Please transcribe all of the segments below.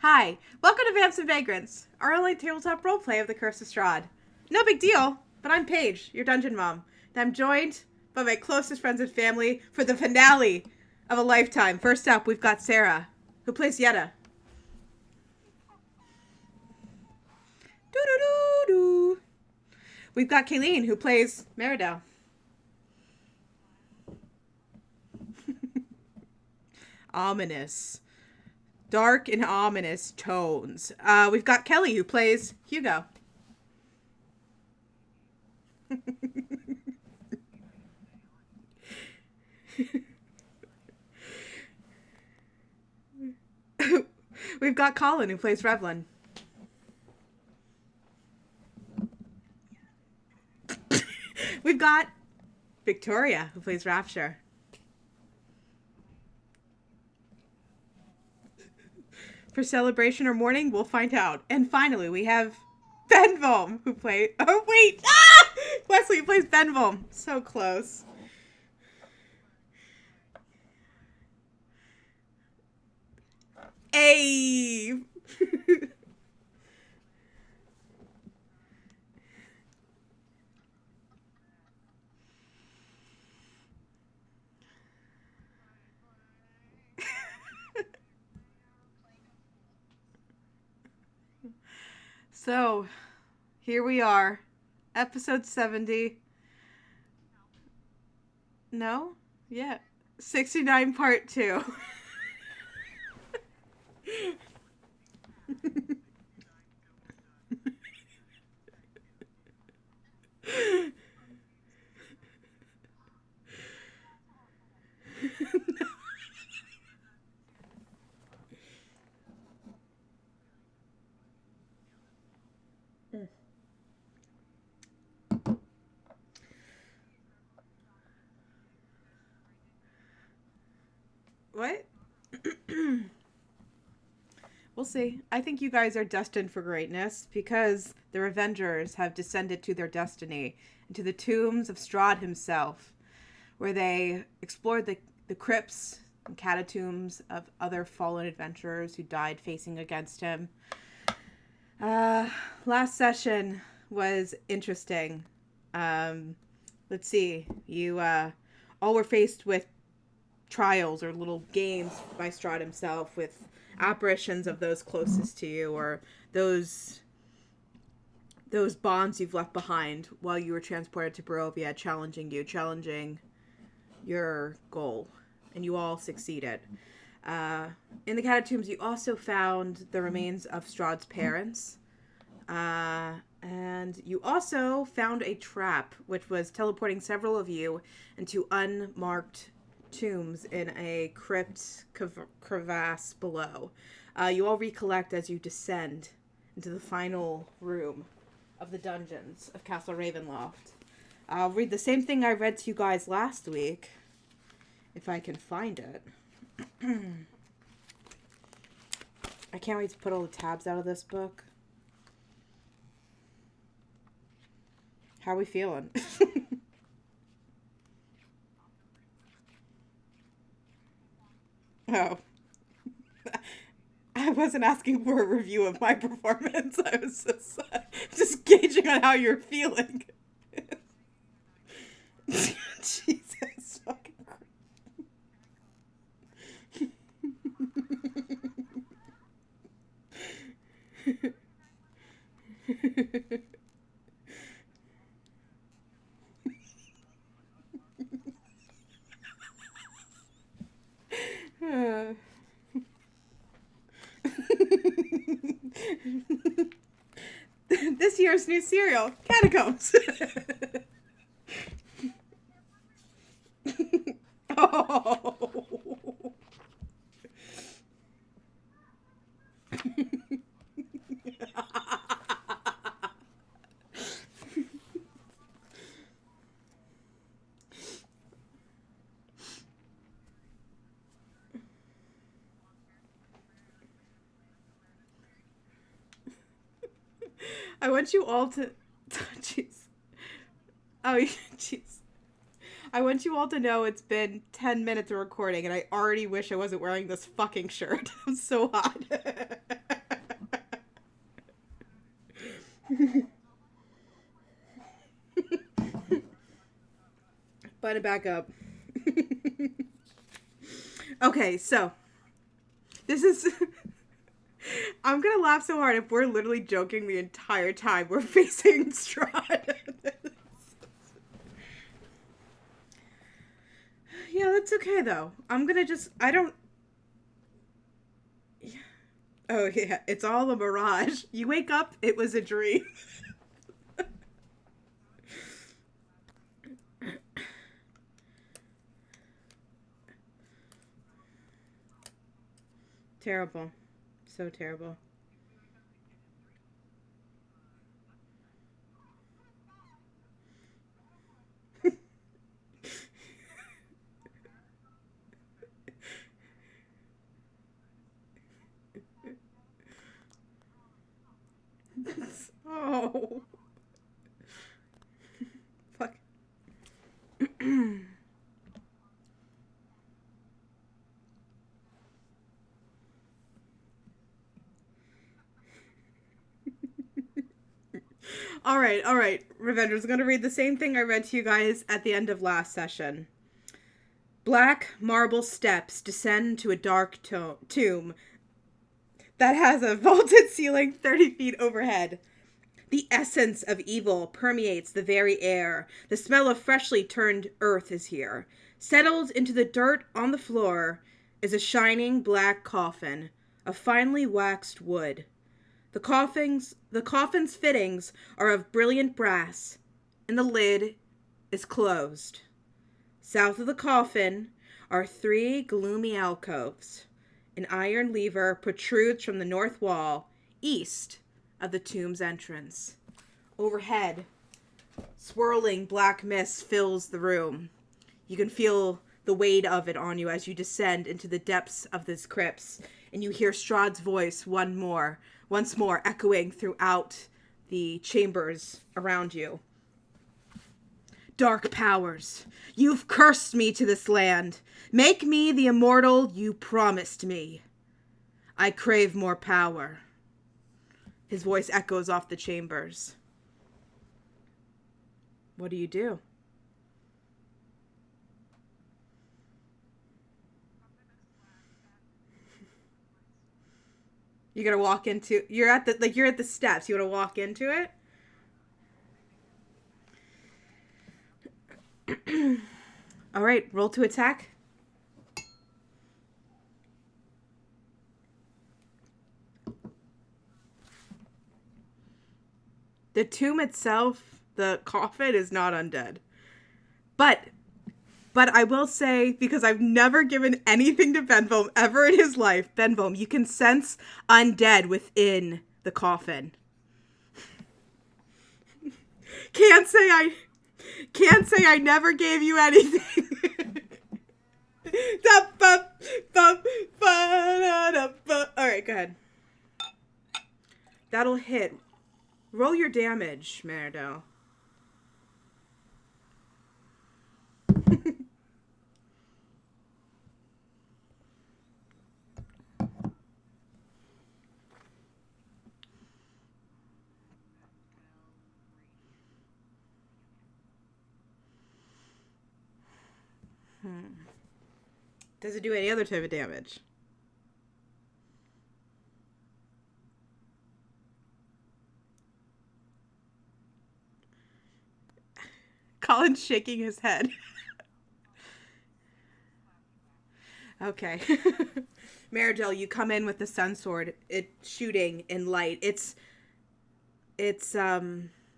Hi, welcome to Vamps and Vagrants, our online tabletop roleplay of the Curse of Strahd. No big deal, but I'm Paige, your dungeon mom, and I'm joined by my closest friends and family for the finale of a lifetime. First up, we've got Sarah, who plays Yetta. Doo-doo-doo-doo. We've got Kayleen, who plays Meridell. Ominous. Dark and ominous tones. We've got Kelly, who plays Hugo. We've got Colin, who plays Revlin. We've got Victoria, who plays Rapture. For celebration or mourning, we'll find out. And finally, we have Benvom, who plays... Oh, wait! Ah! Wesley, who plays Benvom. So close. Hey! So, here we are. Episode 70. No? Yeah. 69 part 2. What? We'll see. I think you guys are destined for greatness because the Revengers have descended to their destiny into the tombs of Strahd himself, where they explored the crypts and catacombs of other fallen adventurers who died facing against him. Last session was interesting. Let's see. You all were faced with trials or little games by Strahd himself with apparitions of those closest to you or those bonds you've left behind while you were transported to Barovia, challenging your goal, and you all succeeded. In the catacombs, you also found the remains of Strahd's parents, and you also found a trap which was teleporting several of you into unmarked tombs in a crypt crevasse below. You all recollect as you descend into the final room of the dungeons of Castle Ravenloft. I'll read the same thing I read to you guys last week, if I can find it. I can't wait to put all the tabs out of this book. How are we feeling? Oh. I wasn't asking for a review of my performance. I was just gauging on how you're feeling. Jesus fucking Christ. This year's new cereal, Catacombs. Oh. I want you all to... Jeez. Oh, jeez. I want you all to know it's been 10 minutes of recording, and I already wish I wasn't wearing this fucking shirt. I'm so hot. Button it back up. Okay, so this is. I'm gonna laugh so hard if we're literally joking the entire time we're facing Strahd. Yeah, that's okay though. I'm gonna just. I don't. Oh yeah, it's all a mirage. You wake up, it was a dream. Terrible. So terrible. Oh. Fuck. All right, all right. Revengers, I'm going to read the same thing I read to you guys at the end of last session. Black marble steps descend to a dark tomb that has a vaulted ceiling 30 feet overhead. The essence of evil permeates the very air. The smell of freshly turned earth is here. Settled into the dirt on the floor is a shining black coffin of finely waxed wood. The coffin's fittings are of brilliant brass, and the lid is closed. South of the coffin are 3 gloomy alcoves. An iron lever protrudes from the north wall, east of the tomb's entrance. Overhead, swirling black mist fills the room. You can feel the weight of it on you as you descend into the depths of this crypts, and you hear Strahd's voice once more echoing throughout the chambers around you. Dark powers, you've cursed me to this land. Make me the immortal you promised me. I crave more power. His voice echoes off the chambers. What do you do? You're gonna walk into. You're at the steps. You wanna walk into it? All right, roll to attack. The tomb itself, the coffin, is not undead. But I will say, because I've never given anything to Benvom ever in his life, Benvom, you can sense undead within the coffin. Can't say I never gave you anything. Alright, go ahead. That'll hit. Roll your damage, Meredell. Does it do any other type of damage? Colin's shaking his head. Okay. Meredell, you come in with the sun sword. It's shooting in light. Its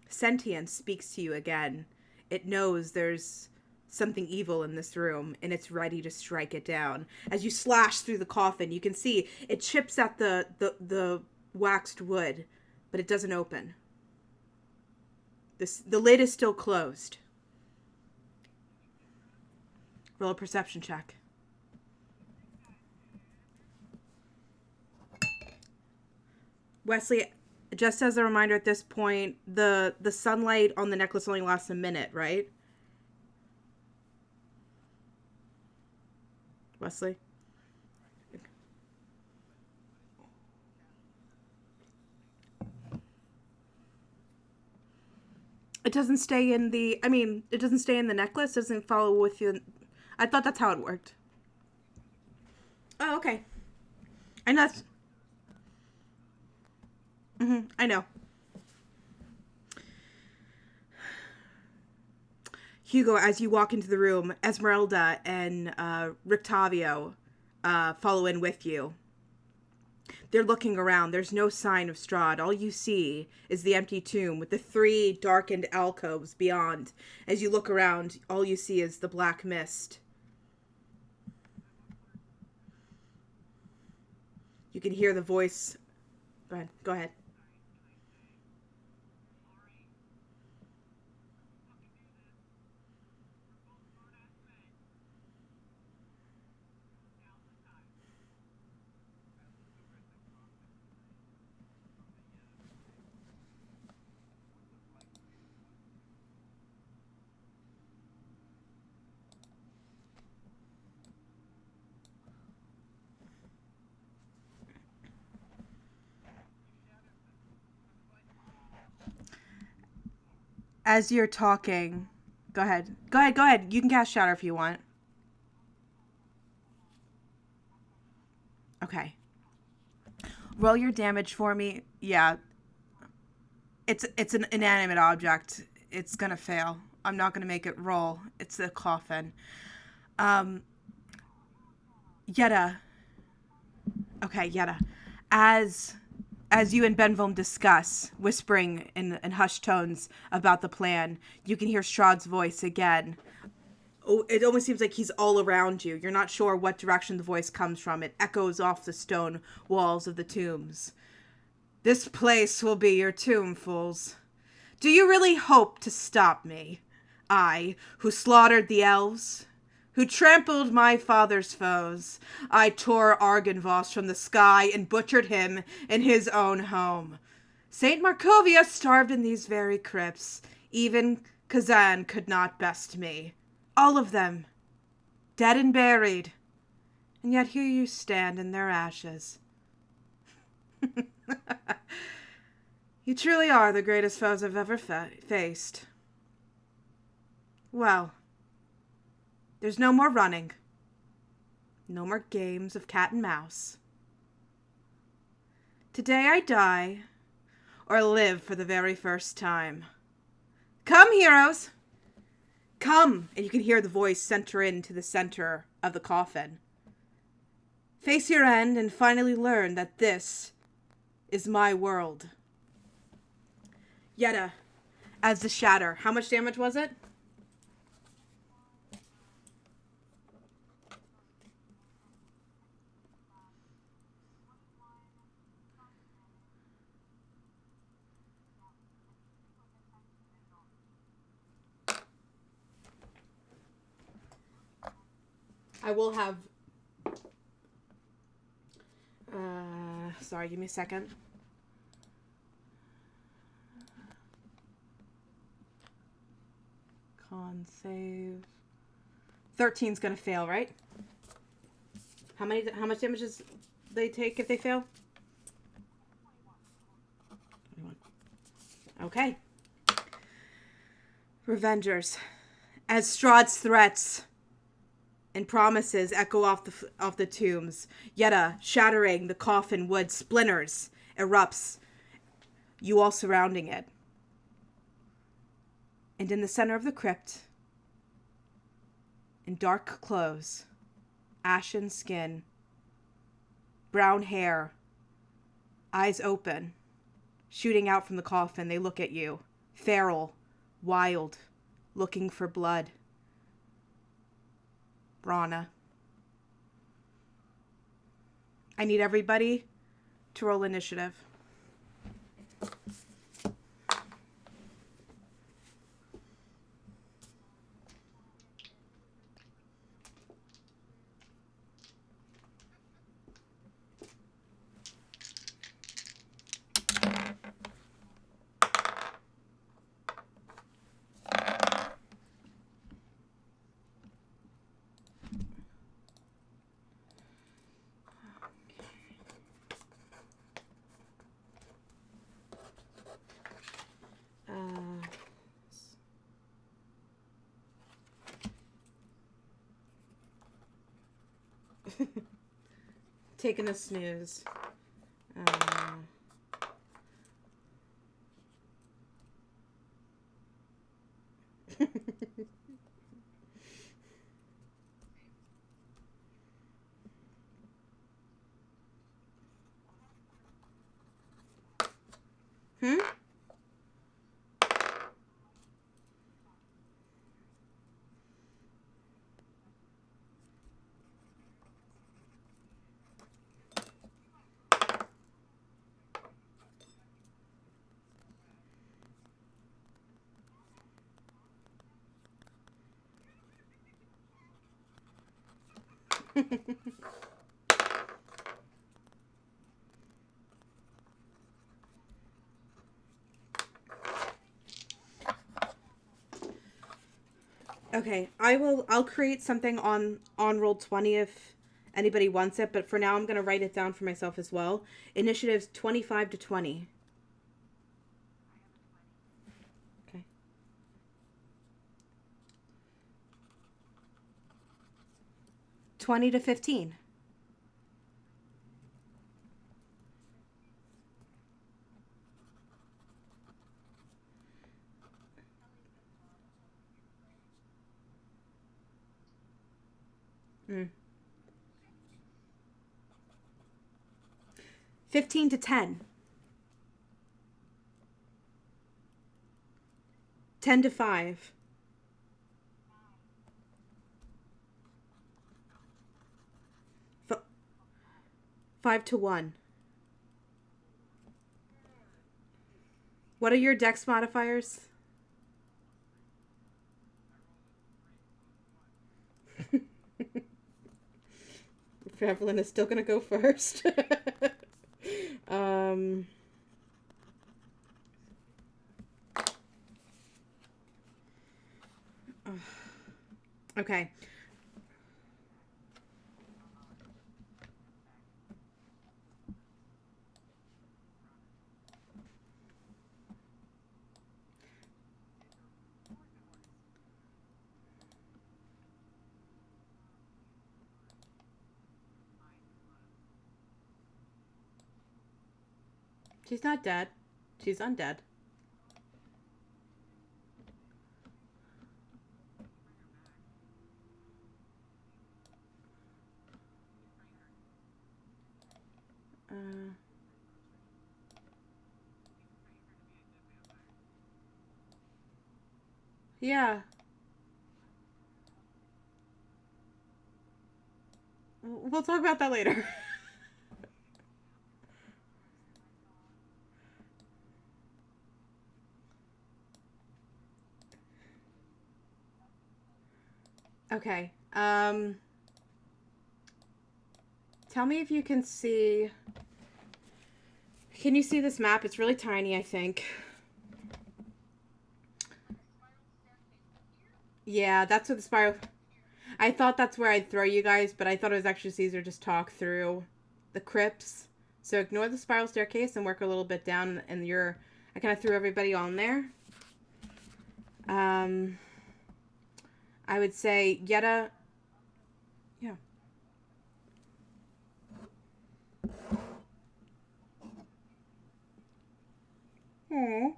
sentience speaks to you again. It knows there's something evil in this room, and it's ready to strike it down. As you slash through the coffin, you can see it chips at the waxed wood, but it doesn't open. The lid is still closed. Roll a perception check. Wesley, just as a reminder at this point, the sunlight on the necklace only lasts a minute, right? Wesley? It doesn't stay in the, I mean, it doesn't stay in the necklace, doesn't follow with you. I thought that's how it worked. Oh, okay. I know. I know. Hugo, as you walk into the room, Esmeralda and Rictavio follow in with you. They're looking around. There's no sign of Strahd. All you see is the empty tomb with the 3 darkened alcoves beyond. As you look around, all you see is the black mist. You can hear the voice. Go ahead. Go ahead. As you're talking, go ahead. Go ahead. Go ahead. You can cast Shatter if you want. Okay. Roll your damage for me. Yeah. It's an inanimate object. It's gonna fail. I'm not gonna make it roll. It's a coffin. Um, Yetta. Okay, Yetta. As as you and Benvolm discuss, whispering in hushed tones about the plan, you can hear Strahd's voice again. Oh, it almost seems like he's all around you. You're not sure what direction the voice comes from. It echoes off the stone walls of the tombs. This place will be your tomb, fools. Do you really hope to stop me? I, who slaughtered the elves, who trampled my father's foes. I tore Argynvost from the sky and butchered him in his own home. Saint Markovia starved in these very crypts. Even Kazan could not best me. All of them, dead and buried. And yet here you stand in their ashes. You truly are the greatest foes I've ever faced. Well, there's no more running. No more games of cat and mouse. Today I die, or live for the very first time. Come, heroes! Come! And you can hear the voice center into the center of the coffin. Face your end and finally learn that this is my world. Yetta, as the shatter. How much damage was it? I will have... sorry, give me a second. Con save. 13's gonna fail, right? How much damage does they take if they fail? 21. Okay. Revengers. As Strahd's threats and promises echo off the tombs, Yetta, shattering the coffin wood splinters, erupts, you all surrounding it. And in the center of the crypt, in dark clothes, ashen skin, brown hair, eyes open, shooting out from the coffin, they look at you, feral, wild, looking for blood. Rana. I need everybody to roll initiative. Taking a snooze. Hmm? Okay, I'll create something on Roll20 if anybody wants it, but for now I'm going to write it down for myself as well. Initiatives 25 to 20. Okay. 20 to 15. Mm. 15 to 10. 10 to 5. 5 to 1. What are your dex modifiers? Evelyn is still going to go first. um, okay. She's not dead. She's undead. Yeah. We'll talk about that later. Okay. Tell me if you can see. Can you see this map? It's really tiny, I think. Yeah, that's what the spiral. I thought that's where I'd throw you guys, but I thought it was actually easier to just talk through the crypts. So ignore the spiral staircase and work a little bit down, and I kind of threw everybody on there. I would say Yetta. Yeah. Aww.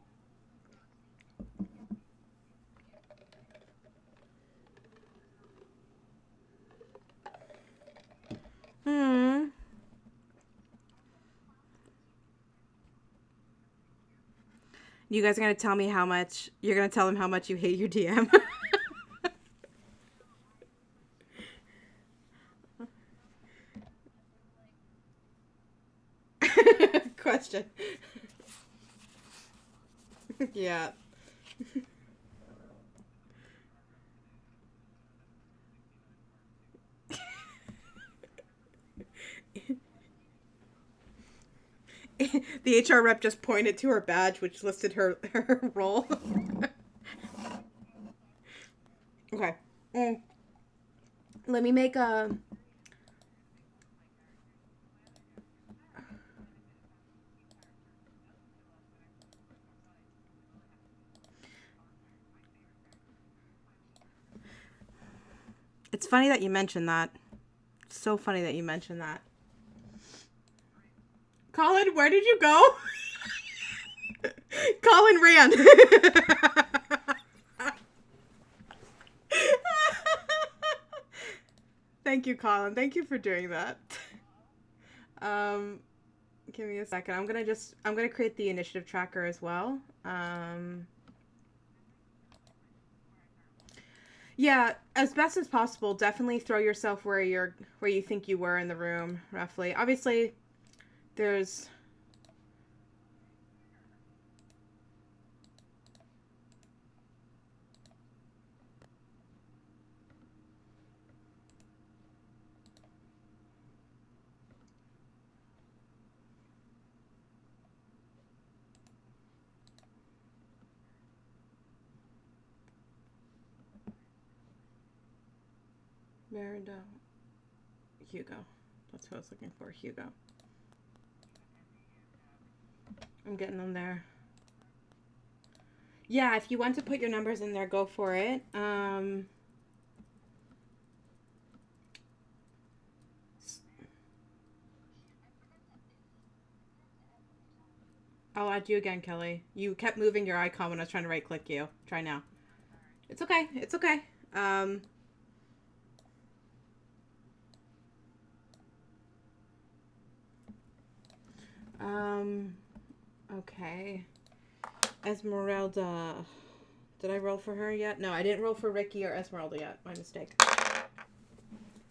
Hmm. You guys are gonna tell me how much. You're gonna tell them how much you hate your DM. Question. Yeah. The HR rep just pointed to her badge, which listed her role. Okay. Let me make a. It's funny that you mentioned that. so funny that you mentioned that. Colin, where did you go? Colin ran. Thank you, Colin. Thank you for doing that. Give me a second. I'm gonna create the initiative tracker as well. Yeah, as best as possible, definitely throw yourself where you think you were in the room, roughly. Obviously, there's Merida. Hugo. That's what I was looking for. Hugo. I'm getting them there. Yeah, if you want to put your numbers in there, go for it. I'll add you again, Kelly. You kept moving your icon when I was trying to right-click you. Try now. It's okay. It's okay. Okay. Esmeralda. Did I roll for her yet? No, I didn't roll for Ricky or Esmeralda yet. My mistake.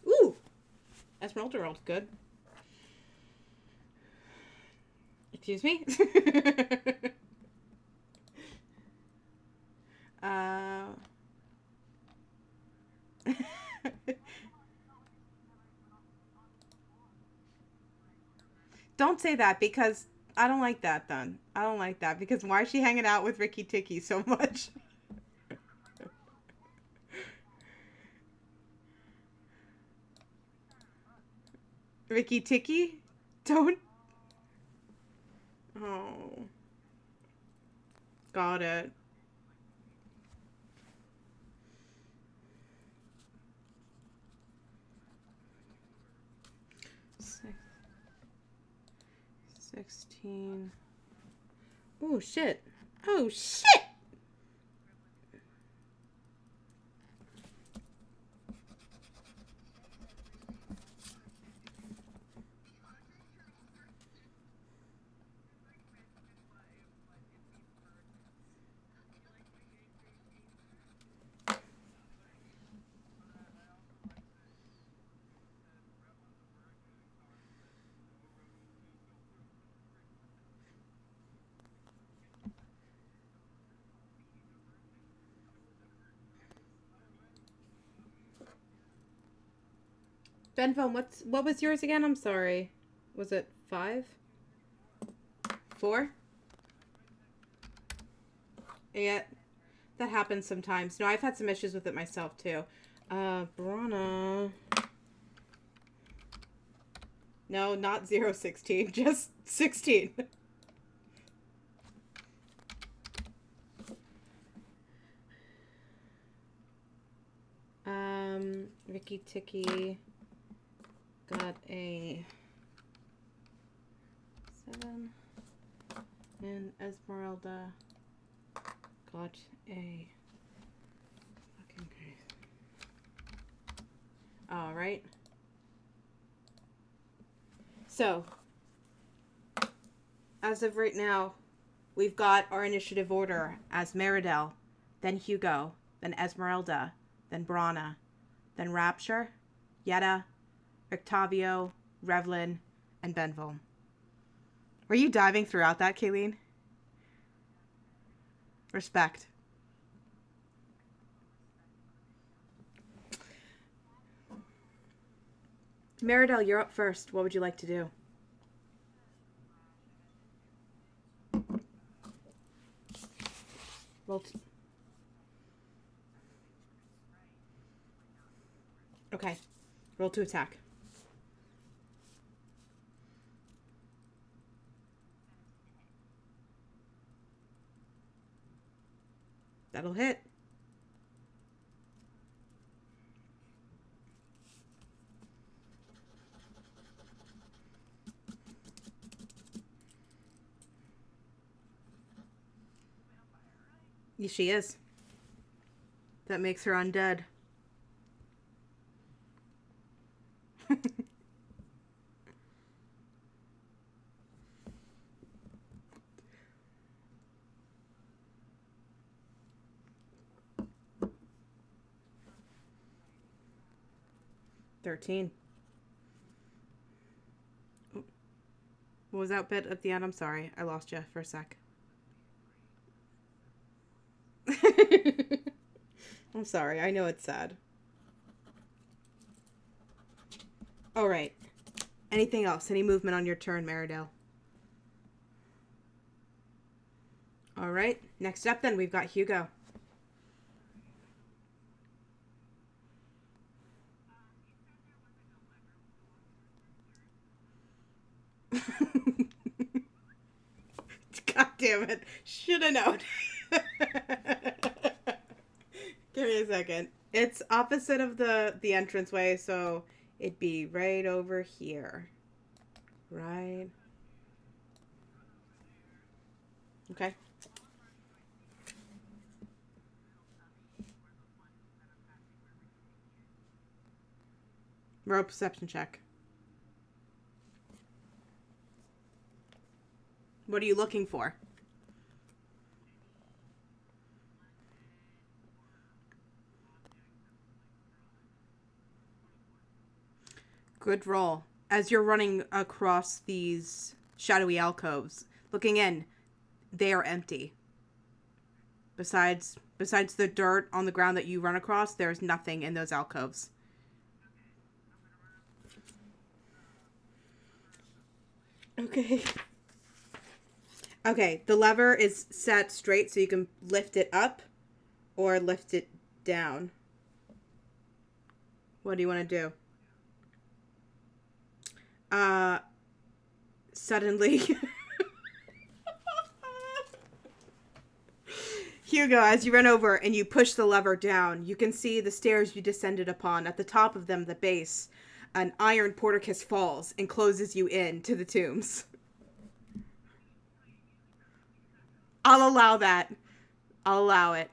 Ooh! Esmeralda rolled good. Excuse me? Don't say that because I don't like that then. I don't like that because why is she hanging out with Ricky Ticky so much? Ricky Ticky? Don't. Oh. Got it. Six, 16. Oh, shit. Oh, shit! Benvo, what was yours again? I'm sorry. Was it 5? 4? Yeah, that happens sometimes. No, I've had some issues with it myself too. Brana. No, not 016, just 16. Ricky Ticky got a 7, and Esmeralda got a fucking case. All right. So, as of right now, we've got our initiative order as Meridel, then Hugo, then Esmeralda, then Brana, then Rapture, Yetta, Octavio, Revlin, and Benville. Were you diving throughout that, Kayleen? Respect. Meridel, you're up first. What would you like to do? Roll. Okay. Roll to attack. That'll hit. She is. That makes her undead. 13. What was that bit at the end? I'm sorry. I lost you for a sec. I'm sorry. I know it's sad. All right. Anything else? Any movement on your turn, Meridale? All right. Next up, then, we've got Hugo. God damn it. Should have known. Give me a second. It's opposite of the entranceway, so it'd be right over here. Right. Okay. Roll perception check. What are you looking for? Good roll. As you're running across these shadowy alcoves, looking in, they are empty. Besides the dirt on the ground that you run across, there's nothing in those alcoves. Okay. Okay, the lever is set straight so you can lift it up or lift it down. What do you want to do? Suddenly... Hugo, as you run over and you push the lever down, you can see the stairs you descended upon. At the top of them, the base, an iron porticus falls and closes you in to the tombs. I'll allow that. I'll allow it.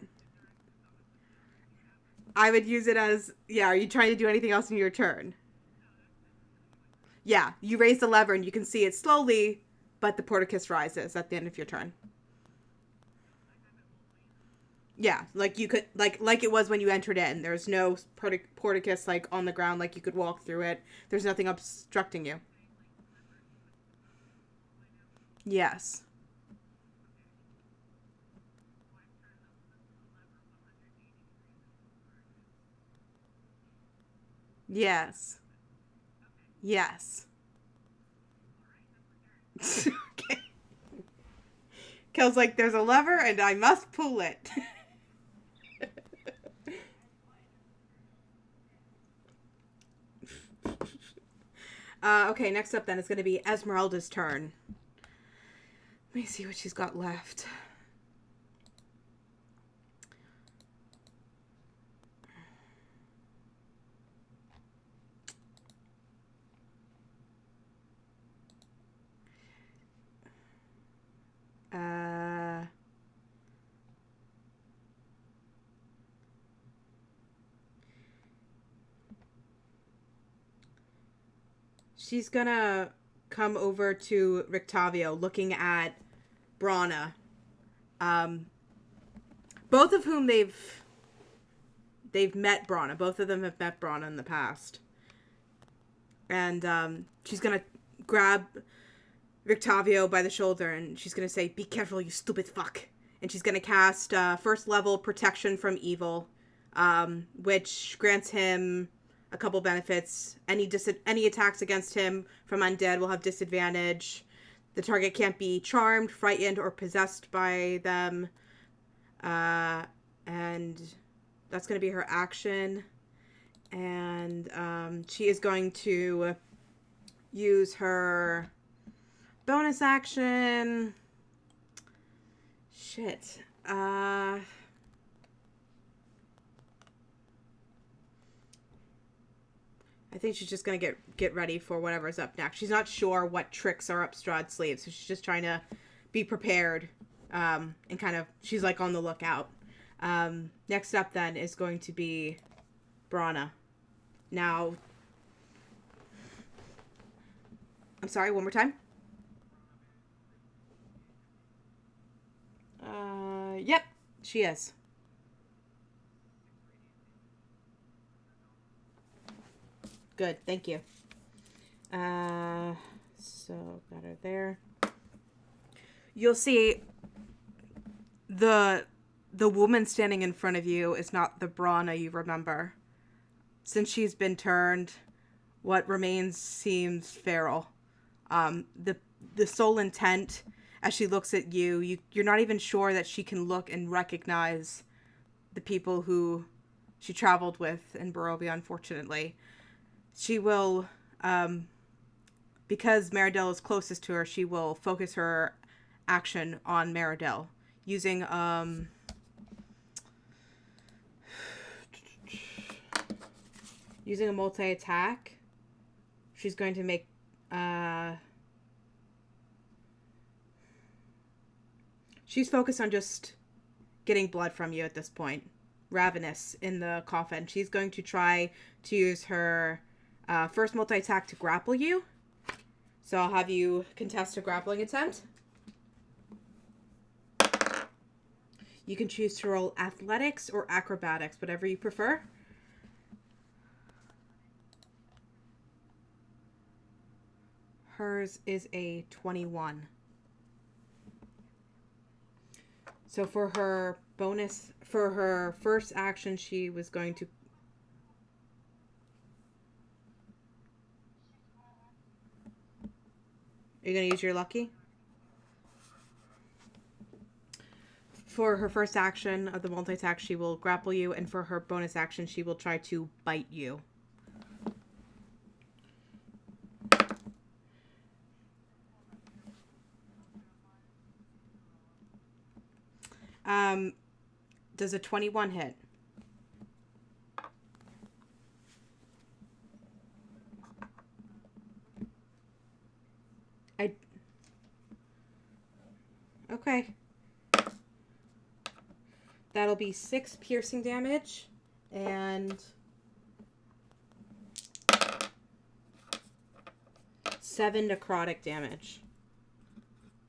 I would use it as... Yeah, are you trying to do anything else in your turn? Yeah, you raise the lever and you can see it slowly, but the porticus rises at the end of your turn. Yeah, like you could... Like it was when you entered in. There's no porticus, like, on the ground, like you could walk through it. There's nothing obstructing you. Yes. Yes. Yes. Okay. Kel's like, there's a lever and I must pull it. Okay, next up then is going to be Esmeralda's turn. Let me see what she's got left. She's gonna come over to Rictavio looking at Brana. Both of whom they've met Brana. Both of them have met Brana in the past. And she's gonna grab Rictavio by the shoulder and she's gonna say, "Be careful, you stupid fuck." And she's gonna cast first level protection from evil, which grants him a couple benefits. Any attacks against him from undead will have disadvantage. The target can't be charmed, frightened, or possessed by them. And that's going to be her action. And she is going to use her bonus action. Shit. I think she's just going to get ready for whatever's up next. She's not sure what tricks are up Strahd's sleeve, so she's just trying to be prepared And kind of, she's like on the lookout. Next up then is going to be Brana. Now, I'm sorry, one more time. Yep, she is. Good, thank you. So got her there. You'll see the woman standing in front of you is not the Brana you remember. Since she's been turned, what remains seems feral. The sole intent as she looks at you're not even sure that she can look and recognize the people who she traveled with in Barovia, unfortunately. She will, because Meridel is closest to her, she will focus her action on Meridel using, using a multi-attack. She's going to make, she's focused on just getting blood from you at this point. Ravenous in the coffin. She's going to try to use her first multi-attack to grapple you. So I'll have you contest a grappling attempt. You can choose to roll athletics or acrobatics, whatever you prefer. Hers is a 21. So for her bonus, for her first action, she was going to... Are you going to use your lucky? For her first action of the multi-attack, she will grapple you, and for her bonus action, she will try to bite you. Does a 21 hit? Okay. That'll be 6 piercing damage and 7 necrotic damage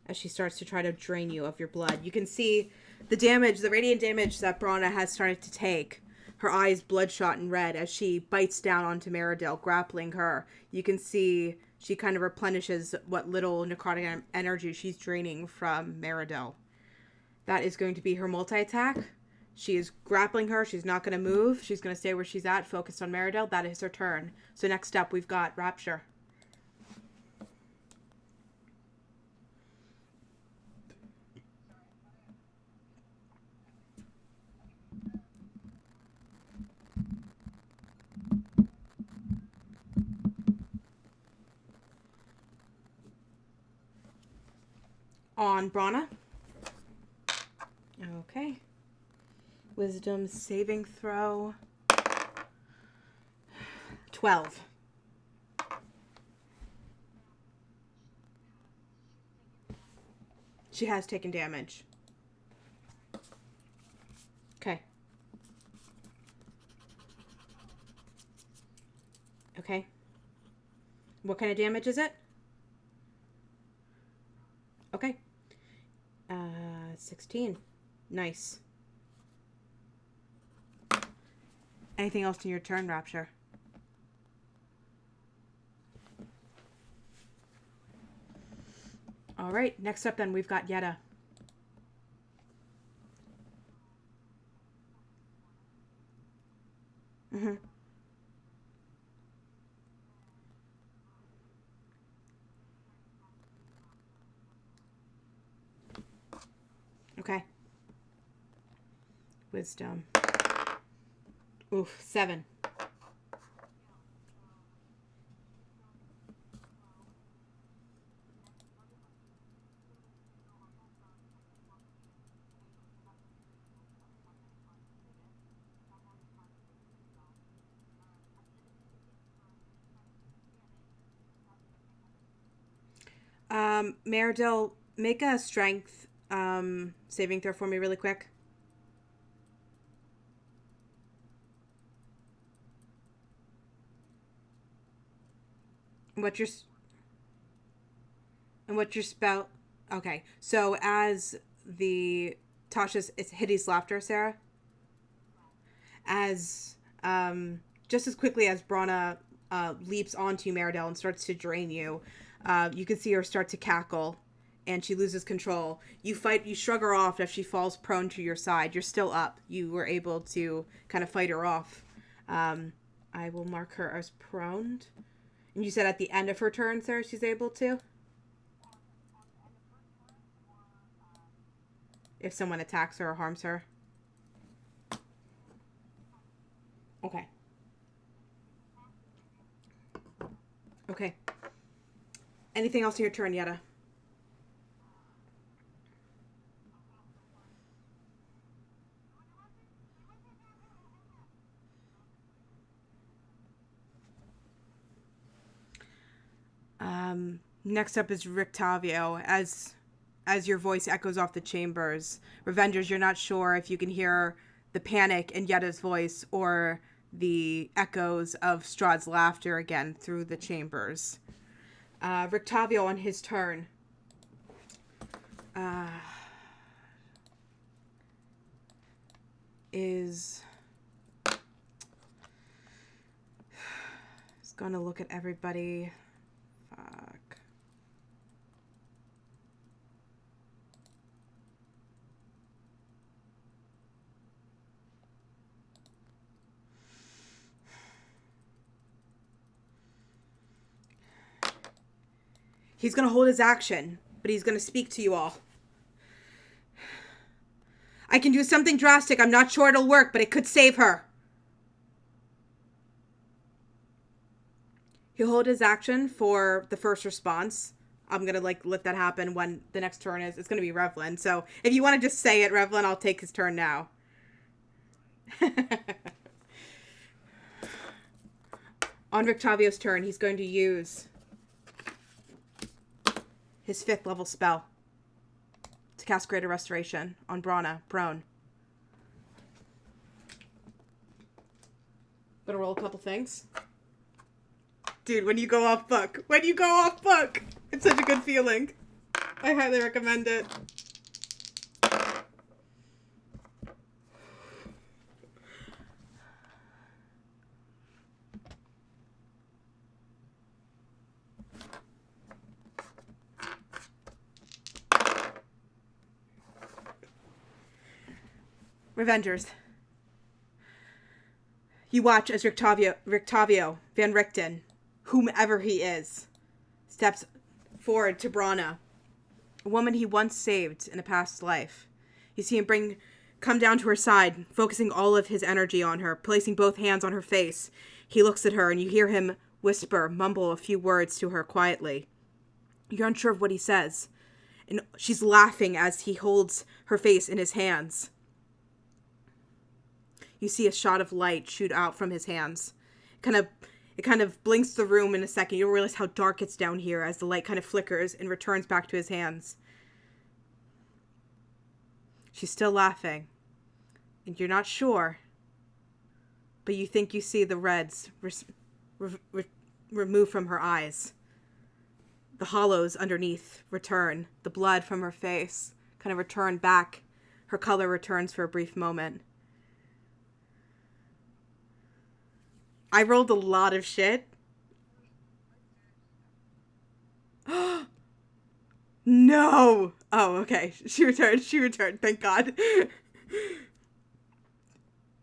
as she starts to try to drain you of your blood. You can see the damage, the radiant damage that Brana has started to take. Her eyes bloodshot and red as she bites down onto Meridel, grappling her. You can see she kind of replenishes what little necrotic energy she's draining from Meridel. That is going to be her multi-attack. She is grappling her. She's not going to move. She's going to stay where she's at, focused on Meridel. That is her turn. So next up, we've got Rapture. On Brana. Okay. Wisdom saving throw. 12. She has taken damage. Okay. Okay. What kind of damage is it? Okay. 16. Nice. Anything else in your turn, Rapture? All right. Next up, then, we've got Yetta. Mm-hmm. Okay. Wisdom. Oof, 7. Meridel, make a strength saving throw for me really quick? What's your what's your spell? Okay, so as the Tasha's it's hideous laughter, Sarah. As just as quickly as Brana leaps onto you, Maridel, and starts to drain you, you can see her start to cackle, and she loses control. You shrug her off as she falls prone to your side. You're still up. You were able to kind of fight her off. I will mark her as prone. And you said at the end of her turn, Sarah, she's able to? If someone attacks her or harms her. Okay. Okay. Anything else in your turn, Yetta? Next up is Rictavio. As your voice echoes off the chambers, Revengers, you're not sure if you can hear the panic in Yetta's voice or the echoes of Strahd's laughter again through the chambers. Rictavio on his turn. Is gonna look at everybody. Fuck. He's gonna hold his action, but he's gonna speak to you all. I can do something drastic. I'm not sure it'll work, but it could save her. He'll hold his action for the first response. I'm going to let that happen when the next turn is. It's going to be Revlin. So if you want to just say it, Revlin, I'll take his turn now. On Rictavio's turn, he's going to use his 5th level spell to cast Greater Restoration on Brana, prone. Gonna roll a couple things. Dude, when you go off book. It's such a good feeling. I highly recommend it. Revengers. You watch as Rictavio Van Richten, whomever he is, steps forward to Brana, a woman he once saved in a past life. You see him come down to her side, focusing all of his energy on her, placing both hands on her face. He looks at her, and you hear him mumble a few words to her quietly. You're unsure of what he says, and she's laughing as he holds her face in his hands. You see a shot of light shoot out from his hands. It kind of blinks the room in a second. You'll realize how dark it's down here as the light kind of flickers and returns back to his hands. She's still laughing. And you're not sure. But you think you see the reds remove from her eyes. The hollows underneath return. The blood from her face kind of return back. Her color returns for a brief moment. I rolled a lot of shit. No! Oh, okay. She returned. Thank God.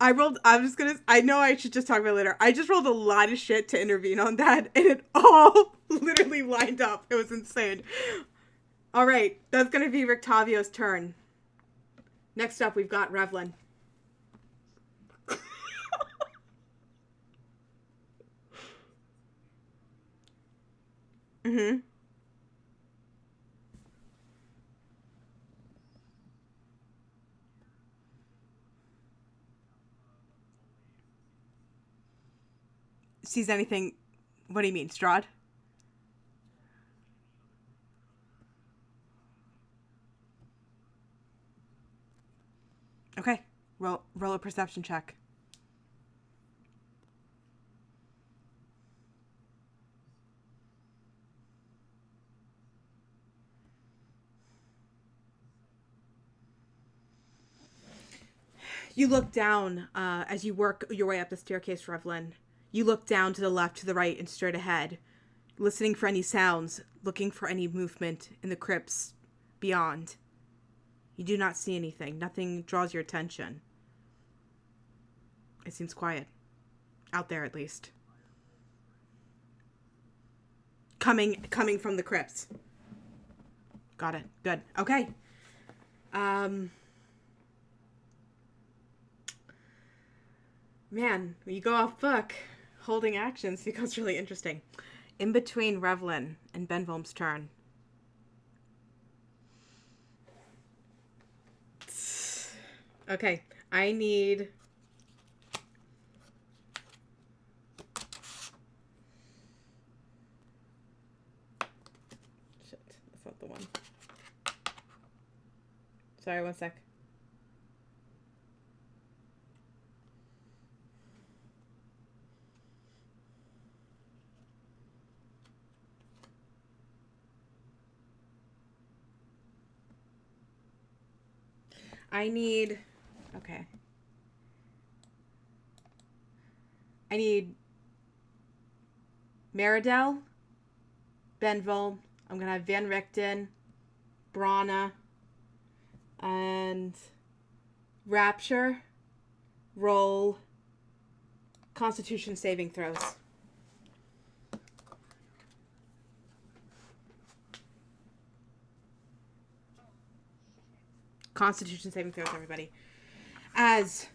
I know I should just talk about it later. I just rolled a lot of shit to intervene on that, and it all literally lined up. It was insane. All right. That's going to be Rictavio's turn. Next up, we've got Revlin. Mm-hmm. Sees anything? What do you mean, Strahd? Okay. Roll a perception check. You look down as you work your way up the staircase, Revlin. You look down to the left, to the right, and straight ahead, listening for any sounds, looking for any movement in the crypts beyond. You do not see anything. Nothing draws your attention. It seems quiet. Out there, at least. Coming from the crypts. Got it. Good. Okay. Man, when you go off book, holding actions becomes really interesting. In between Revlin and Benvolm's turn. Okay, I need... Shit, that's not the one. Sorry, one sec. I need... Okay. I need Meridel, Benvolm. I'm going to have Van Richten, Brana, and Rapture roll Constitution saving throws. Constitution saving throws, everybody. As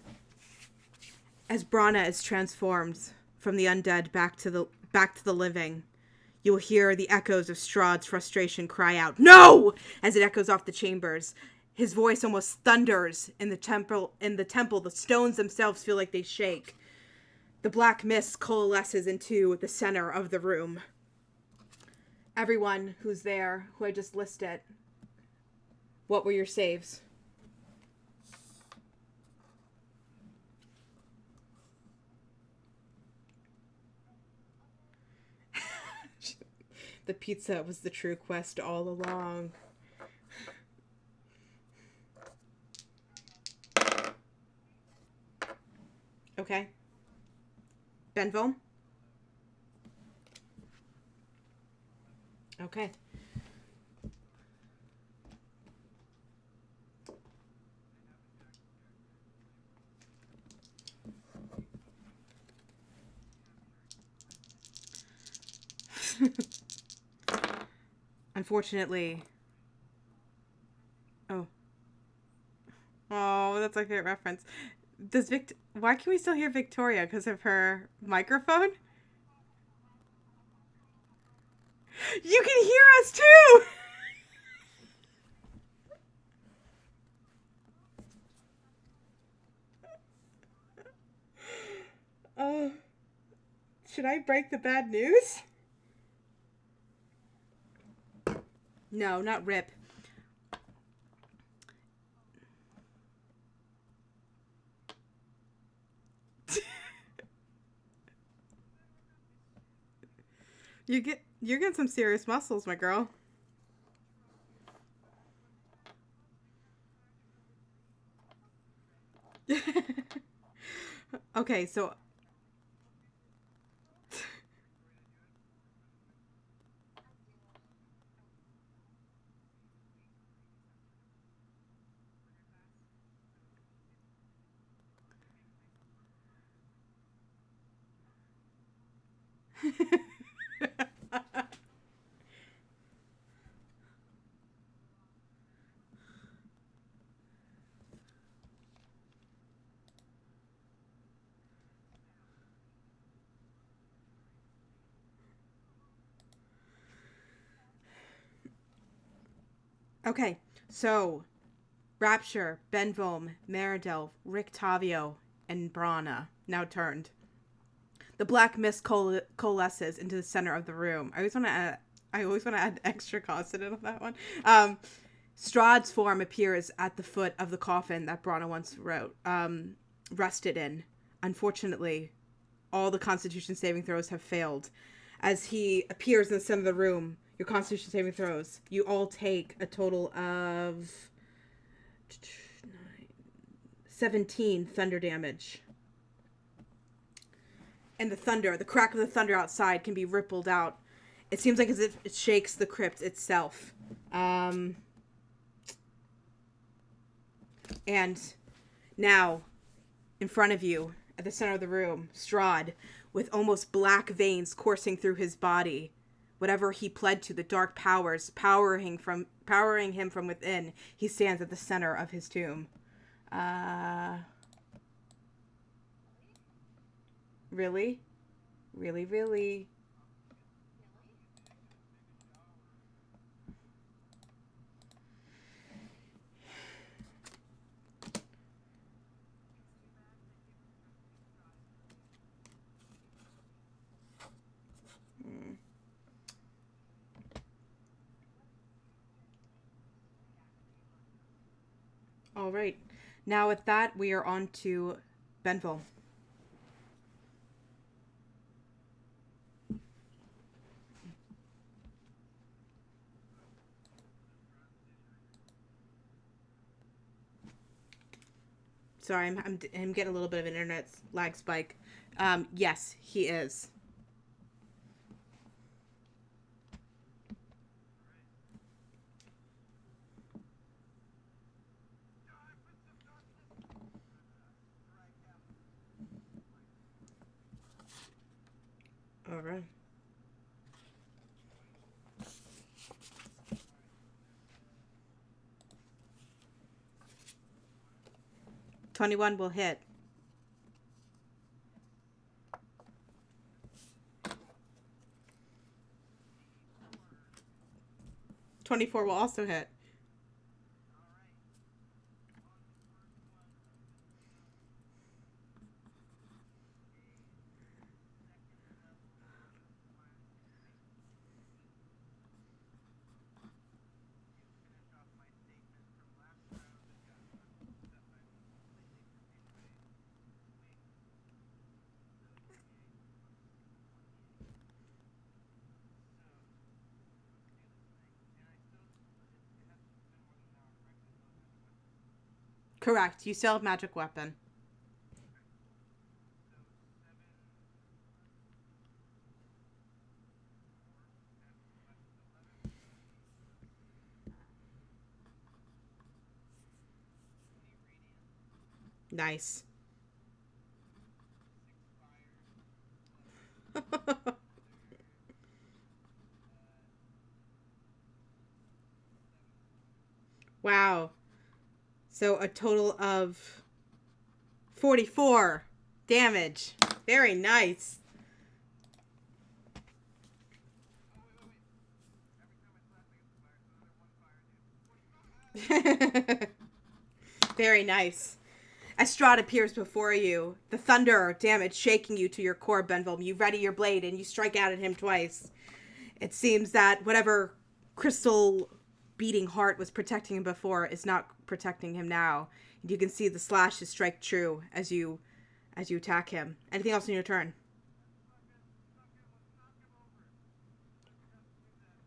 Brana is transformed from the undead back to the living, you will hear the echoes of Strahd's frustration cry out, "No!" as it echoes off the chambers. His voice almost thunders in the temple. The stones themselves feel like they shake. The black mist coalesces into the center of the room. Everyone who's there, who I just listed, what were your saves? The pizza was the true quest all along. Okay. Benvolm? Okay. Unfortunately. Oh, that's my favorite reference. Why can we still hear Victoria? Because of her microphone? You can hear us too! Oh, should I break the bad news? No, not rip. You're getting some serious muscles, my girl. Okay, so okay, so Rapture, Benvolm, Meridel, Rictavio, and Brana now turned. The black mist coalesces into the center of the room. I always want to add extra consonant on that one. Strahd's form appears at the foot of the coffin that Brana once rested in. Unfortunately, all the Constitution saving throws have failed. As he appears in the center of the room, your Constitution saving throws, you all take a total of 17 thunder damage. And the crack of the thunder outside can be rippled out. It seems like as if it shakes the crypt itself. And now, in front of you, at the center of the room, Strahd, with almost black veins coursing through his body. Whatever he pled to, the dark powers powering him from within, he stands at the center of his tomb. Really? Really, really? All right. Now with that, we are on to Benville. Sorry, I'm getting a little bit of an internet lag spike. Yes, he is. All right. $21 will hit. $24 will also hit. Correct. You still have magic weapon. Nice. Wow. So a total of 44 damage. Very nice. Very nice. As Strahd appears before you, the thunder damage shaking you to your core, Benville. You ready your blade and you strike out at him twice. It seems that whatever crystal beating heart was protecting him before is not protecting him now. And you can see the slashes strike true as you attack him. Anything else in your turn?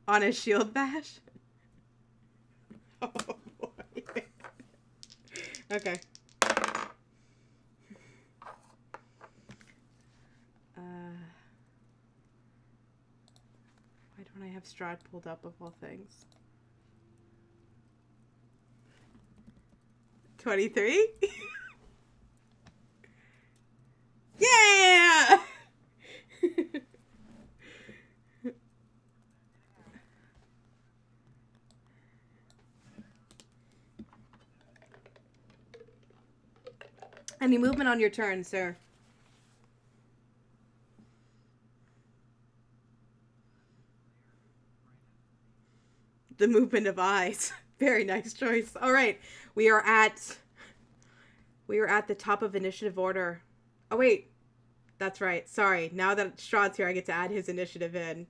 On a shield bash? Oh boy. Okay. Why don't I have Strahd pulled up of all things? 23? Yeah! Any movement on your turn, sir? The movement of eyes. Very nice choice. All right. We are at the top of initiative order. Oh, wait. That's right. Sorry. Now that Strahd's here, I get to add his initiative in.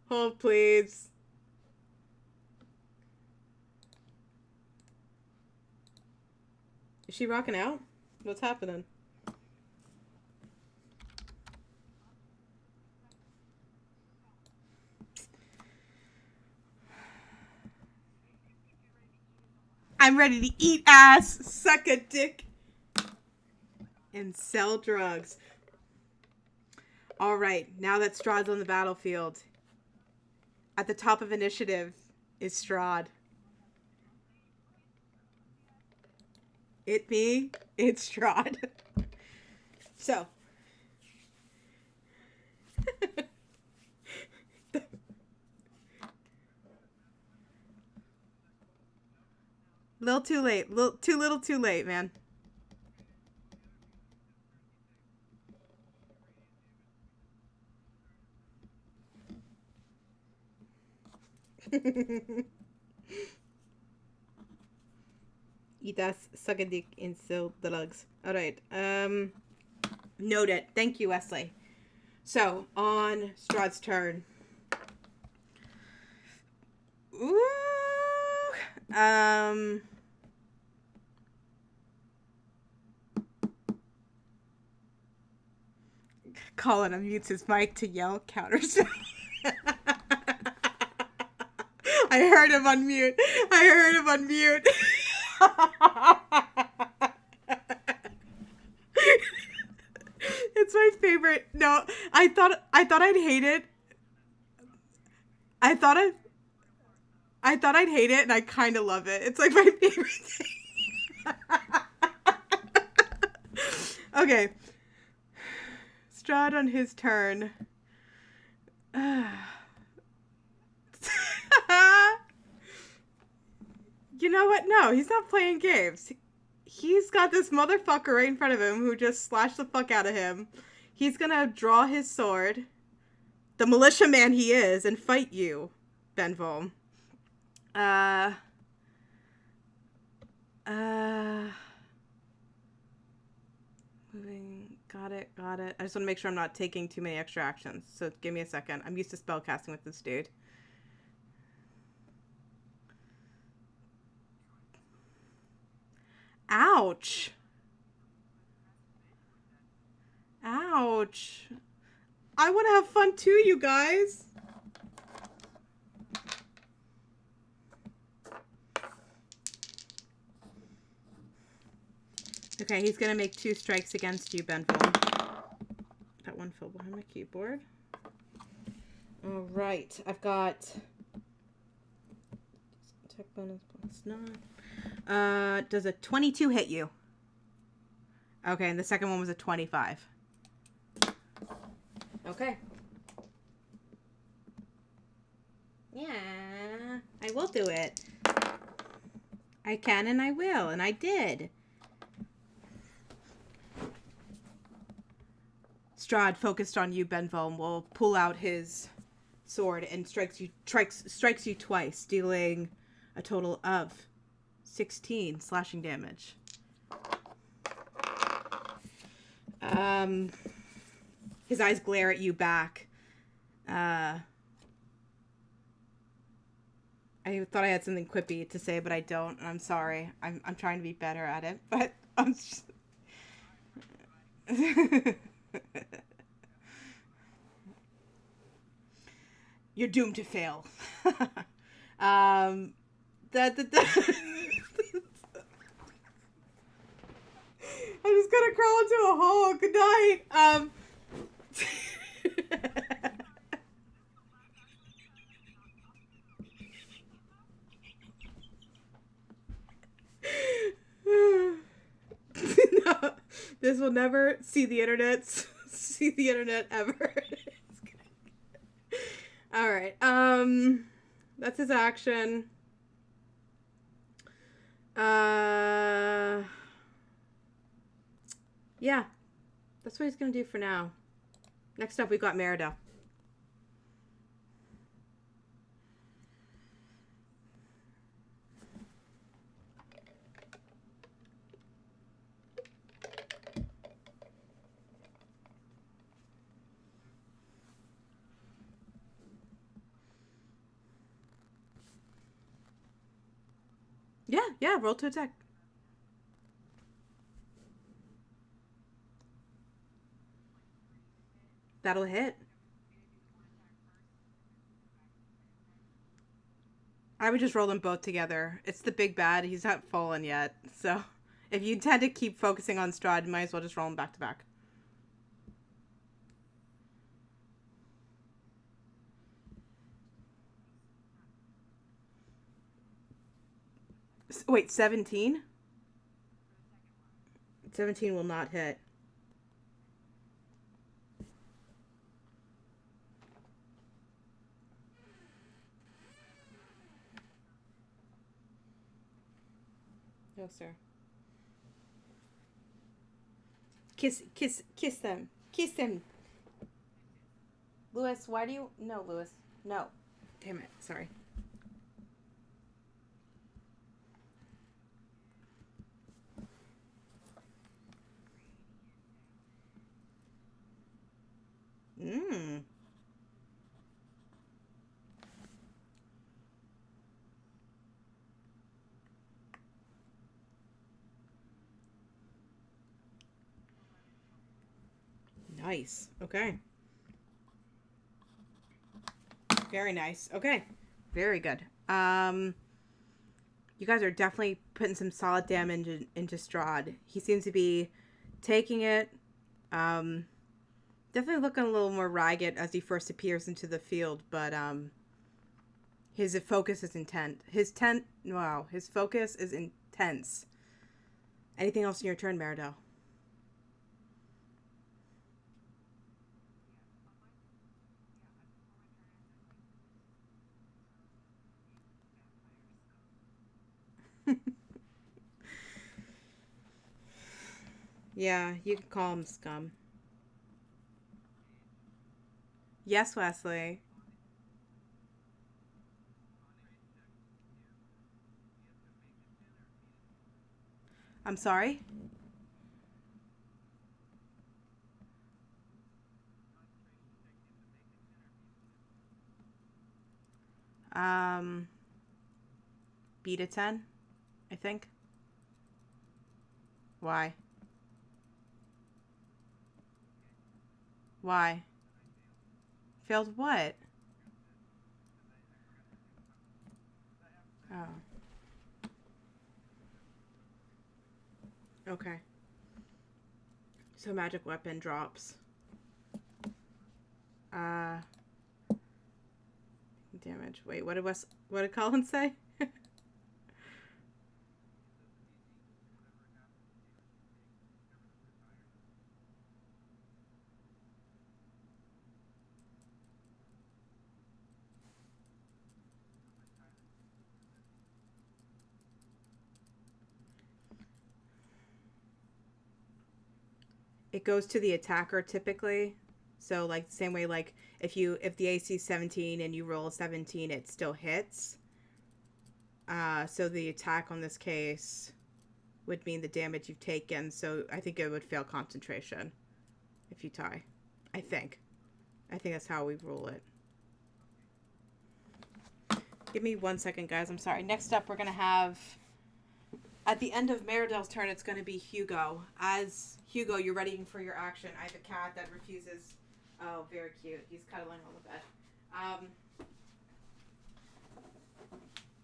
Hold, please. Is she rocking out? What's happening? I'm ready to eat ass, suck a dick, and sell drugs. All right, now that Strahd's on the battlefield, at the top of initiative is Strahd. It's Strahd. So. Little too late. Too little too late, man. Eat ass, suck a dick, and sell the lugs. Alright. Noted. Thank you, Wesley. So, on Strahd's turn. Ooh. Colin unmutes his mic to yell counters. I heard him unmute. It's my favorite. No, I thought I'd hate it. I thought I'd hate it, and I kind of love it. It's like my favorite thing. Okay. Strahd on his turn. You know what? No, he's not playing games. He's got this motherfucker right in front of him who just slashed the fuck out of him. He's gonna draw his sword, the militia man he is, and fight you, Benvolm. Moving. Got it. I just want to make sure I'm not taking too many extra actions. So give me a second. I'm used to spellcasting with this dude. Ouch. Ouch. I want to have fun too, you guys. Okay, he's going to make 2 strikes against you, Benfolm. That one fell behind my keyboard. All right. I've got tech bonus +9. Does a 22 hit you? Okay, and the second one was a 25. Okay. Yeah, I will do it. I can and I will, and I did. Strahd, focused on you, Benvolm, will pull out his sword and strikes you twice, dealing a total of 16 slashing damage. His eyes glare at you back. I thought I had something quippy to say, but I don't. I'm sorry. I'm trying to be better at it, but I'm just... You're doomed to fail. I'm just gonna crawl into a hole. Good night. No, this will never see the internet ever. All right. That's his action. Yeah. That's what he's gonna do for now. Next up, we've got Merida. Yeah, roll to attack. That'll hit. I would just roll them both together. It's the big bad. He's not fallen yet. So if you intend to keep focusing on Strahd, you might as well just roll them back to back. Wait, 17? 17 will not hit. No, sir. Kiss them. Kiss them. Lewis, why do you... No, Lewis. No. Damn it. Sorry. Mmm. Nice. Okay. Very nice. Okay. Very good. You guys are definitely putting some solid damage into Strahd. He seems to be taking it. Definitely looking a little more ragged as he first appears into the field, but his focus is intent. His focus is intense. Anything else in your turn, Meridell? Yeah, you can call him scum. Yes, Wesley. I'm sorry? Um, beat a 10, I think. Why? Why? Failed what? Oh. Okay. So magic weapon drops. Uh, damage. Wait, what did Colin say? It goes to the attacker typically. So like the same way like if the AC is 17 and you roll a 17, it still hits. So the attack on this case would mean the damage you've taken. So I think it would fail concentration if you tie. I think. I think that's how we rule it. Give me 1 second, guys. I'm sorry. Next up, we're going to have... At the end of Meridell's turn, it's going to be Hugo. As Hugo, you're readying for your action. I have a cat that refuses... Oh, very cute. He's cuddling on the bed.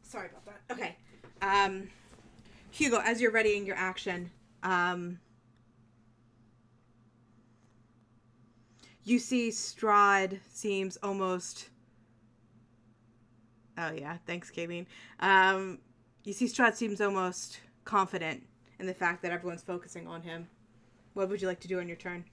Sorry about that. Okay. Hugo, as you're readying your action, you see Strahd seems almost... Oh, yeah. Thanks, Kayleen. You see Strahd seems almost confident in the fact that everyone's focusing on him. What would you like to do on your turn?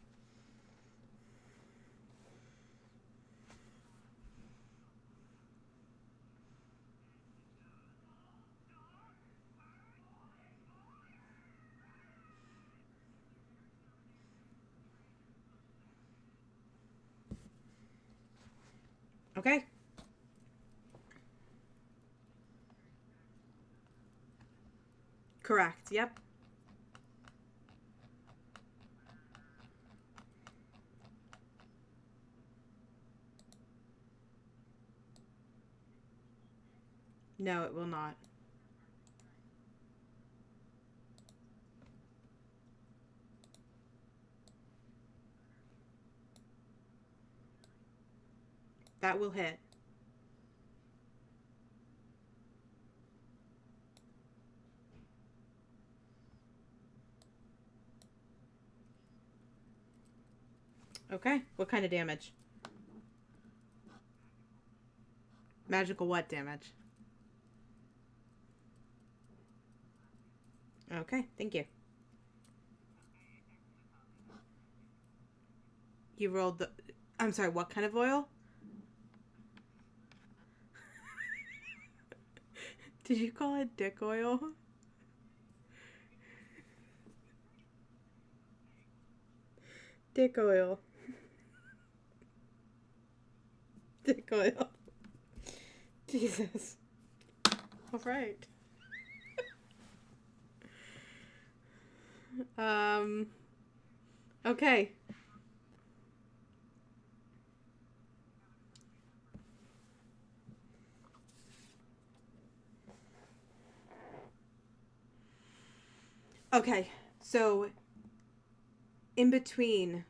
Okay. Correct. Yep. No, it will not. That will hit. Okay. What kind of damage? Magical what damage? Okay. Thank you. You rolled the... I'm sorry, what kind of oil? Did you call it dick oil? Dick oil. Dick oil. Jesus. All right. Okay. Okay. So, in between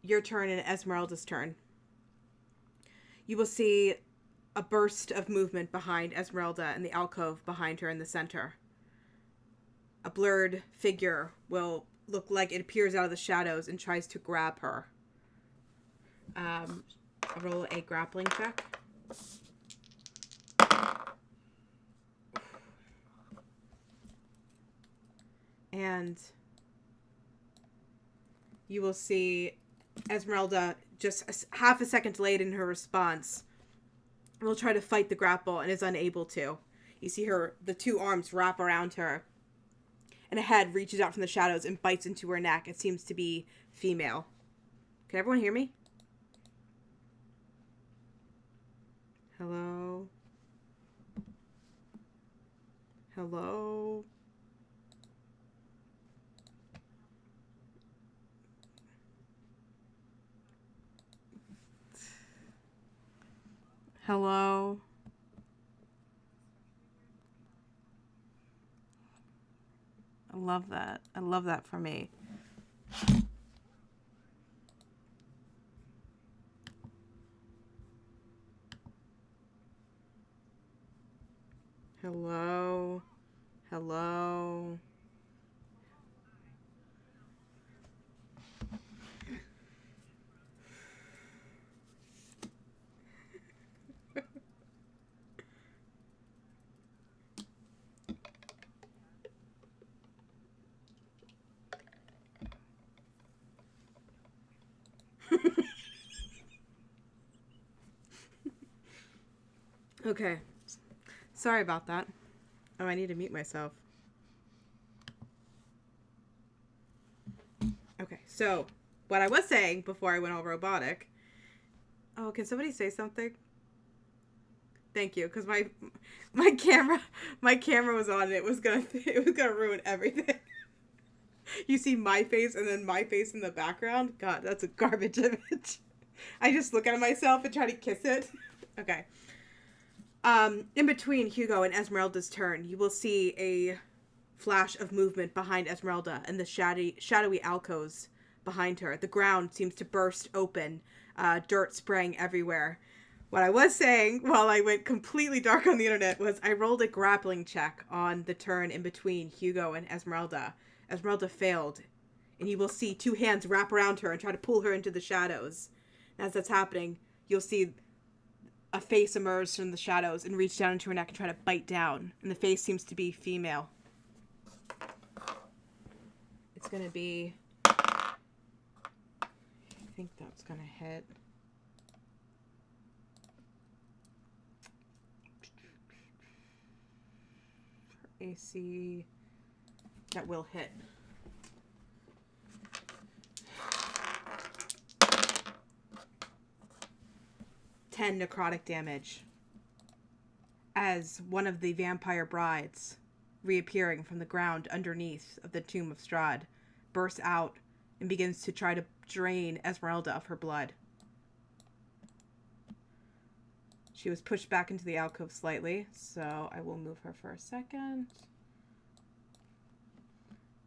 your turn and Esmeralda's turn, you will see a burst of movement behind Esmeralda in the alcove behind her in the center. A blurred figure will look like it appears out of the shadows and tries to grab her. Roll a grappling check. And you will see Esmeralda, just half a second delayed in her response, will try to fight the grapple and is unable to. You see the two arms wrap around her, and a head reaches out from the shadows and bites into her neck. It seems to be female. Can everyone hear me? Hello? Hello? Hello? I love that. I love that for me. Hello? Hello? Okay. Sorry about that. Oh, I need to mute myself. Okay, so what I was saying before I went all robotic. Oh, can somebody say something? Thank you, because my camera was on and it was gonna ruin everything. You see my face and then my face in the background. God, that's a garbage image. I just look at myself and try to kiss it. Okay. In between Hugo and Esmeralda's turn, you will see a flash of movement behind Esmeralda and the shadowy alcoves behind her. The ground seems to burst open, dirt spraying everywhere. What I was saying while I went completely dark on the internet was I rolled a grappling check on the turn in between Hugo and Esmeralda. Esmeralda failed, and you will see two hands wrap around her and try to pull her into the shadows. And as that's happening, you'll see a face emerge from the shadows and reach down into her neck and try to bite down. And the face seems to be female. It's going to be... I think that's going to hit. AC... That will hit. Ten necrotic damage. As one of the vampire brides, reappearing from the ground underneath of the tomb of Strahd, bursts out and begins to try to drain Esmeralda of her blood. She was pushed back into the alcove slightly, so I will move her for a second.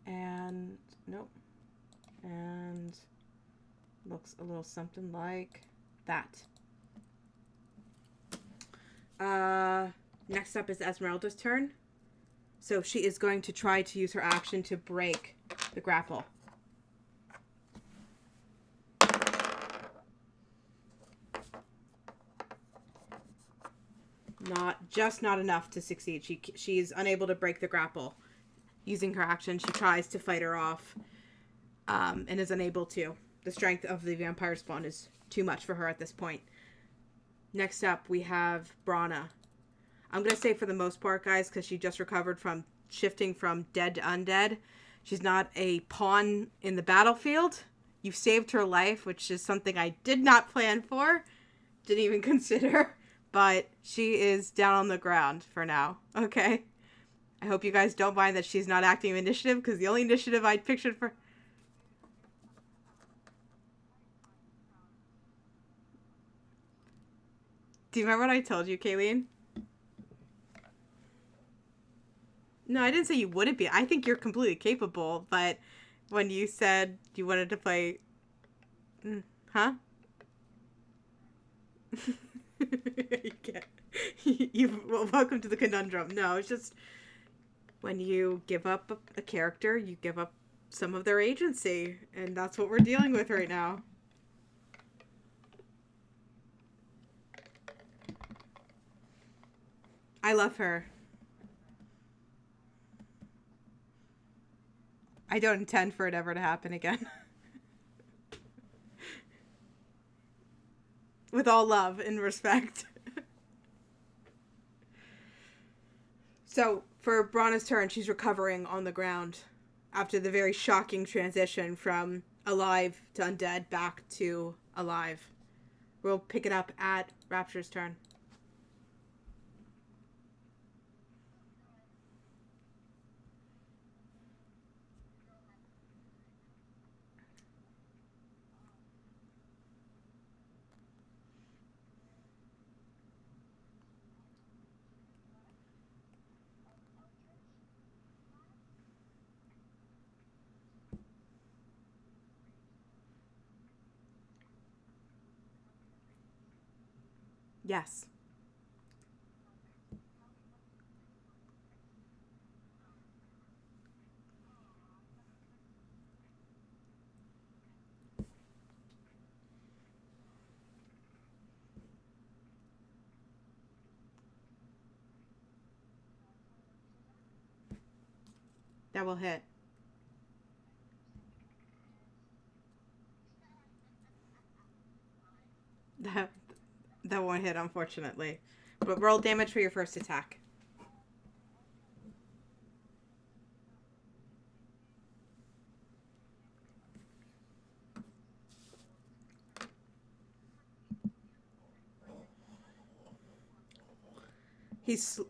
And, nope. And Looks a little something like that. Next up is Esmeralda's turn. So she is going to try to use her action to break the grapple. Not enough to succeed. She's unable to break the grapple. Using her action, she tries to fight her off, and is unable to. The strength of the vampire spawn is too much for her at this point. Next up, we have Brana. I'm going to say for the most part, guys, because she just recovered from shifting from dead to undead. She's not a pawn in the battlefield. You've saved her life, which is something I did not plan for. Didn't even consider. But she is down on the ground for now. Okay? I hope you guys don't mind that she's not acting initiative, because the only initiative I'd pictured for... Do you remember what I told you, Kayleen? No, I didn't say you wouldn't be. I think you're completely capable, but when you said you wanted to play... Huh? You can't. Well, welcome to the conundrum. No, it's just when you give up a character, you give up some of their agency, and that's what we're dealing with right now. I love her. I don't intend for it ever to happen again. With all love and respect. So, for Brana's turn, she's recovering on the ground after the very shocking transition from alive to undead back to alive. We'll pick it up at Rapture's turn. Yes. That will hit. That won't hit, unfortunately. But roll damage for your first attack. He's...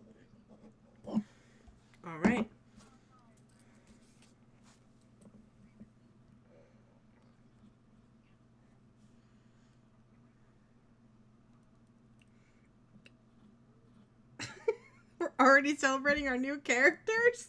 Alright. We're already celebrating our new characters?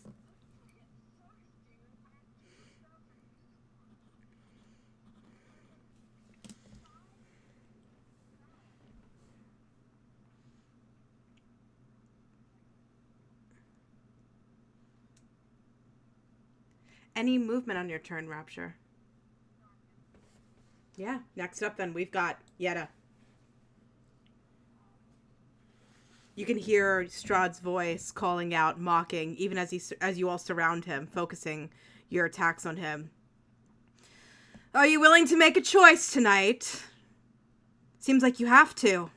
Any movement on your turn, Rapture? Yeah. Next up, then, we've got Yetta. You can hear Strahd's voice calling out, mocking, even as you all surround him, focusing your attacks on him. Are you willing to make a choice tonight? Seems like you have to.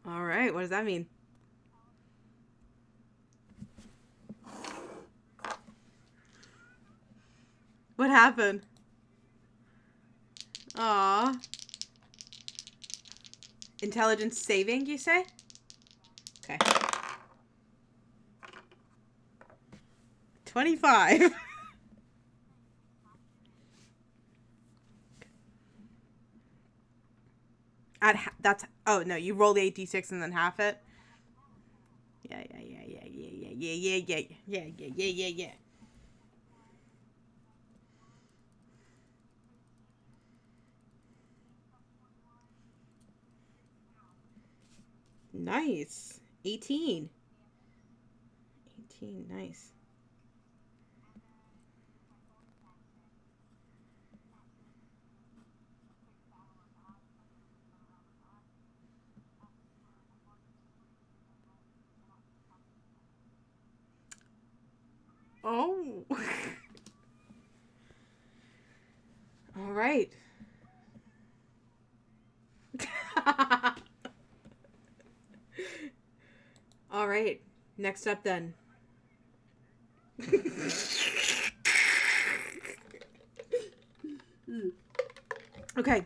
All right, what does that mean? What happened? Aw. Intelligence saving, you say? Okay. 25. That's, oh no, you roll the 8d6 and then half it. Yeah. Nice. 18. 18, nice. Oh. All right. All right. Next up then. Okay.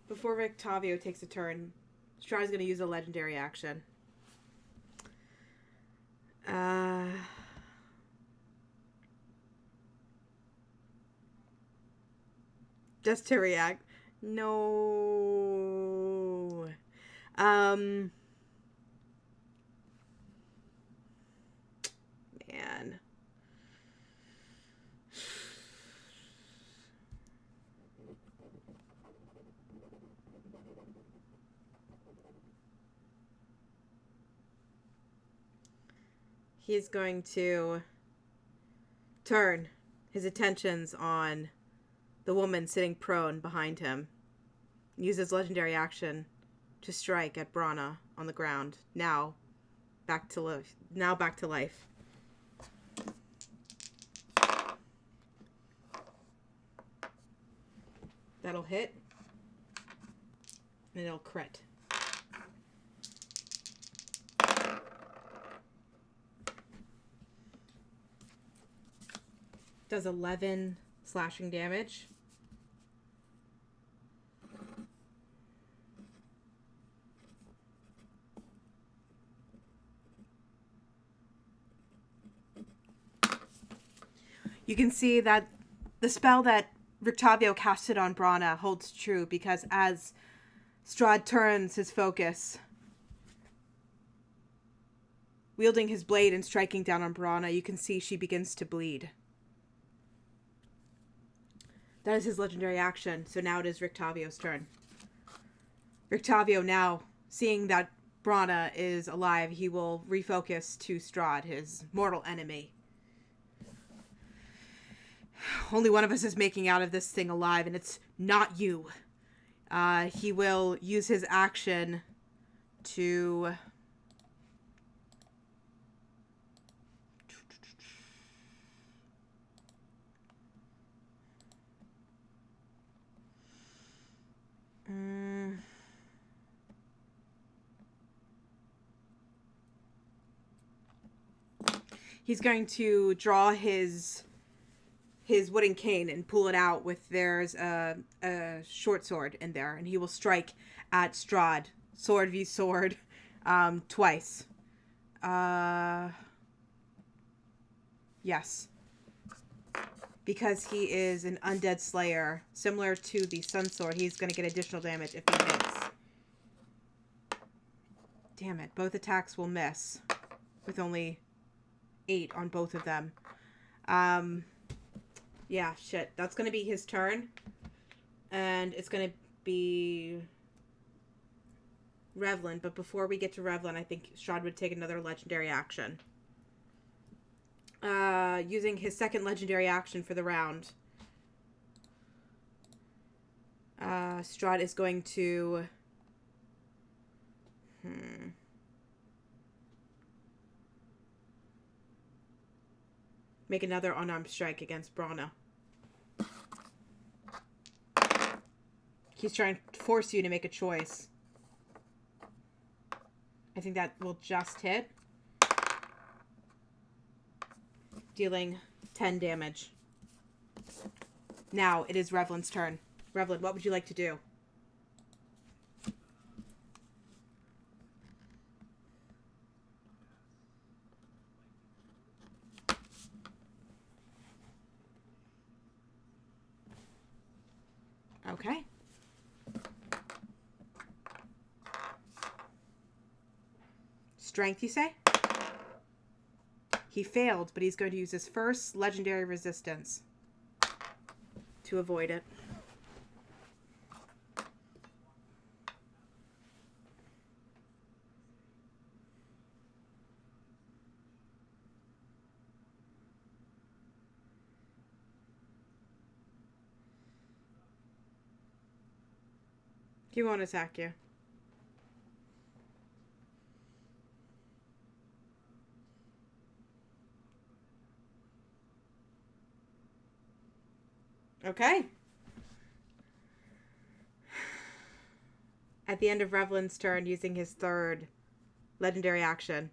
Before Rictavio takes a turn, Strahd's going to use a legendary action. Just to react. No. Man. He's going to turn his attentions on the woman sitting prone behind him. Use his legendary action to strike at Brana on the ground. Now back to life. That'll hit. And it'll crit. Does 11 slashing damage. You can see that the spell that Rictavio casted on Brana holds true, because as Strahd turns his focus, wielding his blade and striking down on Brana, you can see she begins to bleed. That is his legendary action, so now it is Rictavio's turn. Rictavio, now seeing that Brana is alive, he will refocus to Strahd, his mortal enemy. Only one of us is making out of this thing alive, and it's not you. He will use his action to... He's going to draw his wooden cane and pull it out with there's a short sword in there, and he will strike at Strahd, sword v sword, twice. Yes. Because he is an undead slayer, similar to the sun sword, he's going to get additional damage if he hits. Damn it, both attacks will miss with only 8 on both of them. Yeah, shit. That's going to be his turn. And it's going to be Revlin. But before we get to Revlin, I think Strahd would take another legendary action. Using his second legendary action for the round. Strahd is going to... make another unarmed strike against Brana. He's trying to force you to make a choice. I think that will just hit. Dealing 10 damage. Now it is Revlin's turn. Revlin, what would you like to do? Okay. Strength, you say? He failed, but he's going to use his first legendary resistance to avoid it. He won't attack you. Okay. At the end of Revlin's turn, using his third legendary action,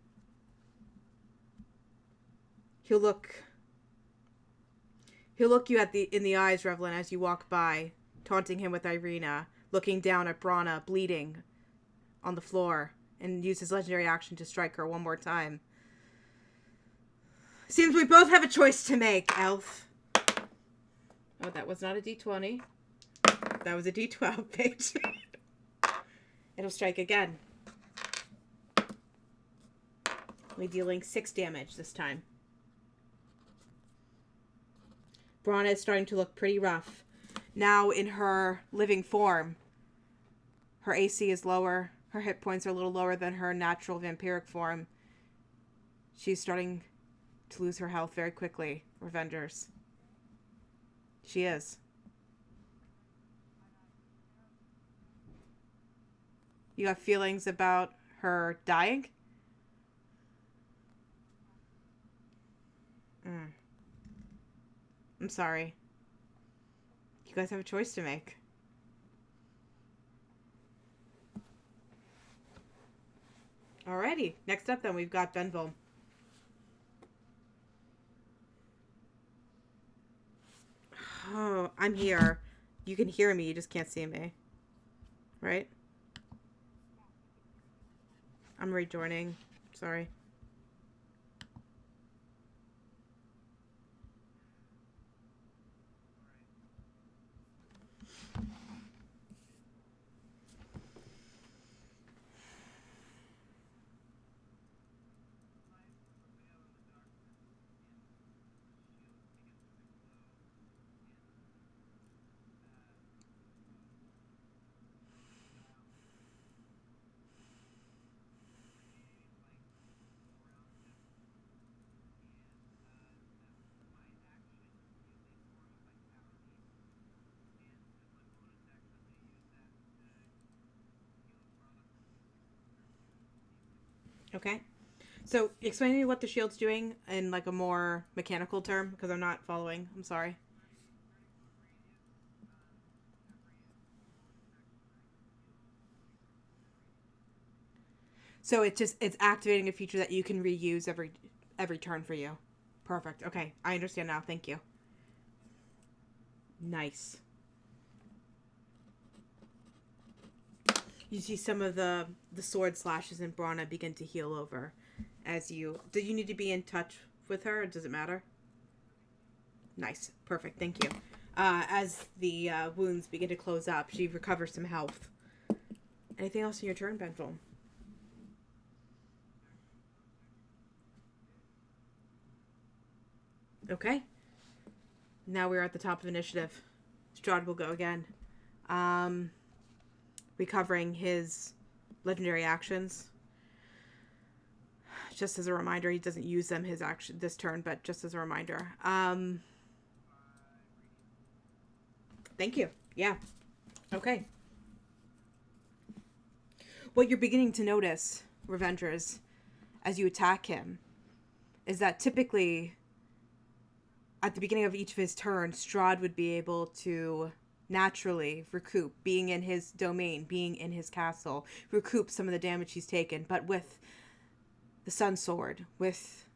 he'll look you in the eyes, Revlin, as you walk by, taunting him with Irina, looking down at Brana, bleeding on the floor, and use his legendary action to strike her one more time. Seems we both have a choice to make, elf. Oh, that was not a d20. That was a d12 page. It'll strike again. Only dealing 6 damage this time. Brana is starting to look pretty rough. Now in her living form, her AC is lower. Her hit points are a little lower than her natural vampiric form. She's starting to lose her health very quickly. Revengers. She is. You have feelings about her dying? I'm sorry. You guys have a choice to make. Alrighty. Next up then, we've got Benville. Oh, I'm here. You can hear me, you just can't see me. Right? I'm rejoining. Sorry. Okay. So, explain to me what the shield's doing in like a more mechanical term, because I'm not following. I'm sorry. So it's activating a feature that you can reuse every turn for you. Perfect. Okay, I understand now. Thank you. Nice. You see some of the sword slashes in Brana begin to heal over as you... Do you need to be in touch with her, or does it matter? Nice. Perfect. Thank you. As the wounds begin to close up, she recovers some health. Anything else in your turn, Benville? Okay. Now we're at the top of initiative. Strahd will go again. Recovering his legendary actions. Just as a reminder, he doesn't use them this turn, but just as a reminder. Thank you. Yeah. Okay. What you're beginning to notice, Revengers, as you attack him, is that typically at the beginning of each of his turns, Strahd would be able to naturally recoup, being in his domain, being in his castle, recoup some of the damage he's taken. But with the Sun Sword, with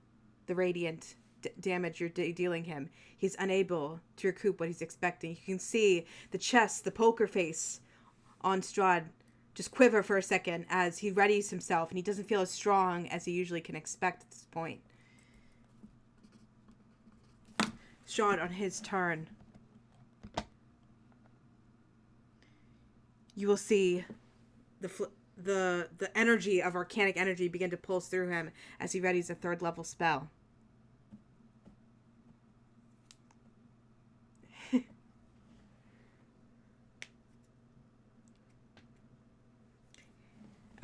the radiant damage you're dealing him, he's unable to recoup what he's expecting. You can see the chest, the poker face on Strahd just quiver for a second as he readies himself, and he doesn't feel as strong as he usually can expect at this point. Strahd, on his turn, you will see the energy of arcanic energy begin to pulse through him as he readies a 3rd level spell.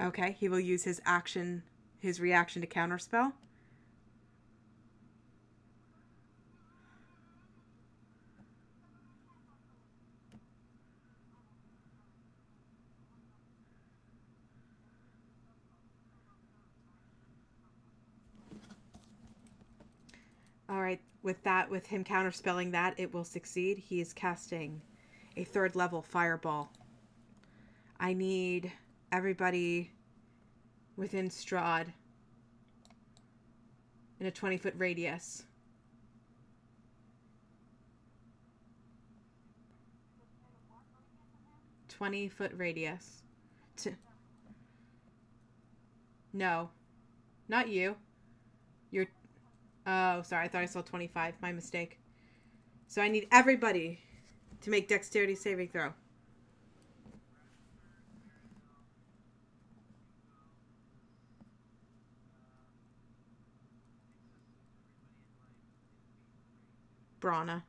Okay, he will use his reaction to counterspell. All right, with him counterspelling that, it will succeed. He is casting a 3rd level fireball. I need everybody within Strahd in a 20-foot radius. Foot radius. No, not you. You're. Oh, sorry. I thought I saw 25. My mistake. So I need everybody to make dexterity saving throw. Brana.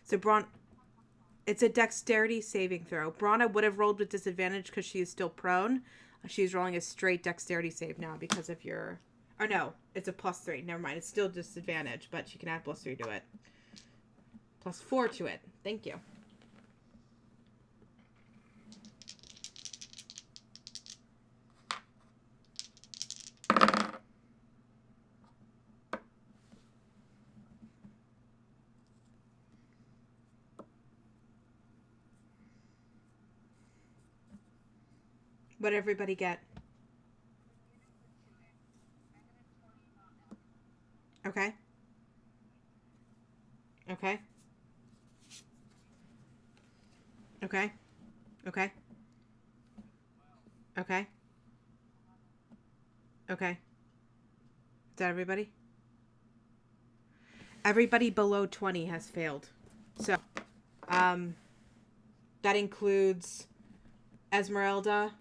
So it's a dexterity saving throw. Brana would have rolled with disadvantage because she is still prone. She's rolling a straight dexterity save now because of your... Or no, it's a +3. Never mind. It's still disadvantage, but she can add +3 to it. +4 to it. Thank you. What did everybody get? Okay. Okay. Okay. Okay. Okay. Okay. Is that everybody? Everybody below 20 has failed. So, that includes Esmeralda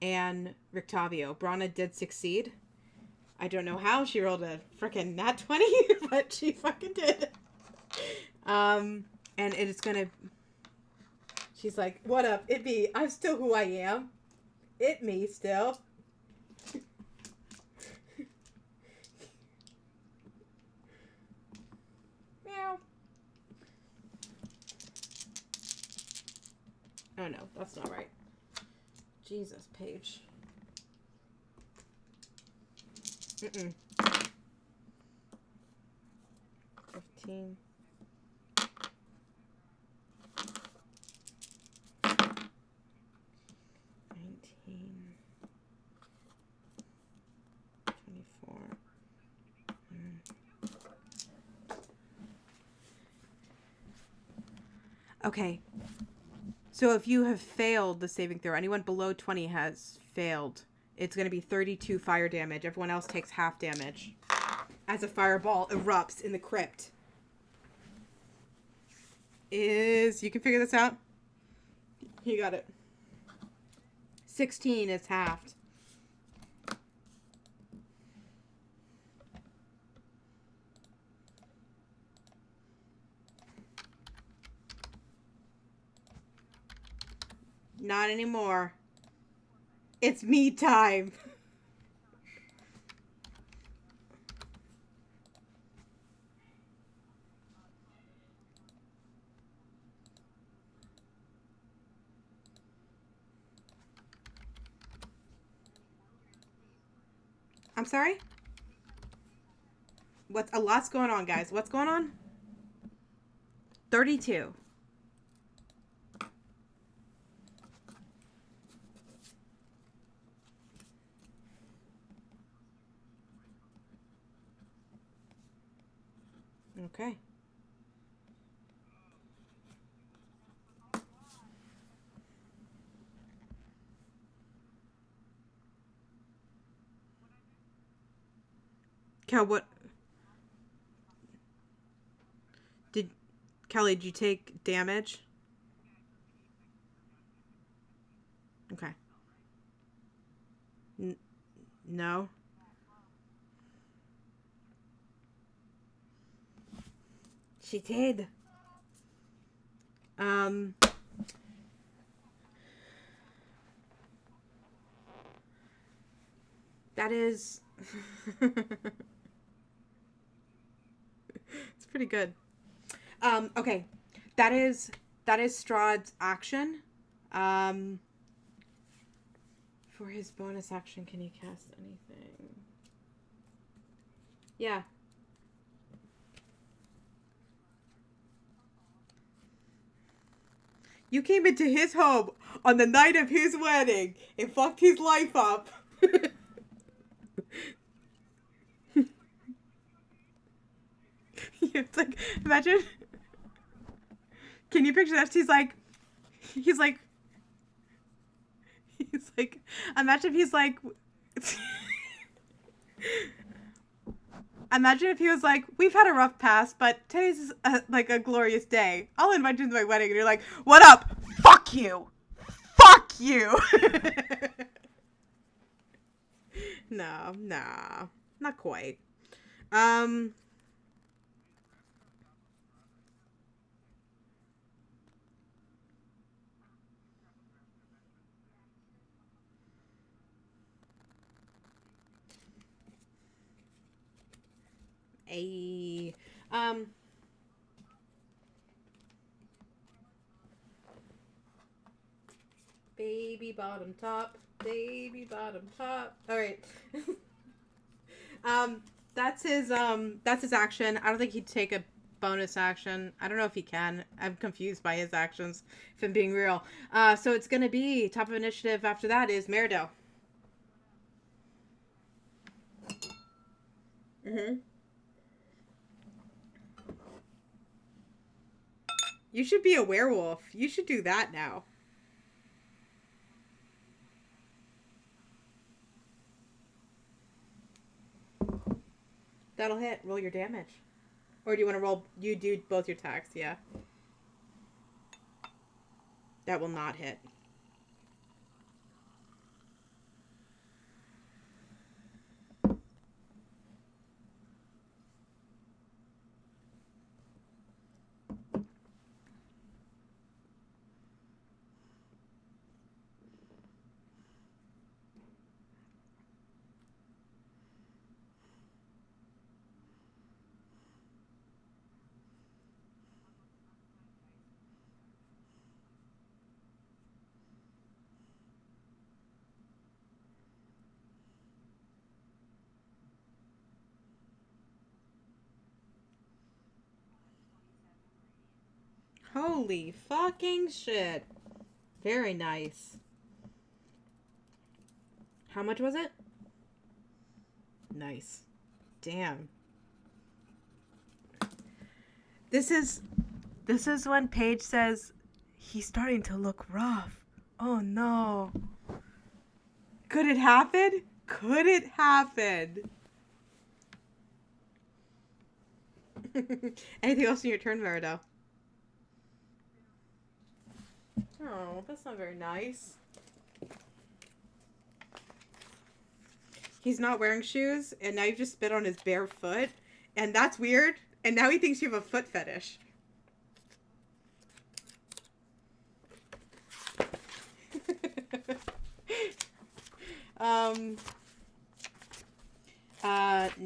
and Rictavio. Brana did succeed. I don't know how. She rolled a freaking nat 20, but she fucking did. And it is gonna... She's like, what up? It me. I'm still who I am. It me still. Meow. Oh no, that's not right. Jesus, Paige. 15. 19. 24. Okay. So if you have failed the saving throw, anyone below 20 has failed. It's going to be 32 fire damage. Everyone else takes half damage as a fireball erupts in the crypt. You can figure this out? You got it. 16 is halved. Not anymore. It's me time. I'm sorry? A lot's going on, guys. What's going on? 32. Okay. Cal, Kelly, did you take damage? Okay. No. She did. Um. That is. It's pretty good. Okay. That is Strahd's action. Um. For his bonus action, can he cast anything? Yeah. You came into his home on the night of his wedding and fucked his life up. It's like, imagine. Can you picture that? He's like, imagine if he's like, imagine if he was like, we've had a rough past, but today's like a glorious day. I'll invite you to my wedding. And you're like, what up? Fuck you. Fuck you. No, nah, not quite. Um, a, um, baby bottom top, baby bottom top. All right. That's his action. I don't think he'd take a bonus action. I don't know if he can. I'm confused by his actions, if I'm being real. So it's gonna be top of initiative after that is Meridell. Mm-hmm. You should be a werewolf. You should do that now. That'll hit. Roll your damage. Or do you want to roll? You do both your attacks, yeah. That will not hit. Holy fucking shit. Very nice. How much was it? Nice. Damn. This is when Paige says he's starting to look rough. Oh no. Could it happen? Could it happen? Anything else in your turn, Meridell? Oh, that's not very nice. He's not wearing shoes, and now you just spit on his bare foot, and that's weird. And now he thinks you have a foot fetish.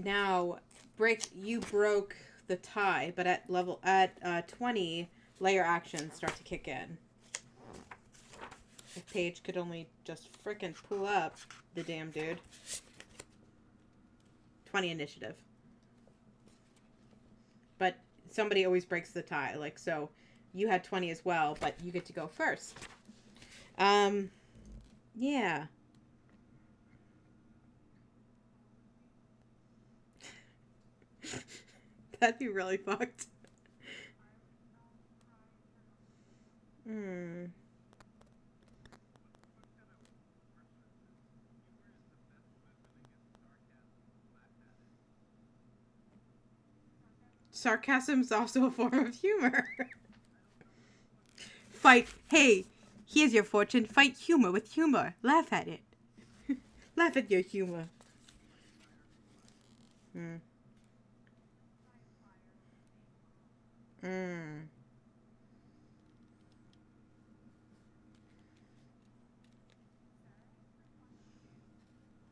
Now, you broke the tie, but at 20, layer actions start to kick in. If Paige could only just frickin' pull up the damn dude. 20 initiative. But somebody always breaks the tie, like, so you had 20 as well, but you get to go first. Yeah. That'd be really fucked. Hmm. Sarcasm's also a form of humor. Fight. Hey, Here's your fortune. Fight humor with humor. Laugh at it. Laugh at your humor. Mm. Mm.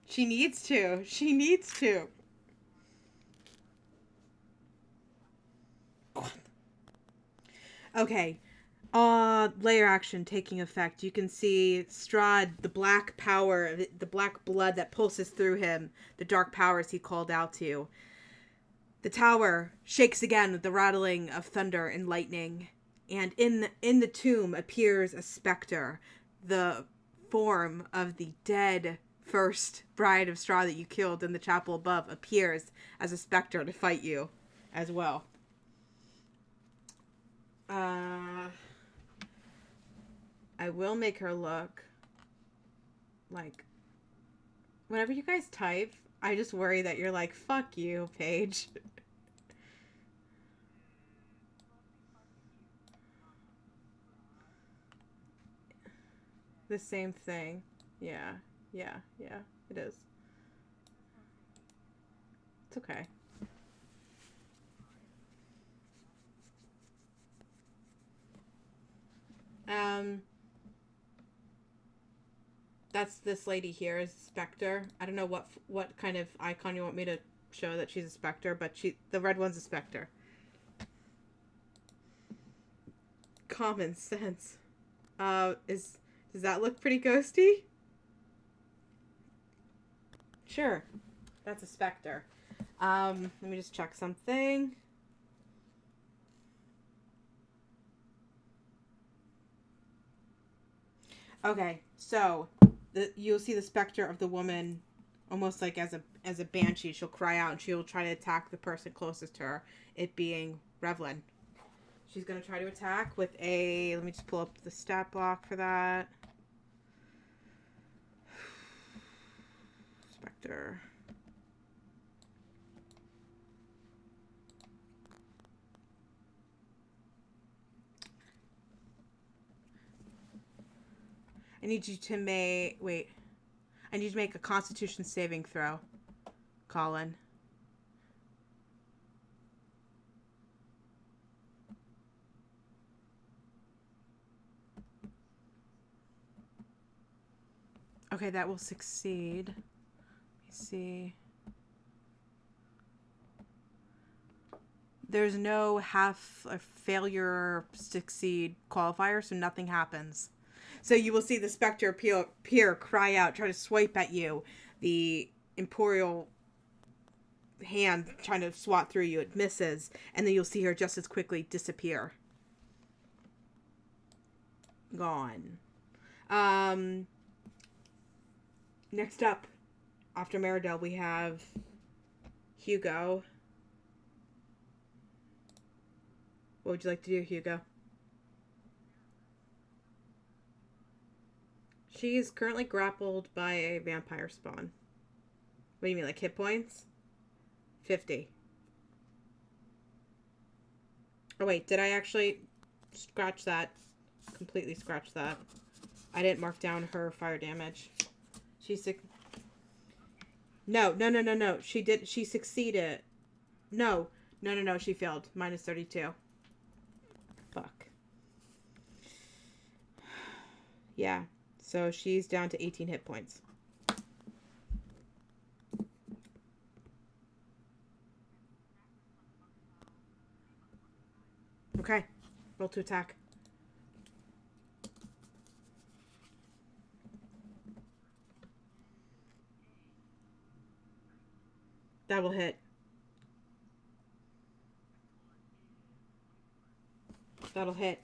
She needs to. She needs to. Okay. Layer action taking effect. You can see Strahd, the black power, the black blood that pulses through him, the dark powers he called out to. The tower shakes again with the rattling of thunder and lightning, and in the tomb appears a specter, the form of the dead first bride of Strahd that you killed in the chapel above appears as a specter to fight you as well. I will make her look like, whenever you guys type, I just worry that you're like, fuck you, Paige. The same thing. Yeah. Yeah. Yeah. It is. It's okay. That's this lady here is a specter. I don't know what kind of icon you want me to show that she's a specter, but the red one's a specter. Common sense. Does that look pretty ghosty? Sure. That's a specter. Let me just check something. Okay, so you'll see the specter of the woman, almost like as a banshee. She'll cry out and she'll try to attack the person closest to her. It being Revlin. She's gonna try to attack with a. Let me just pull up the stat block for that. Specter. I need you to make. Wait. I need to make a Constitution saving throw, Colin. Okay, that will succeed. Let me see. There's no half a failure succeed qualifier, so nothing happens. So you will see the specter appear, cry out, try to swipe at you. The Imperial hand trying to swat through you. It misses. And then you'll see her just as quickly disappear. Gone. Next up, after Meridel, we have Hugo. What would you like to do, Hugo? She is currently grappled by a vampire spawn. What do you mean, like hit points? 50. Oh wait, did I actually scratch that? Completely scratch that. I didn't mark down her fire damage. No. She succeeded. No, she failed. Minus 32. Fuck. Yeah. So she's down to 18 hit points. Okay. Roll to attack. That will hit. That'll hit.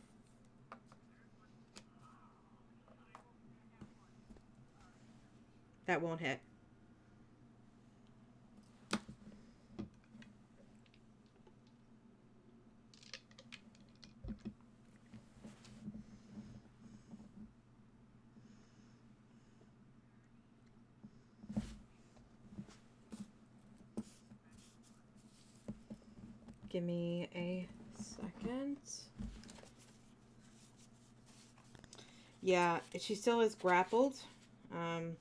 That won't hit. Give me a second. Yeah, she still is grappled. Um,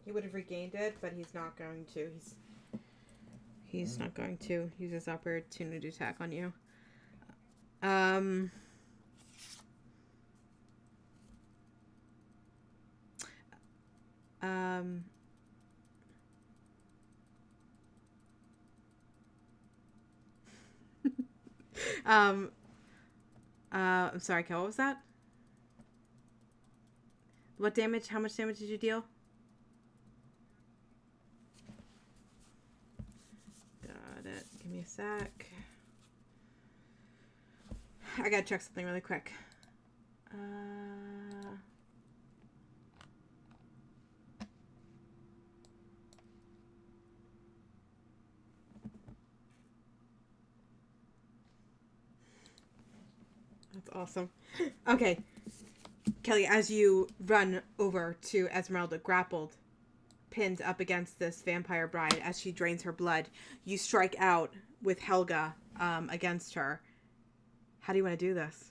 he would have regained it, but he's not going to. He's not going to use his opportunity attack on you. Um, um, um, I'm sorry, Kel, what was that? What damage? How much damage did you deal? Got it. Give me a sec. I gotta check something really quick. That's awesome. Okay. Kelly, as you run over to Esmeralda, grappled, pinned up against this vampire bride as she drains her blood, you strike out with Helga against her. How do you want to do this?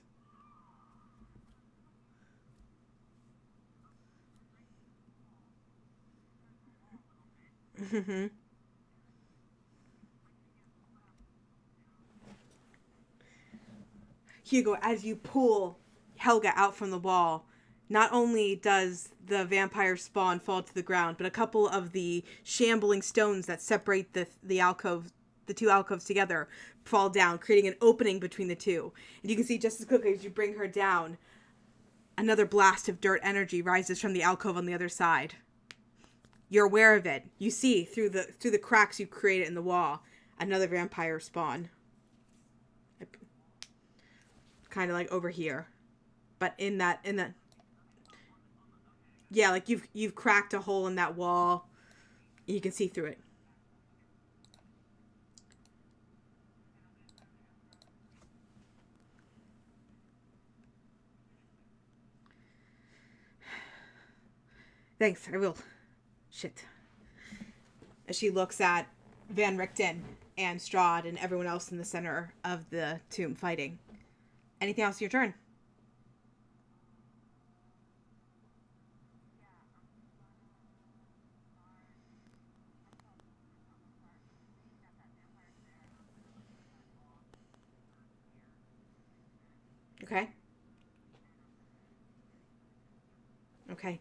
Hugo, as you pull Helga out from the wall, not only does the vampire spawn fall to the ground, but a couple of the shambling stones that separate the alcove, the two alcoves together, fall down, creating an opening between the two. And you can see just as quickly as you bring her down, another blast of dirt energy rises from the alcove on the other side. You're aware of it. You see through the cracks you created in the wall, another vampire spawn. Kind of like over here. But in that yeah, like you've cracked a hole in that wall. You can see through it. Thanks, I will. Shit. As she looks at Van Richten and Strahd and everyone else in the center of the tomb fighting. Anything else? Your turn. Okay. Okay.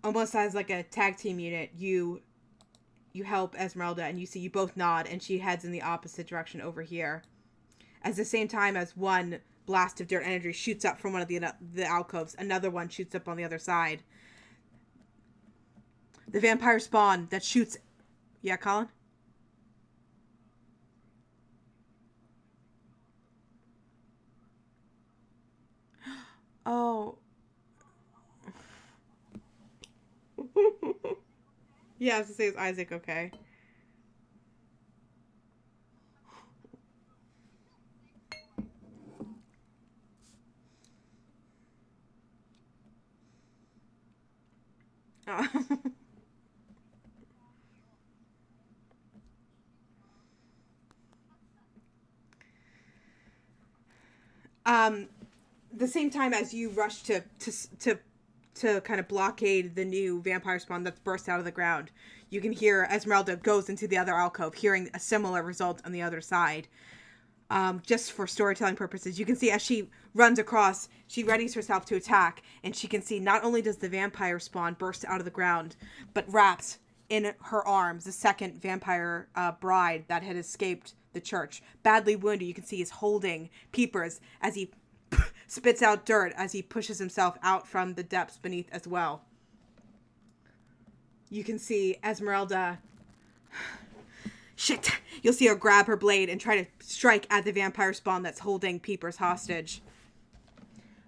Almost as like a tag team unit, you help Esmeralda and you see you both nod and she heads in the opposite direction over here. At the same time as one blast of dirt energy shoots up from one of the alcoves, another one shoots up on the other side. The vampire spawn that shoots... Yeah, Colin? Oh. Yeah, I was to say, is Isaac okay? Oh. um, the same time as you rush to kind of blockade the new vampire spawn that's burst out of the ground, you can hear Esmeralda goes into the other alcove, hearing a similar result on the other side. Just for storytelling purposes, you can see as she runs across, she readies herself to attack, and she can see not only does the vampire spawn burst out of the ground, but wraps in her arms the second vampire bride that had escaped the church. Badly wounded, you can see is holding Peepers as he spits out dirt as he pushes himself out from the depths beneath as well. You can see Esmeralda... Shit! You'll see her grab her blade and try to strike at the vampire spawn that's holding Peepers hostage.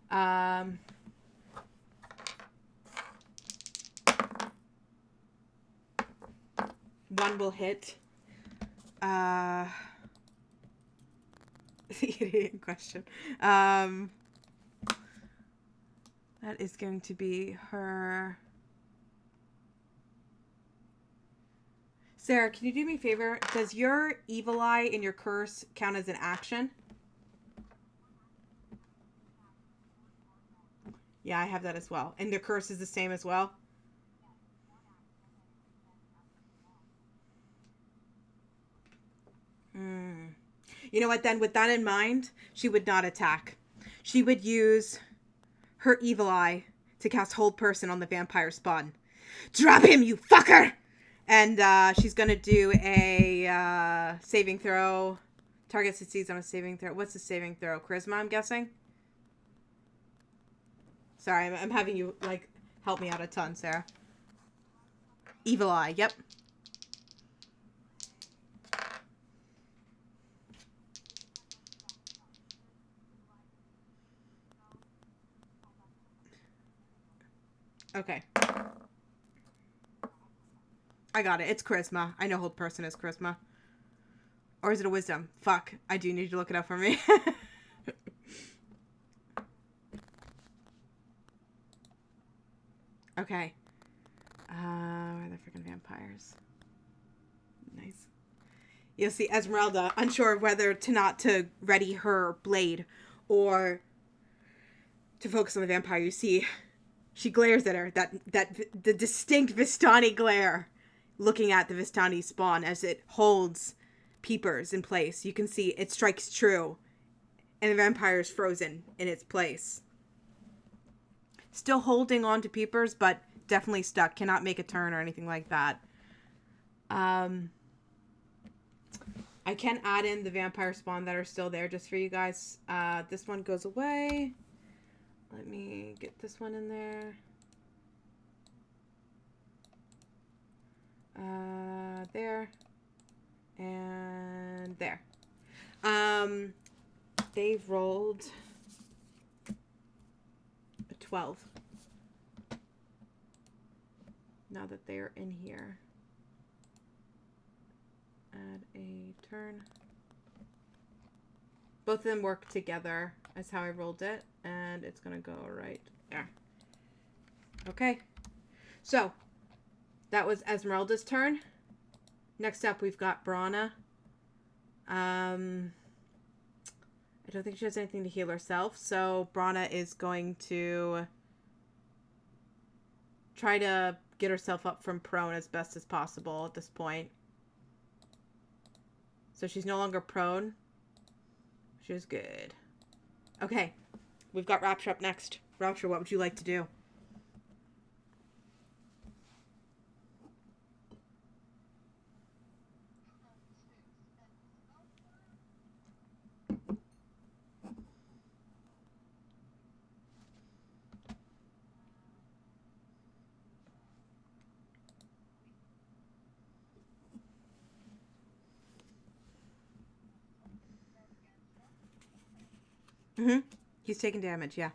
One will hit. The idiot in question. That is going to be her... Sarah, can you do me a favor? Does your evil eye in your curse count as an action? Yeah, I have that as well. And the curse is the same as well? Hmm. You know what, then, with that in mind, she would not attack. She would use her evil eye to cast Hold Person on the vampire spawn. Drop him, you fucker! And she's going to do a saving throw. Target succeeds on a saving throw. What's the saving throw? Charisma, I'm guessing? Sorry, I'm having you, like, help me out a ton, Sarah. Evil eye, yep. Okay. I got it. It's charisma. I know Hold Person is charisma. Or is it a wisdom? Fuck. I do need to look it up for me. Okay. Where are the freaking vampires? Nice. You'll see Esmeralda, unsure of whether to ready her blade or to focus on the vampire. You see, she glares at her. The distinct Vistani glare, looking at the Vistani spawn as it holds peepers in place. You can see it strikes true, and the vampire is frozen in its place. Still holding on to peepers, but definitely stuck. Cannot make a turn or anything like that. I can add in the vampire spawn that are still there just for you guys. This one goes away. Let me get this one in there. There. And there. They've rolled a 12. Now that they're in here. Add a turn. Both of them work together as how I rolled it. And it's going to go right there. Okay. So, that was Esmeralda's turn. Next up, we've got Brana. I don't think she has anything to heal herself. So, Brana is going to try to get herself up from prone as best as possible at this point. So she's no longer prone. Which is good. Okay. We've got Rapture up next. Rapture, what would you like to do? Mm-hmm. He's taking damage, yeah.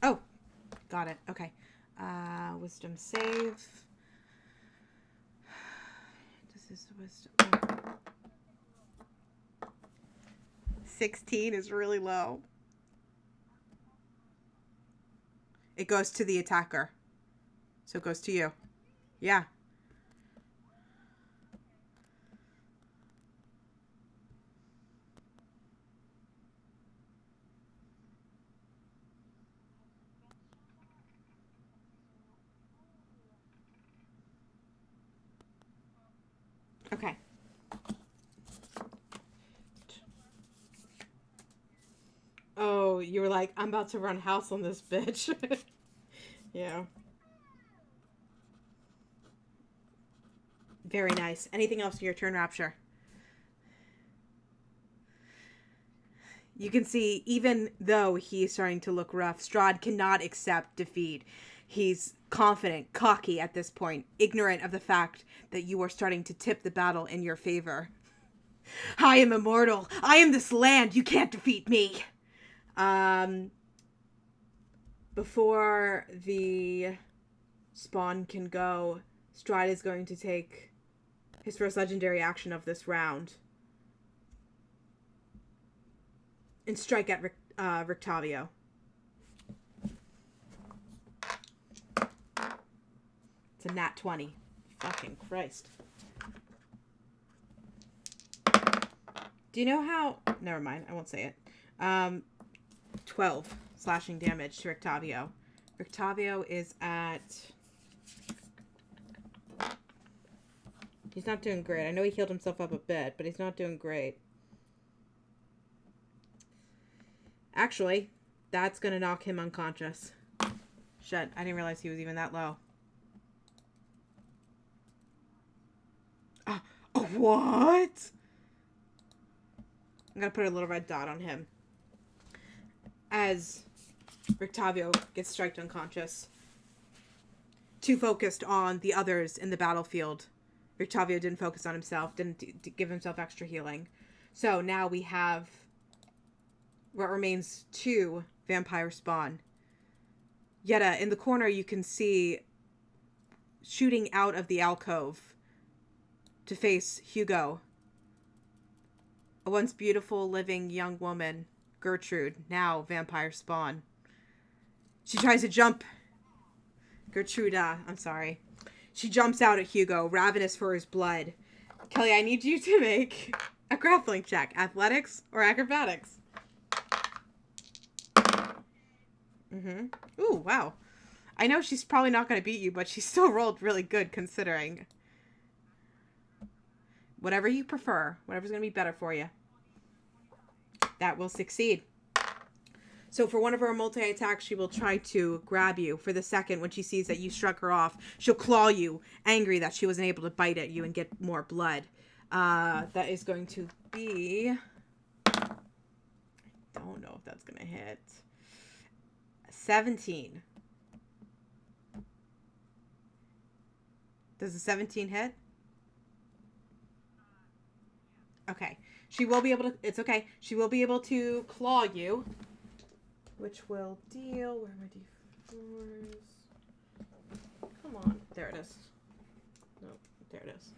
Oh, got it. Okay. Wisdom save. This is wisdom. 16 is really low. It goes to the attacker. So it goes to you. Yeah. Okay. Oh, you were like, I'm about to run house on this bitch. Yeah. Very nice. Anything else for your turn, Rapture? You can see, even though he's starting to look rough, Strahd cannot accept defeat. He's confident, cocky at this point, ignorant of the fact that you are starting to tip the battle in your favor. I am immortal. I am this land. You can't defeat me. Before the spawn can go, Strahd is going to take his first legendary action of this round. and strike at Rictavio. It's a nat 20. Fucking Christ. Do you know how... Never mind, I won't say it. 12 slashing damage to Rictavio. Rictavio is at... He's not doing great. I know he healed himself up a bit, but he's not doing great. Actually, that's going to knock him unconscious. Shit, I didn't realize he was even that low. Oh, what? I'm going to put a little red dot on him. As Rictavio gets striked unconscious. Too focused on the others in the battlefield. Rictavio didn't focus on himself, didn't give himself extra healing. So now we have what remains 2 vampire spawn. Yetta, in the corner you can see shooting out of the alcove to face Hugo. A once beautiful living young woman, Gertrude, now vampire spawn. She tries to jump. I'm sorry. She jumps out at Hugo, ravenous for his blood. Kelly, I need you to make a grappling check. Athletics or acrobatics? Ooh, wow. I know she's probably not going to beat you, but she still rolled really good considering. Whatever you prefer. Whatever's going to be better for you. That will succeed. So for one of her multi-attacks, she will try to grab you. For the second, when she sees that you struck her off, she'll claw you, angry that she wasn't able to bite at you and get more blood. That is going to be... I don't know if that's going to hit. 17. Does the 17 hit? Okay. She will be able to... It's okay. She will be able to claw you. Which will deal... Where are my d4s? Come on. There it is. No, there it is.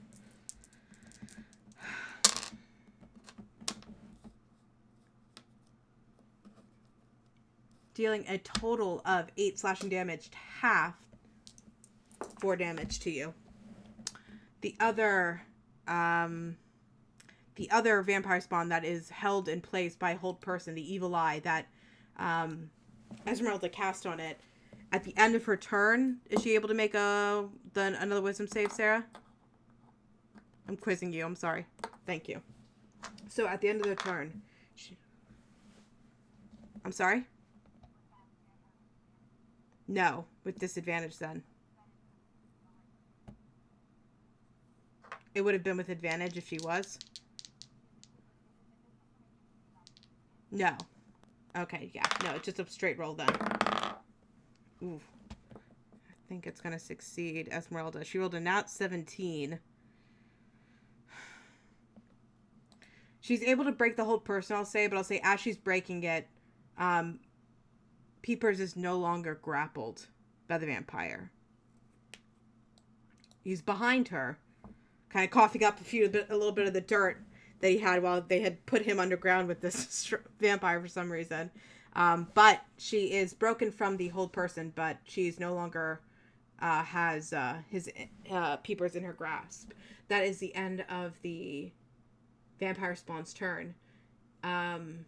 Dealing a total of 8 slashing damage, half 4 damage to you. The other vampire spawn that is held in place by hold person, the evil eye that Esmeralda cast on it. At the end of her turn, is she able to make another wisdom save, Sarah? I'm quizzing you. I'm sorry. Thank you. So at the end of the turn, I'm sorry? No, with disadvantage then. It would have been with advantage if she was. No. Okay, yeah. No, it's just a straight roll then. Ooh. I think it's going to succeed. Esmeralda. She rolled a nat 17. She's able to break the hold person, I'll say, but I'll say as she's breaking it, Peepers is no longer grappled by the vampire. He's behind her, kind of coughing up a little bit of the dirt that he had while they had put him underground with this vampire for some reason. But she is broken from the hold person, but she's no longer has his Peepers in her grasp. That is the end of the vampire spawn's turn. Strahd's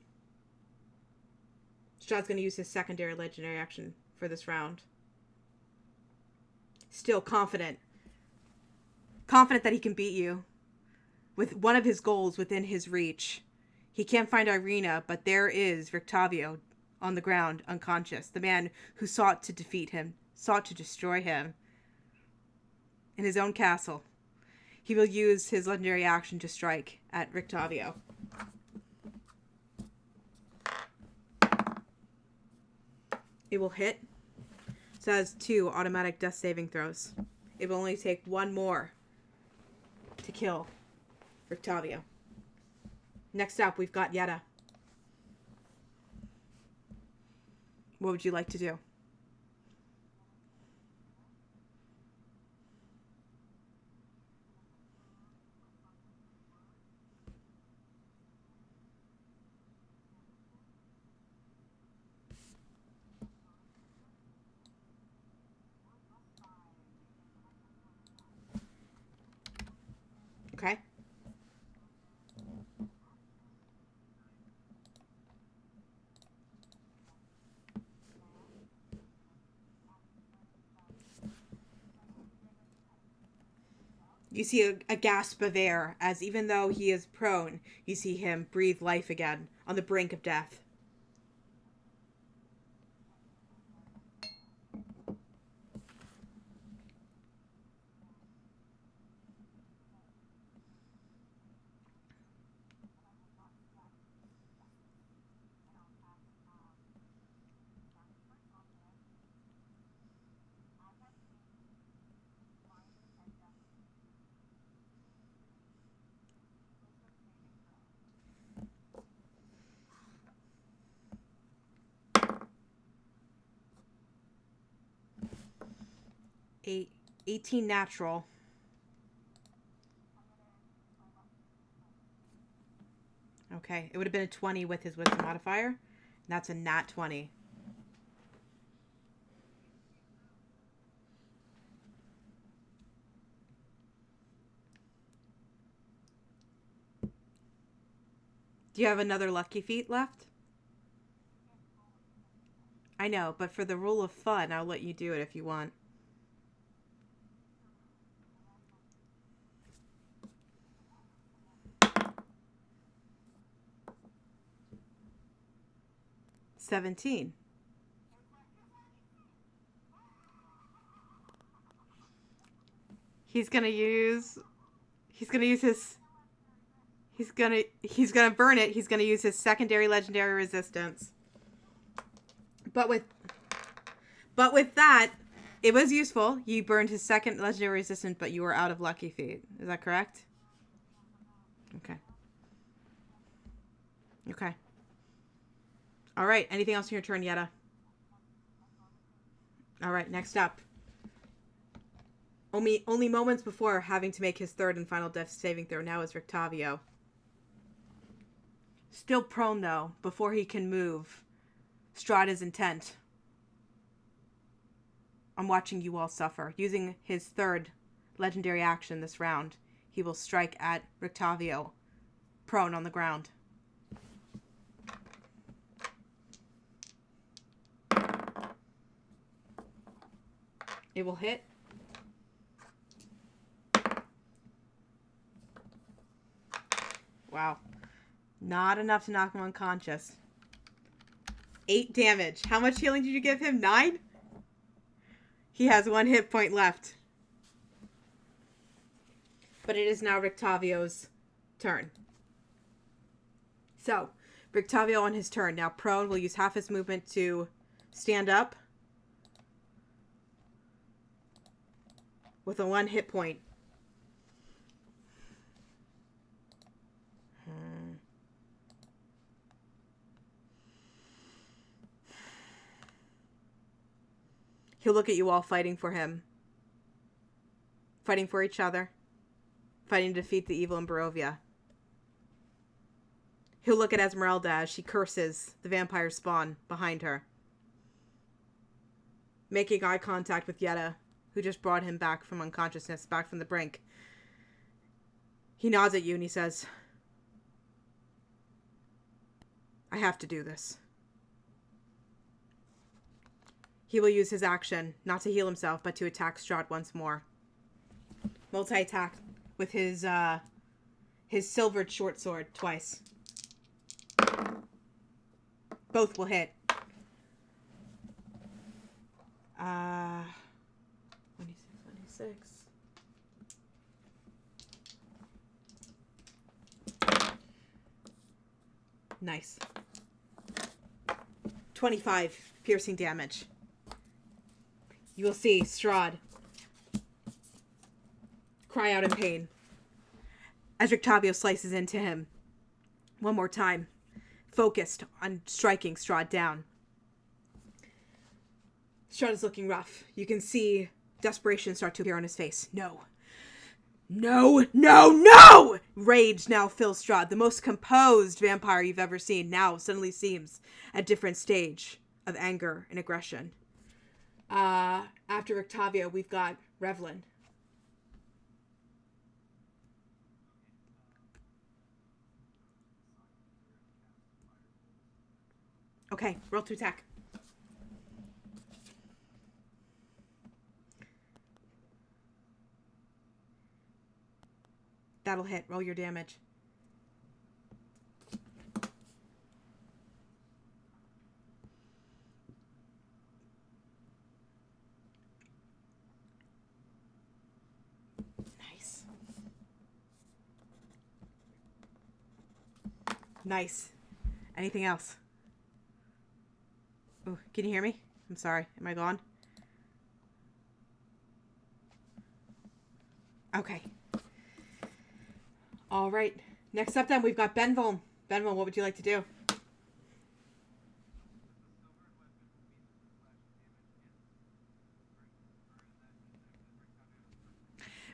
going to use his secondary legendary action for this round. Still confident. Confident that he can beat you. With one of his goals within his reach. He can't find Irina, but there is Rictavio on the ground, unconscious. The man who sought to defeat him, sought to destroy him. In his own castle. He will use his legendary action to strike at Rictavio. It will hit. So it has 2 automatic death saving throws. It will only take 1 more to kill Rictavio. Next up, we've got Yetta. What would you like to do? Okay. You see a gasp of air as, even though he is prone, you see him breathe life again on the brink of death. A 18 natural. Okay, it would have been a 20 with his wisdom modifier. That's a nat 20. Do you have another lucky feat left? I know, but for the rule of fun, I'll let you do it if you want. $17. He's gonna use. He's gonna use his. He's gonna burn it. He's gonna use his secondary legendary resistance. But with that, it was useful. You burned his second legendary resistance, but you were out of lucky feet. Is that correct? Okay. Okay. All right. Anything else in your turn, Yetta? All right. Next up. Only moments before having to make his third and final death saving throw now is Rictavio. Still prone, though, before he can move. Strahd is intent on watching you all suffer. Using his third legendary action this round, he will strike at Rictavio, prone on the ground. It will hit. Wow. Not enough to knock him unconscious. 8 damage. How much healing did you give him? 9? He has 1 hit point left. But it is now Rictavio's turn. So, Rictavio on his turn. Now prone will use half his movement to stand up. With a 1 hit point. He'll look at you all fighting for him. Fighting for each other. Fighting to defeat the evil in Barovia. He'll look at Esmeralda as she curses the vampire spawn behind her. Making eye contact with Yetta, who just brought him back from unconsciousness, back from the brink. He nods at you and he says, I have to do this. He will use his action, not to heal himself, but to attack Strahd once more. Multi-attack with his silvered short sword twice. Both will hit. 26. Nice. 25 piercing damage. You will see Strahd cry out in pain as Rictavio slices into him one more time, focused on striking Strahd down. Strahd is looking rough. You can see desperation start to appear on his face. No. No, no, no! Rage now fills Strahd. The most composed vampire you've ever seen now suddenly seems at a different stage of anger and aggression. After Rictavio, we've got Revlin. Okay, roll to attack. That'll hit. Roll your damage. Nice. Nice. Anything else? Oh, can you hear me? I'm sorry. Am I gone? Okay. All right. Next up then, we've got Benvolm. Benvolm, what would you like to do?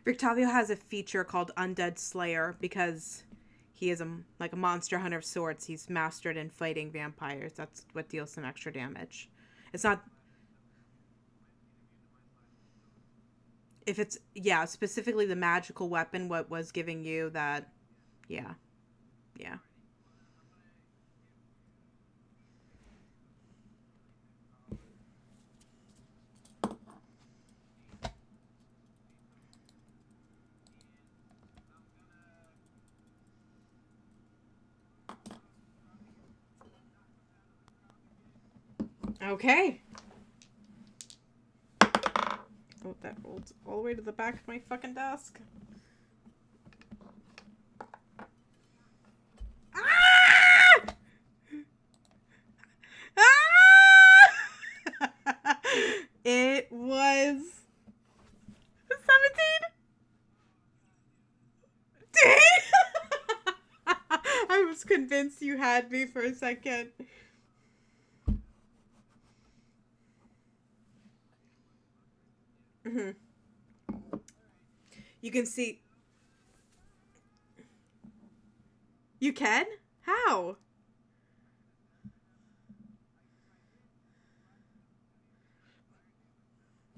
Victavio has a feature called Undead Slayer because he is like a monster hunter of sorts. He's mastered in fighting vampires. That's what deals some extra damage. It's not if it's yeah, specifically the magical weapon what was giving you that yeah. Yeah. Okay. Oh, that rolled all the way to the back of my fucking desk. Ah! Ah! It was 17. Dang! I was convinced you had me for a second. Mm-hmm. You can see. You can? How?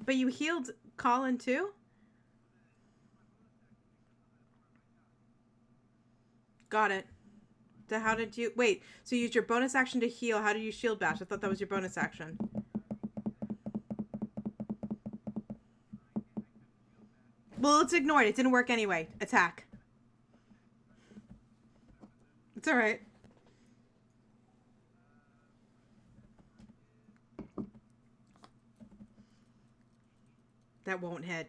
But you healed Colin too? Got it. So how did you... Wait, so you used your bonus action to heal. How did you shield bash? I thought that was your bonus action. Well, let's ignore it. It didn't work anyway. Attack. It's alright. That won't hit.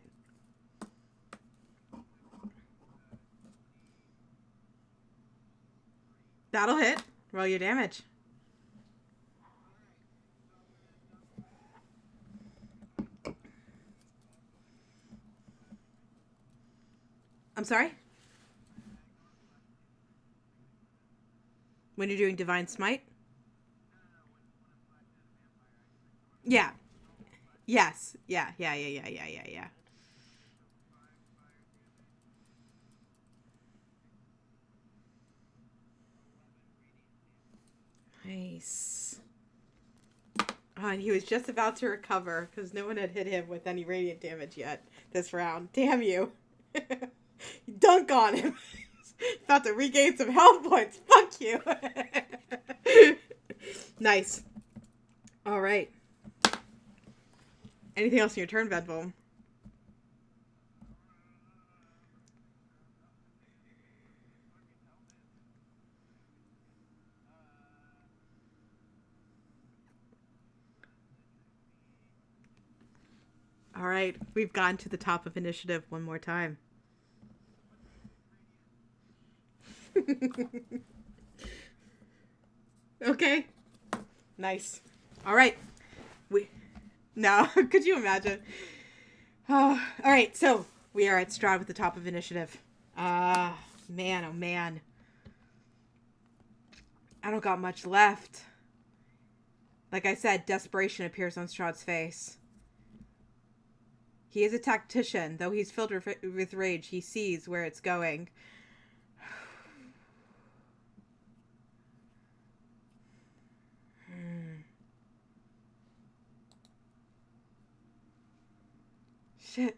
That'll hit. Roll your damage. I'm sorry? When you're doing Divine Smite? Yeah. Yes. Yeah. Nice. Oh, and he was just about to recover because no one had hit him with any radiant damage yet this round. Damn you. Dunk on him. About to regain some health points. Fuck you. Nice. All right. Anything else in your turn, Vedvolm? All right. We've gone to the top of initiative one more time. Okay. Nice. All right. We No, could you imagine? Oh, all right. So we are at Strahd with the top of initiative. Ah, man, oh man. I don't got much left. Like I said, desperation appears on Strahd's face. He is a tactician, though he's filled with rage. He sees where it's going. Shit.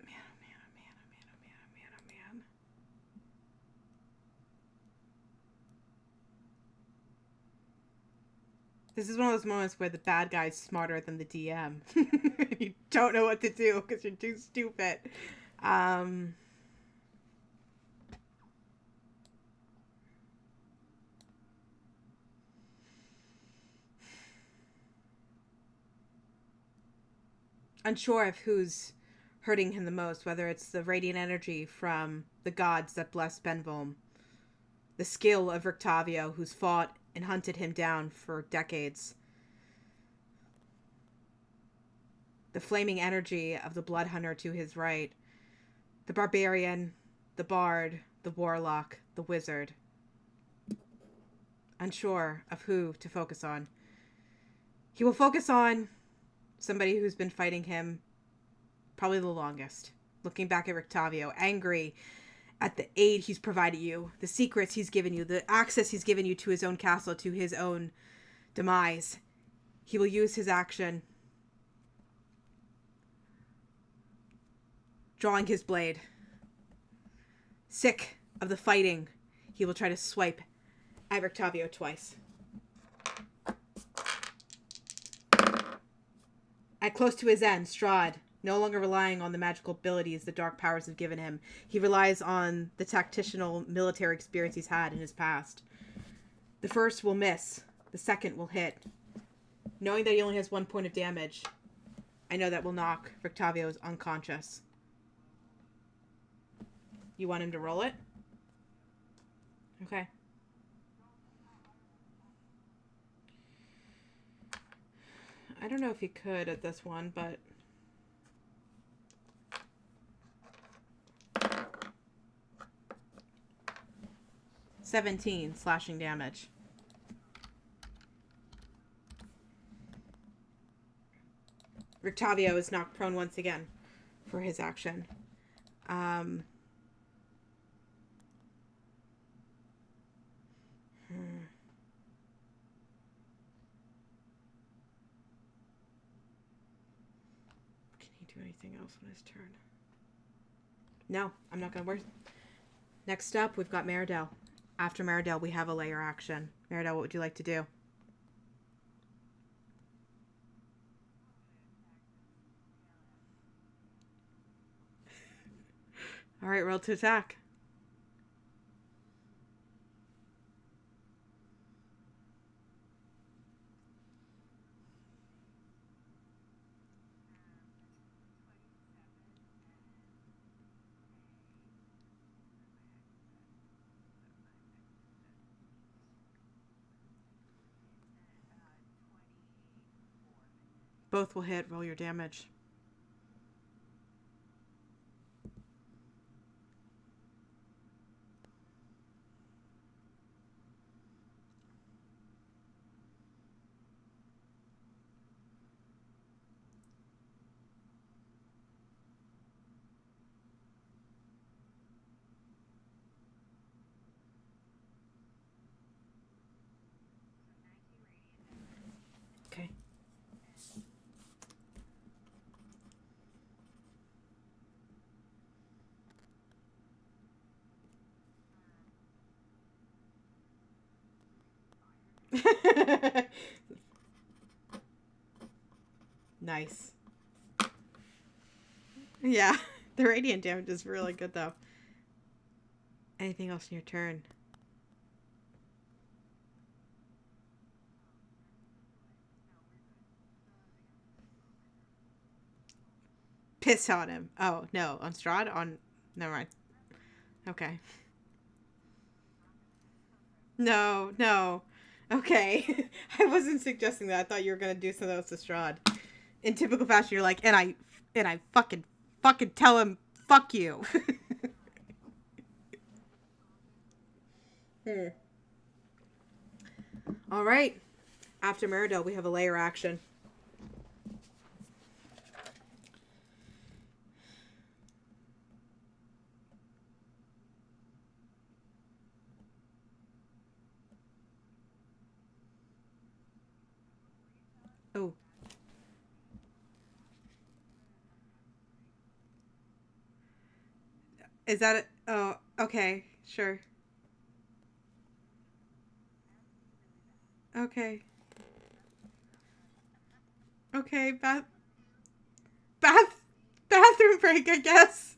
Man, oh man, oh man, oh man, oh man, oh man, oh man. This is one of those moments where the bad guy's smarter than the DM. You don't know what to do because you're too stupid. Um, Unsure of who's hurting him the most, whether it's the radiant energy from the gods that bless Benvolm, the skill of Rictavio, who's fought and hunted him down for decades, the flaming energy of the blood hunter to his right, the barbarian, the bard, the warlock, the wizard. Unsure of who to focus on. He will focus on somebody who's been fighting him probably the longest. Looking back at Rictavio, angry at the aid he's provided you, the secrets he's given you, the access he's given you to his own castle, to his own demise. He will use his action, drawing his blade. Sick of the fighting, he will try to swipe at Rictavio twice. At close to his end, Strahd, no longer relying on the magical abilities the dark powers have given him, he relies on the tactical military experience he's had in his past. The first will miss, the second will hit. Knowing that he only has 1 point of damage, I know that will knock Rictavio unconscious. You want him to roll it? Okay. I don't know if he could at this one, but... $17 slashing damage. Rictavio is knocked prone once again for his action. Can he do anything else on his turn? No, I'm not going to worry. Next up, we've got Meridell. After Meridell, we have a layer action. Meridell, what would you like to do? All right, roll to attack. Both will hit. Roll your damage. Okay. Nice. Yeah, the radiant damage is really good, though. Anything else in your turn? Piss on him. Oh, no. On Strahd? On... Never mind. Okay. No, no. Okay. I wasn't suggesting that. I thought you were going to do something else to Strahd. In typical fashion, you're like, and I fucking tell him, fuck you. All right. After Meridell, we have a layer action. Oh. Is that it? Oh, okay. Sure. Okay. Okay, bath bathroom break, I guess.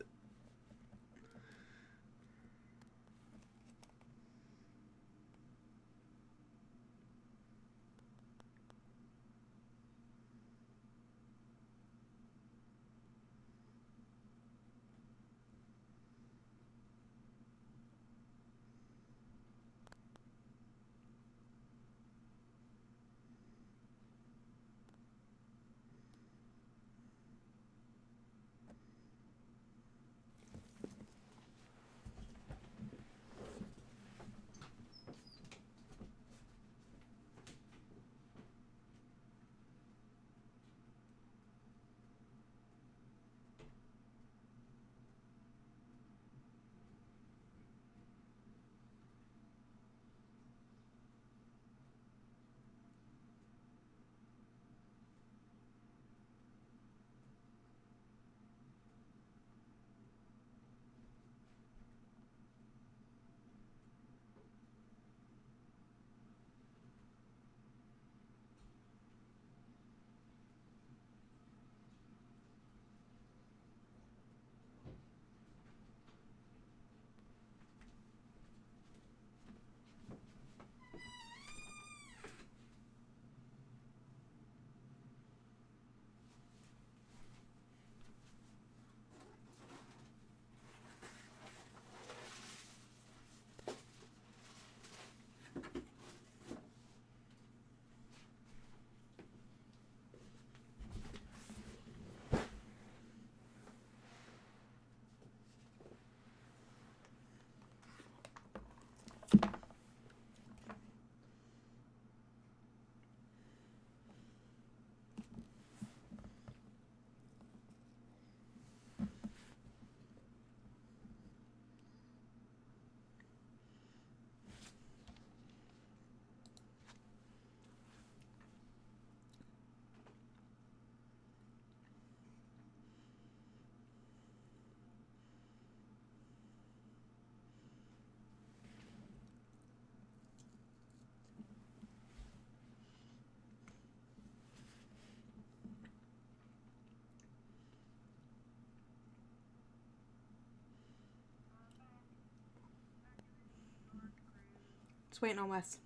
Just waiting on Wes.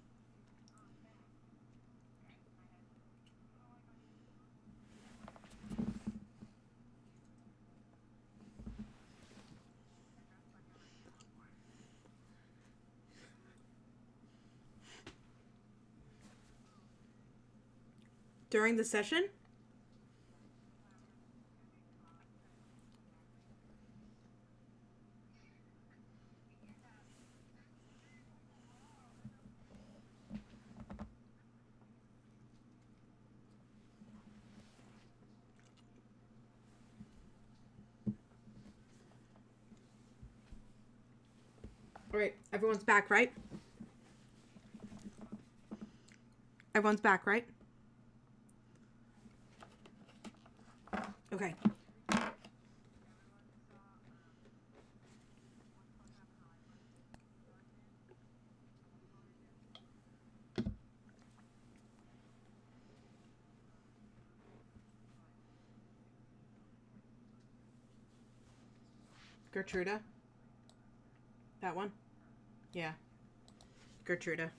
During the session? Alright, everyone's back, right? Everyone's back, right? Okay. Gertruda? That one? Yeah. Gertruda.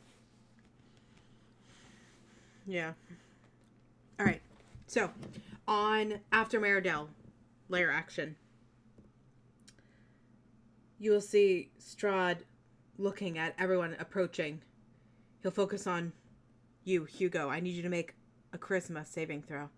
Yeah. Alright. So, on After Meridell, layer action, you will see Strahd looking at everyone approaching. He'll focus on you, Hugo. I need you to make a charisma saving throw.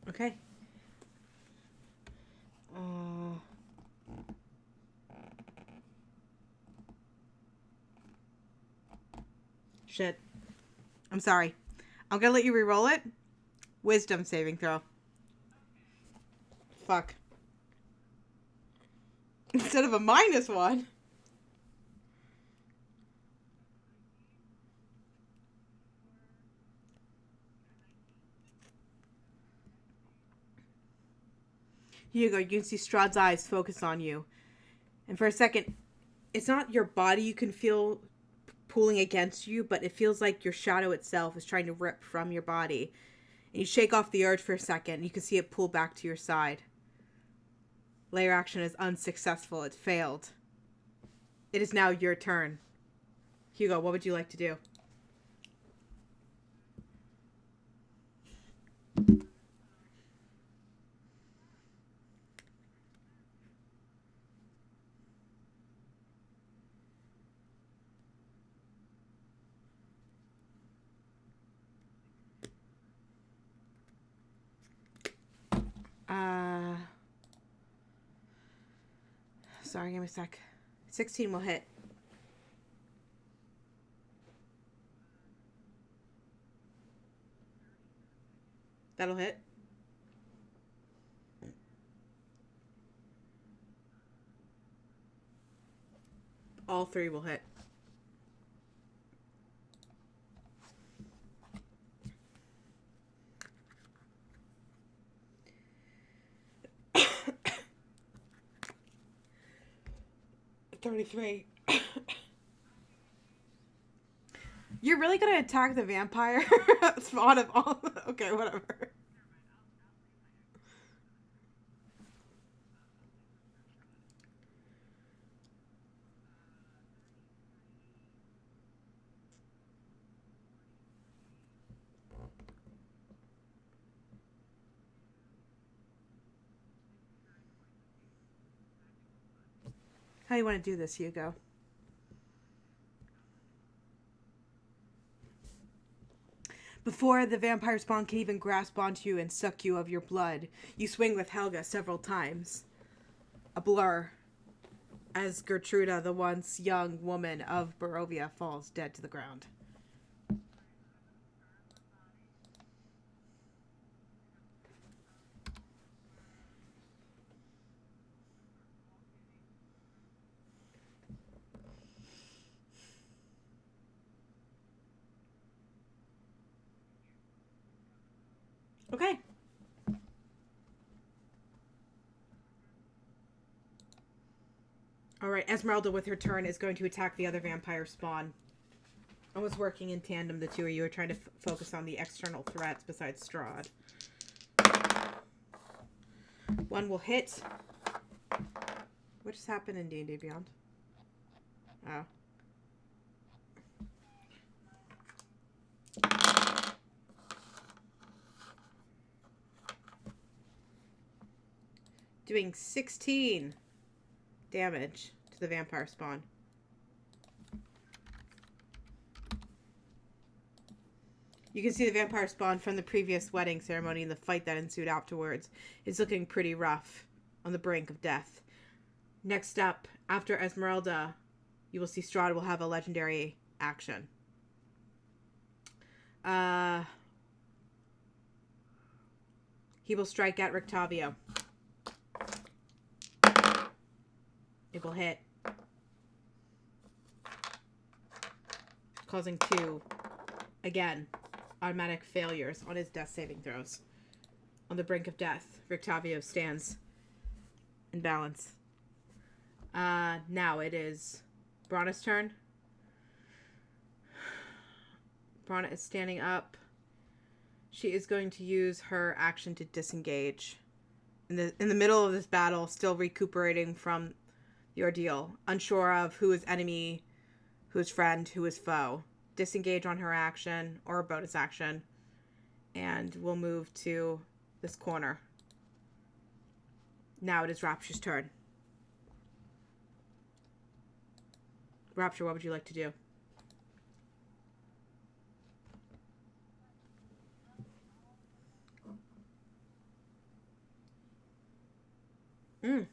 Okay. Shit. I'm sorry. I'm gonna let you re-roll it. Wisdom saving throw. Fuck. Instead of a -1. Here you go. You can see Strahd's eyes focus on you. And for a second, it's not your body you can feel pulling against you, but it feels like your shadow itself is trying to rip from your body. And you shake off the urge for a second, and you can see it pull back to your side. Layer action is unsuccessful. It failed. It is now your turn. Hugo, what would you like to do? Uh, Sorry, give me a sec. 16 will hit. That'll hit. All 3 will hit. $33. You're really gonna attack the vampire spawn of all? Okay, whatever. How do you want to do this, Hugo? Before the vampire spawn can even grasp onto you and suck you of your blood, you swing with Helga several times. A blur. As Gertruda, the once young woman of Barovia, falls dead to the ground. Okay. Alright, Esmeralda with her turn is going to attack the other vampire spawn. Almost working in tandem, the two of you are trying to focus on the external threats besides Strahd. 1 will hit. What just happened in D&D Beyond? Oh. Doing 16 damage to the vampire spawn. You can see the vampire spawn from the previous wedding ceremony and the fight that ensued afterwards is looking pretty rough, on the brink of death. Next up, after Esmeralda, you will see Strahd will have a legendary action. He will strike at Rictavio. It will hit. Causing 2, again, automatic failures on his death saving throws. On the brink of death, Rictavio stands in balance. Now it is Brana's turn. Brana is standing up. She is going to use her action to disengage. In the middle of this battle, still recuperating from the ordeal, unsure of who is enemy, who is friend, who is foe. Disengage on her action or a bonus action, and we'll move to this corner. Now it is Rapture's turn. Rapture, what would you like to do? Mm.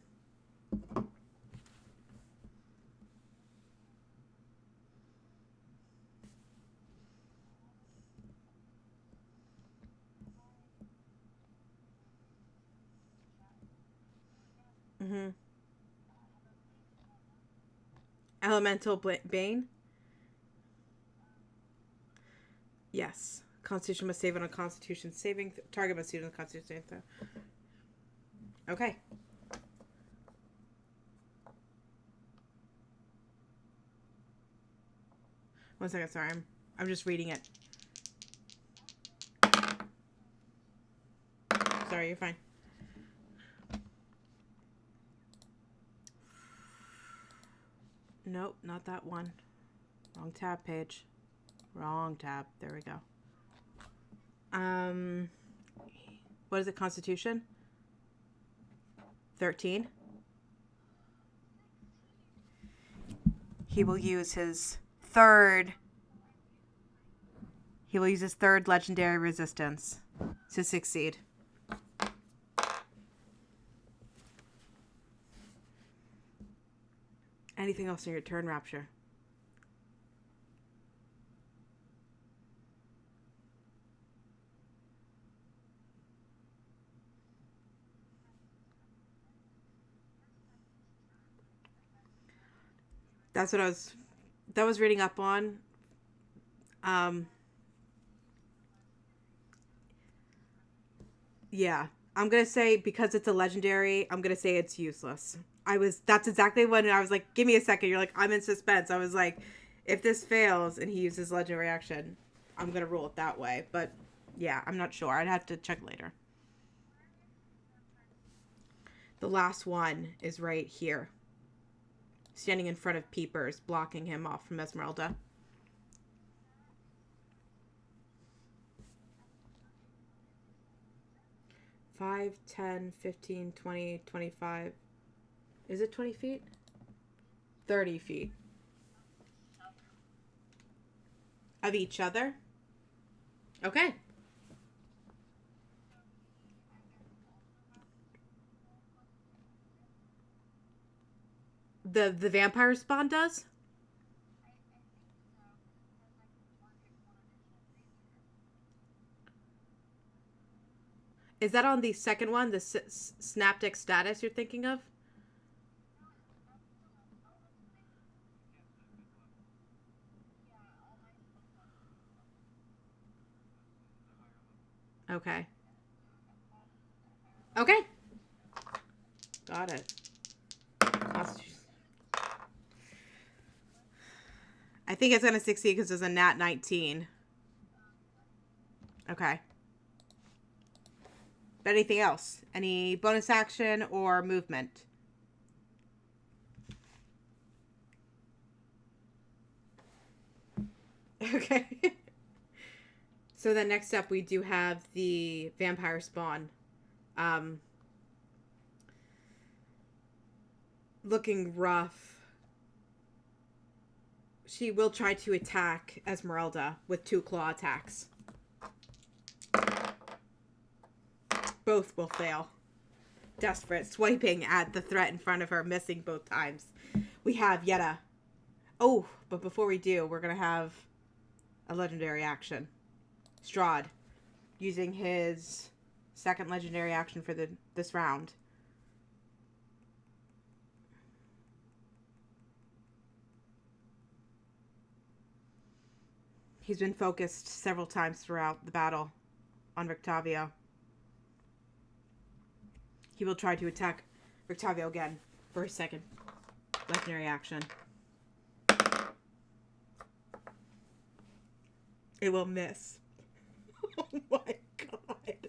Mm-hmm. Elemental Bane? Yes. Constitution must save on a Constitution saving. Target must save on a Constitution saving throw. Okay. One second, sorry. I'm just reading it. Sorry, you're fine. Nope, not that one. Wrong tab page. Wrong tab. There we go. What is it? Constitution? 13. He will use his third legendary resistance to succeed. Anything else in your turn, Rapture? That's what I was reading up on. Yeah. I'm going to say, because it's a legendary, I'm going to say it's useless. That's exactly when I was like, give me a second. You're like, I'm in suspense. I was like, if this fails and he uses legendary action, I'm going to rule it that way. But yeah, I'm not sure. I'd have to check later. The last one is right here. Standing in front of Peepers, blocking him off from Esmeralda. Five, 10, 15, 20, 25. Is it 20 feet? 30 feet. Of each other? Okay. The vampire spawn does? Is that on the second one, the synaptic status you're thinking of? Okay. Okay. Got it. I think it's going to succeed because there's a nat 19. Okay. But anything else? Any bonus action or movement? Okay. So then next up we do have the vampire spawn. Looking rough. She will try to attack Esmeralda with 2 claw attacks. Both will fail. Desperate, swiping at the threat in front of her, missing both times. We have Yetta. Oh, but before we do, we're going to have a legendary action. Strahd, using his second legendary action for this round. He's been focused several times throughout the battle on Rictavio. He will try to attack Rictavio again for his second legendary action. It will miss. Oh my god.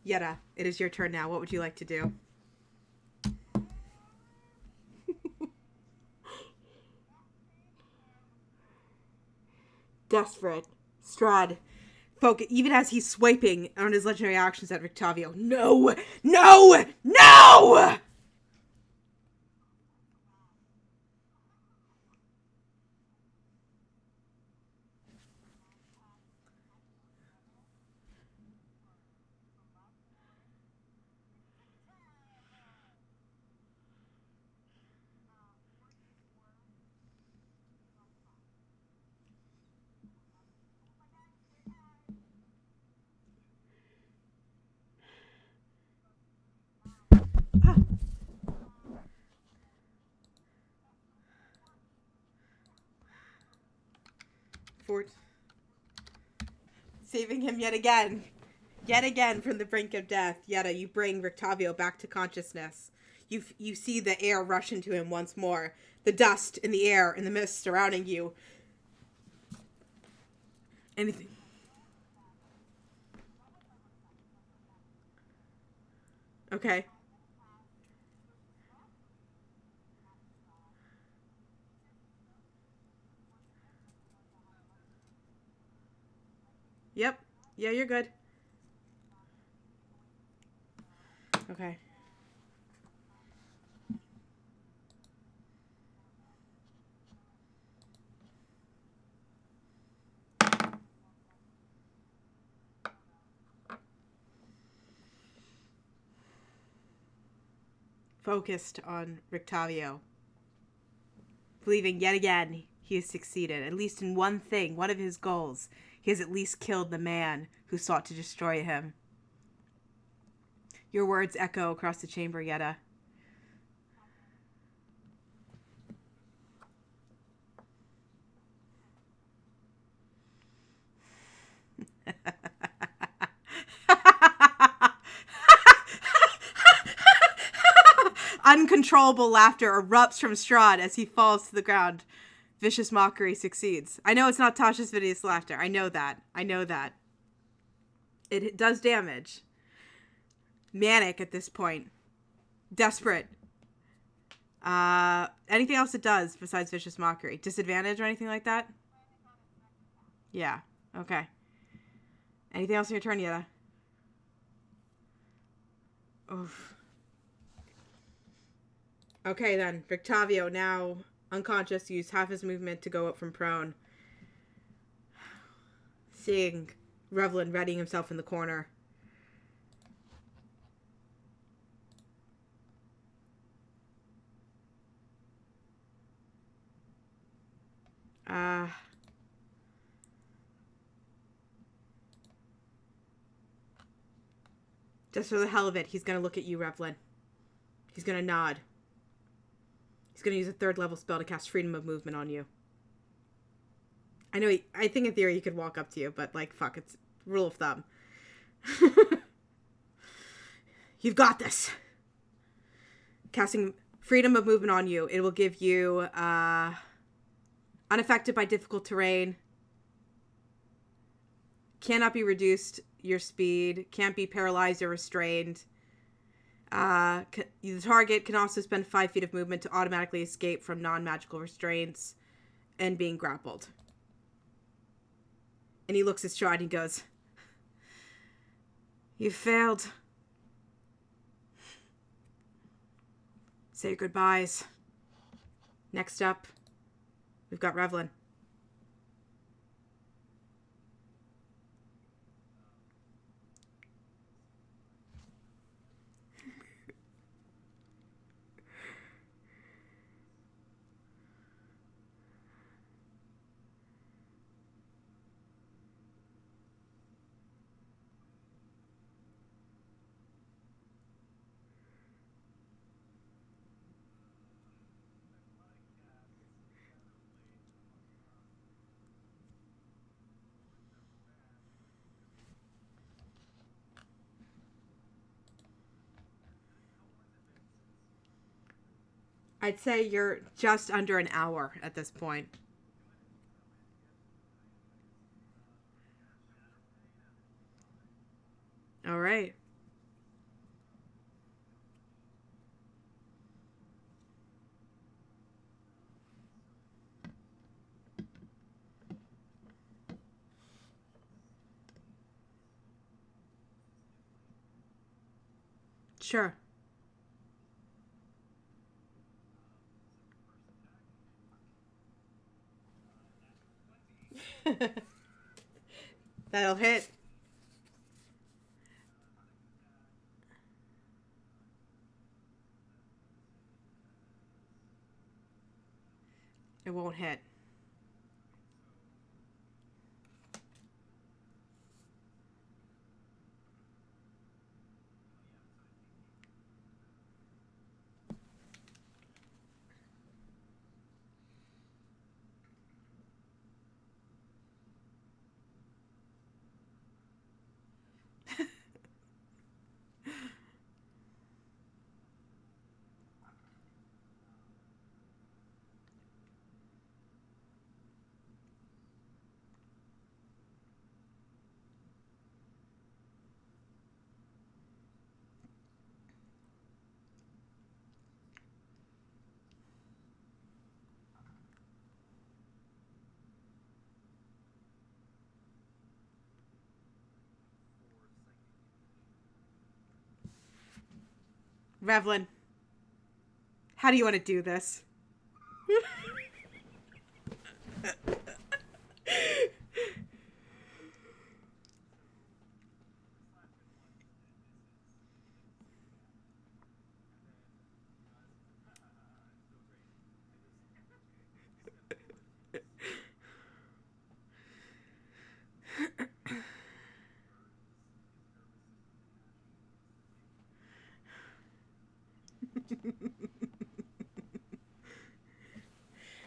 Yetta, it is your turn now. What would you like to do? Desperate. Strahd. Focus, even as he's swiping on his legendary actions at Rictavio. No! No! No! sword. Saving him yet again. Yet again from the brink of death. Yetta, you bring Rictavio back to consciousness. You see the air rush into him once more. The dust in the air and the mist surrounding you. Anything? Okay. Yep. Yeah, you're good. Okay. Focused on Rictavio. Believing yet again he has succeeded, at least in one thing, one of his goals. He has at least killed the man who sought to destroy him. Your words echo across the chamber, Yetta. Uncontrollable laughter erupts from Strahd as he falls to the ground. Vicious mockery succeeds. I know it's not Tasha's vicious laughter. I know that. It does damage. Manic at this point. Desperate. Anything else it does besides vicious mockery? Disadvantage or anything like that? Yeah. Okay. Anything else in your turn, Yetta? Oof. Okay, then. Rictavio, now unconscious, used half his movement to go up from prone. Seeing Revlin readying himself in the corner. Just for the hell of it, he's going to look at you, Revlin. He's going to nod. He's going to use a 3rd level spell to cast Freedom of Movement on you. I know, I think in theory he could walk up to you, but like, fuck, it's rule of thumb. You've got this. Casting Freedom of Movement on you, it will give you unaffected by difficult terrain. Cannot be reduced your speed. Can't be paralyzed or restrained. The target can also spend 5 feet of movement to automatically escape from non-magical restraints and being grappled. And he looks at Strahd and he goes, "You failed. Say your goodbyes. Next up, we've got Revlin." I'd say you're just under an hour at this point. All right. Sure. That'll hit. It won't hit. Revlin, how do you want to do this?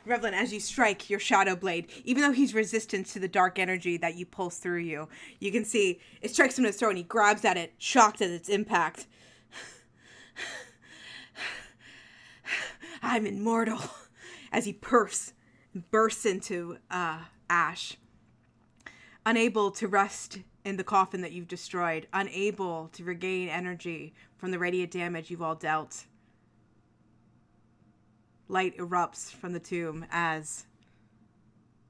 Revlin, as you strike your shadow blade, even though he's resistant to the dark energy that you pulse through you, you can see it strikes him in his throat and he grabs at it, shocked at its impact. I'm immortal. As he puffs and bursts into ash. Unable to rest in the coffin that you've destroyed, unable to regain energy from the radiant damage you've all dealt. Light erupts from the tomb as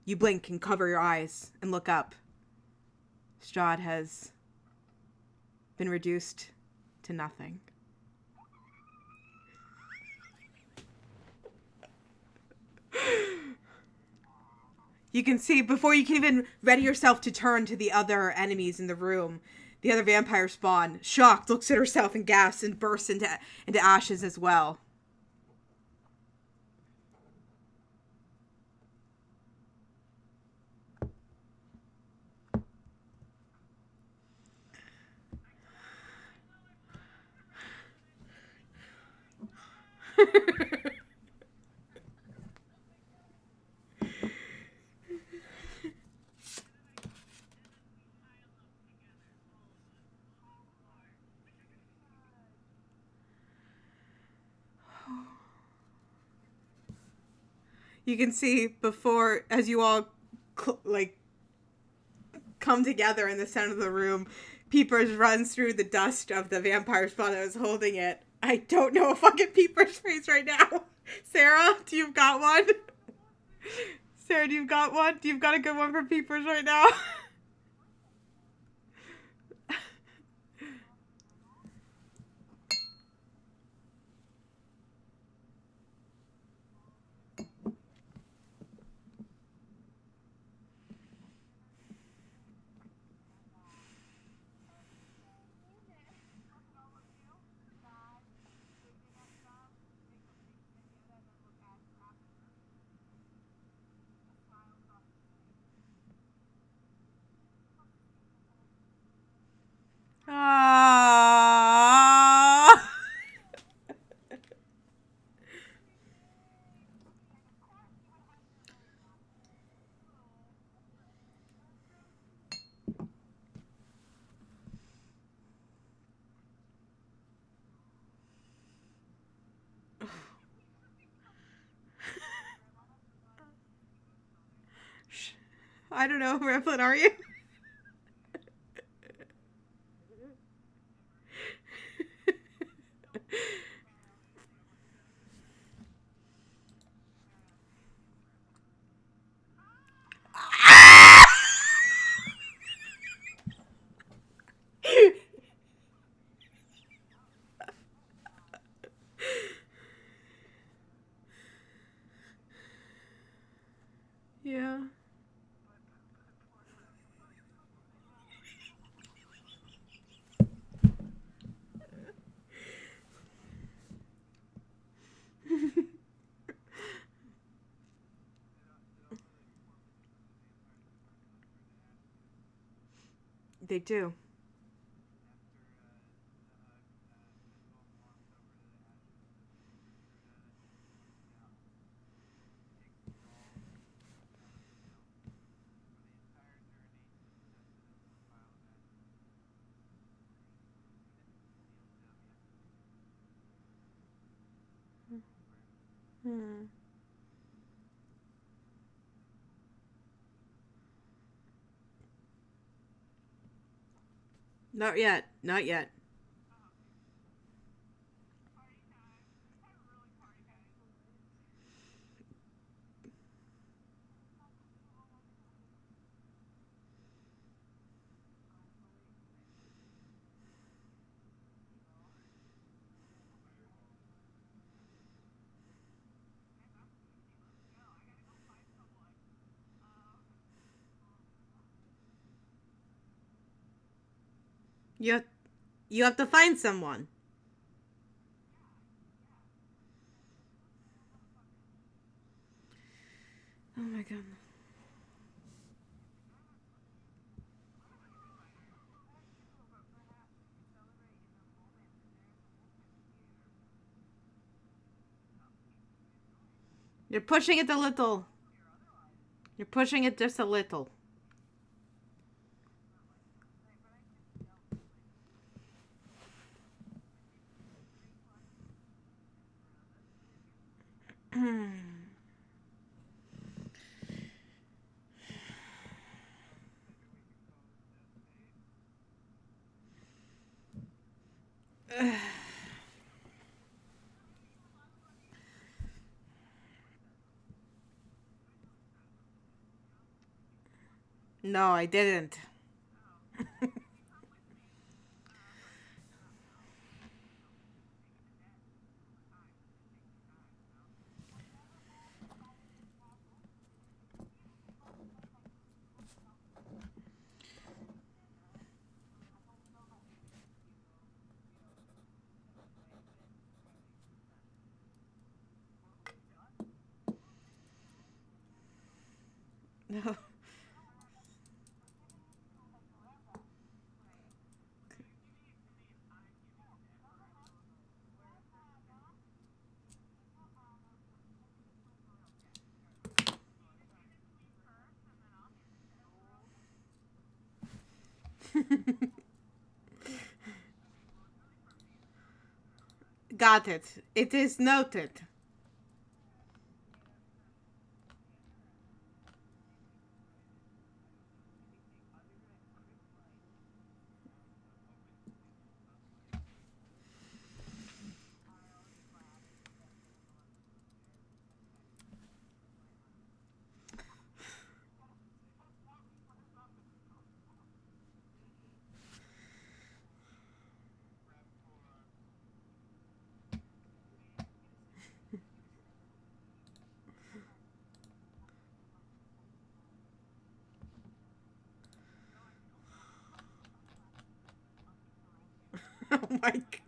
you blink and cover your eyes and look up. Strahd has been reduced to nothing. You can see, before you can even ready yourself to turn to the other enemies in the room, the other vampire spawn, shocked, looks at herself and gasps and bursts into ashes as well. You can see before, as you all come together in the center of the room, Peepers runs through the dust of the vampire spawn that was holding it. I don't know a fucking Peepers face right now. Sarah, do you've got one? Sarah, do you've got one? Do you've got a good one for Peepers right now? Ah. I don't know, Revlin, are you? Yeah. They do. Hmm. Not yet. Not yet. You have, you have to find someone. Oh my god. You're pushing it a little. You're pushing it just a little. No, I didn't. No. Got it. It is noted. Oh my god.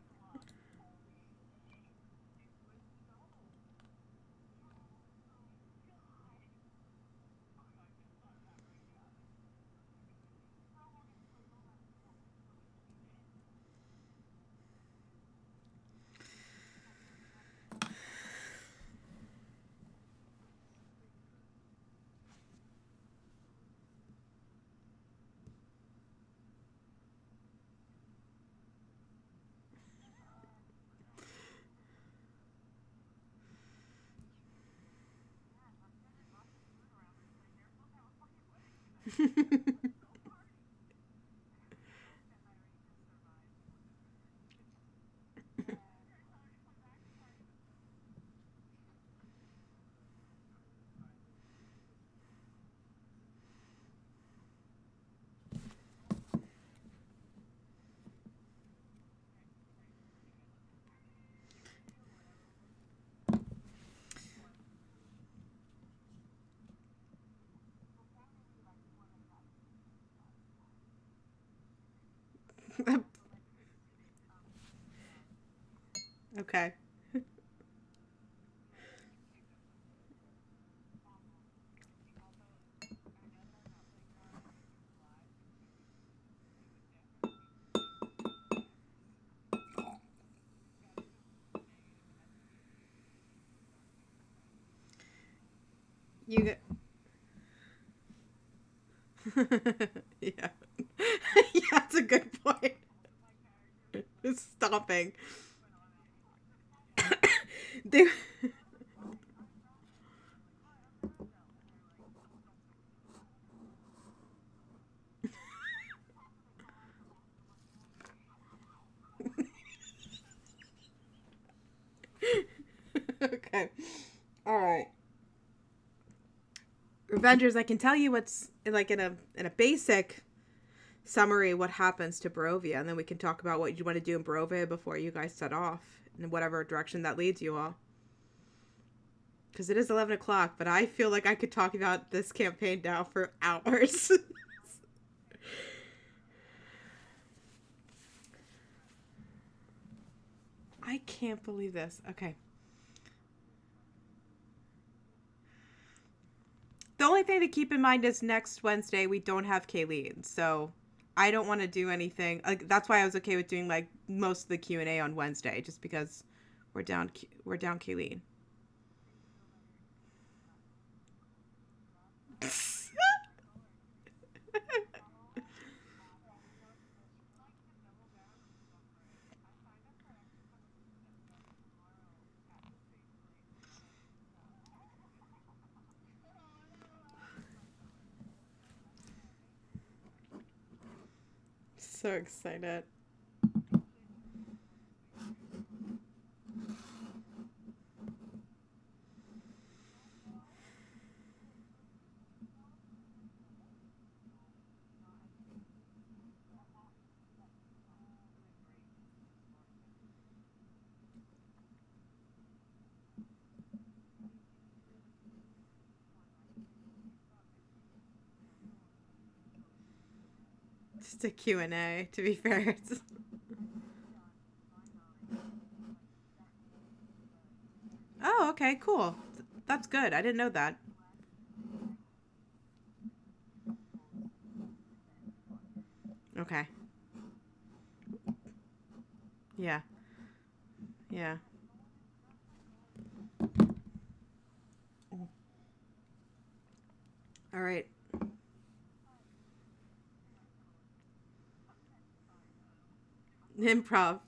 Okay. You get. Yeah. Yeah, that's a good point. Stopping. They. Okay. All right. Revengers, I can tell you what's like in a basic summary what happens to Barovia, and then we can talk about what you want to do in Barovia before you guys set off in whatever direction that leads you all. Because it is 11 o'clock, but I feel like I could talk about this campaign now for hours. I can't believe this. Okay. The only thing to keep in mind is next Wednesday we don't have Kayleen, so I don't want to do anything. Like, that's why I was okay with doing like most of the Q&A on Wednesday, just because we're down Kayleen. So excited. Just a Q&A, to be fair. Oh, okay, cool. That's good. I didn't know that. Okay. Yeah. Yeah. All right. Improv.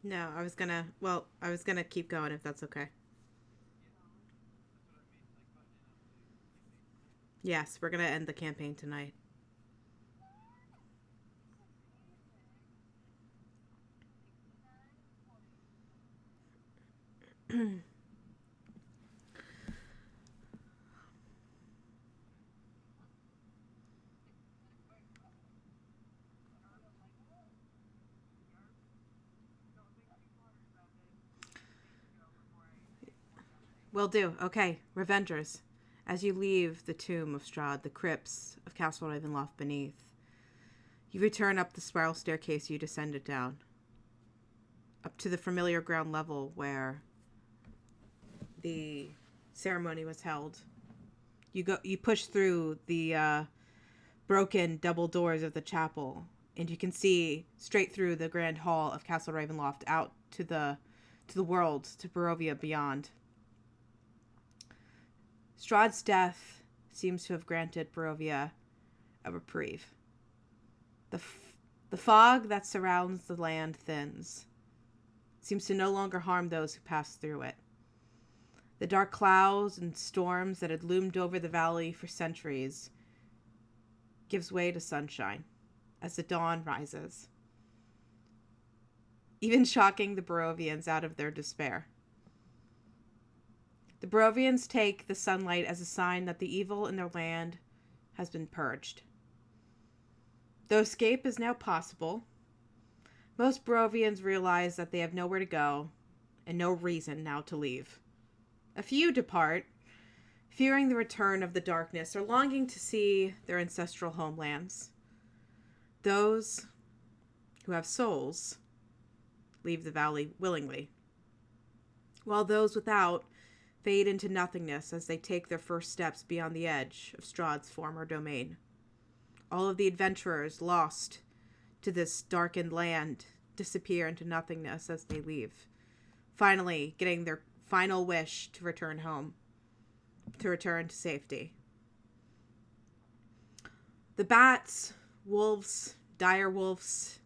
No, I was gonna keep going if that's okay. Yes, we're gonna end the campaign tonight. Will do. Okay, Revengers. As you leave the tomb of Strahd, the crypts of Castle Ravenloft beneath, you return up the spiral staircase you descended down, up to the familiar ground level where the ceremony was held. You push through the broken double doors of the chapel, and you can see straight through the grand hall of Castle Ravenloft out to the world, to Barovia beyond. Strahd's death seems to have granted Barovia a reprieve. The fog that surrounds the land thins, seems to no longer harm those who pass through it. The dark clouds and storms that had loomed over the valley for centuries gives way to sunshine as the dawn rises, even shocking the Barovians out of their despair. The Barovians take the sunlight as a sign that the evil in their land has been purged. Though escape is now possible, most Barovians realize that they have nowhere to go and no reason now to leave. A few depart, fearing the return of the darkness or longing to see their ancestral homelands. Those who have souls leave the valley willingly, while those without fade into nothingness as they take their first steps beyond the edge of Strahd's former domain. All of the adventurers lost to this darkened land disappear into nothingness as they leave, finally getting their final wish to return home, to return to safety. The bats, wolves, dire wolves,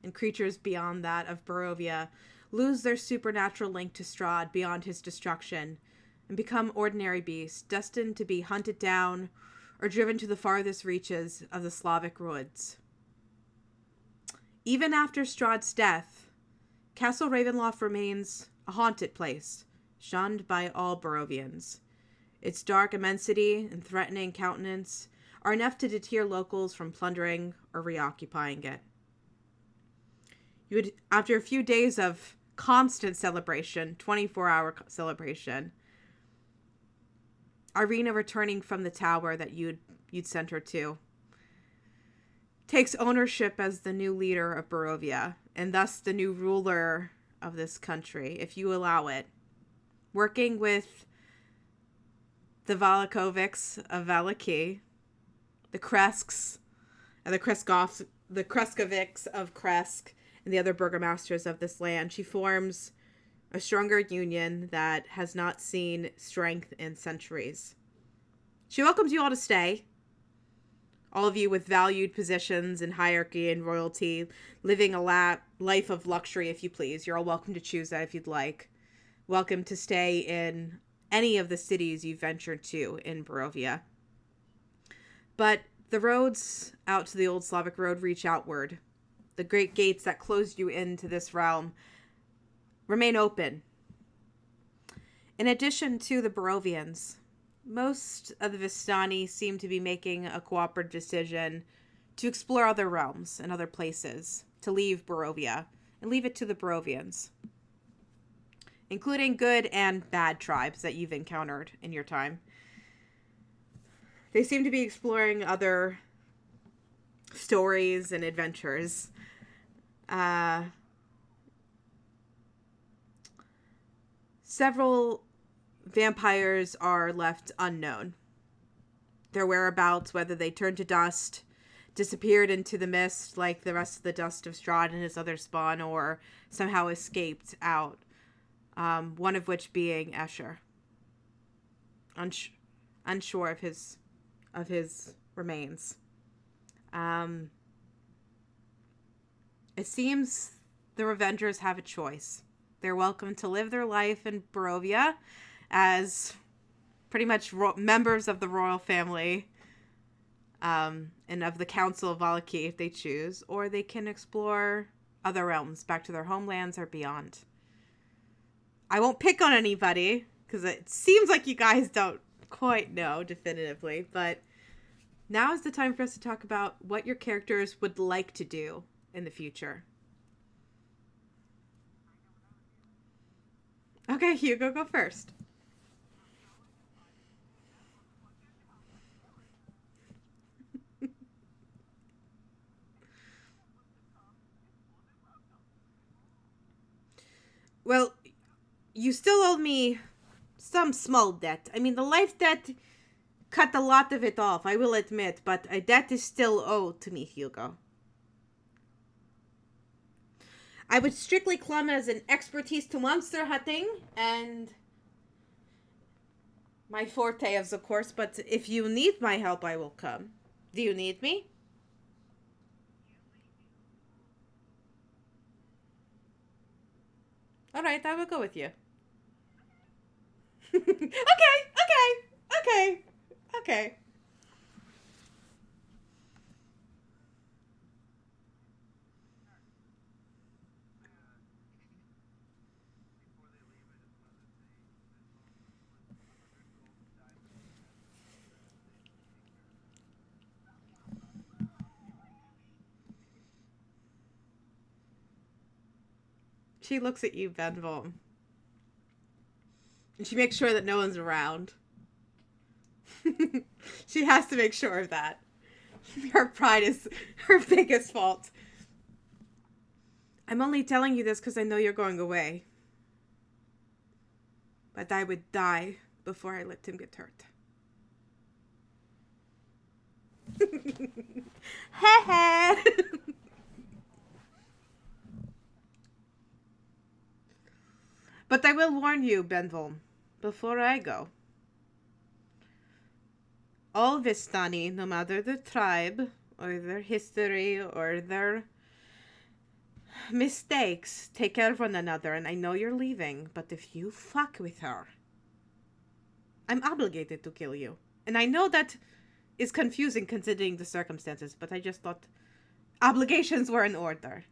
and creatures beyond that of Barovia lose their supernatural link to Strahd beyond his destruction and become ordinary beasts, destined to be hunted down or driven to the farthest reaches of the Slavic woods. Even after Strahd's death, Castle Ravenloft remains a haunted place, shunned by all Barovians. Its dark immensity and threatening countenance are enough to deter locals from plundering or reoccupying it. After a few days of constant celebration, 24-hour celebration, Irina, returning from the tower that you'd sent her to, takes ownership as the new leader of Barovia, and thus the new ruler of this country, if you allow it, working with the Valakovics of Valaki, the Kresks, and the Kreskovics of Kresk, and the other burgomasters of this land. She forms a stronger union that has not seen strength in centuries. She welcomes you all to stay. All of you with valued positions in hierarchy and royalty, living a life of luxury, if you please. You're all welcome to choose that if you'd like. Welcome to stay in any of the cities you ventured to in Barovia. But the roads out to the old Slavic road reach outward. The great gates that closed you into this realm remain open. In addition to the Barovians, most of the Vistani seem to be making a cooperative decision to explore other realms and other places, to leave Barovia, and leave it to the Barovians, including good and bad tribes that you've encountered in your time. They seem to be exploring other stories and adventures. Several vampires are left unknown. Their whereabouts, whether they turned to dust, disappeared into the mist like the rest of the dust of Strahd and his other spawn, or somehow escaped out. One of which being Escher. Unsure of his remains. It seems the Revengers have a choice. They're welcome to live their life in Barovia as pretty much members of the royal family and of the Council of Valaki if they choose, or they can explore other realms back to their homelands or beyond. I won't pick on anybody because it seems like you guys don't quite know definitively, but now is the time for us to talk about what your characters would like to do in the future. Okay, Hugo, go first. Well, you still owe me some small debt. I mean, the life debt cut a lot of it off, I will admit, but a debt is still owed to me, Hugo. I would strictly claim it as an expertise to monster hunting, and my forte is, of course, but if you need my help, I will come. Do you need me? Alright, I will go with you. Okay. She looks at you, Benvolm. And she makes sure that no one's around. She has to make sure of that. Her pride is her biggest fault. I'm only telling you this because I know you're going away. But I would die before I let him get hurt. Heh. But I will warn you, Benvolm, before I go. All Vistani, no matter their tribe, or their history, or their mistakes, take care of one another, and I know you're leaving, but if you fuck with her, I'm obligated to kill you. And I know that is confusing considering the circumstances, but I just thought obligations were in order.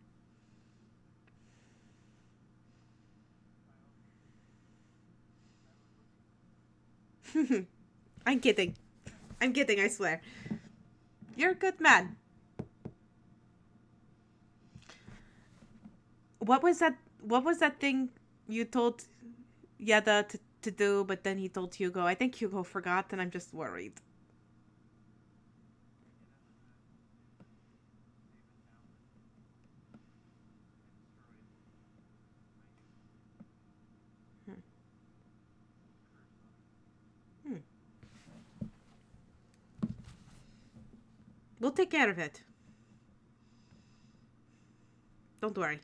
I'm kidding. I'm kidding, I swear. You're a good man. What was that thing you told Yeda to do, but then he told Hugo? I think Hugo forgot, and I'm just worried. Hmm. Hmm. We'll take care of it. Don't worry.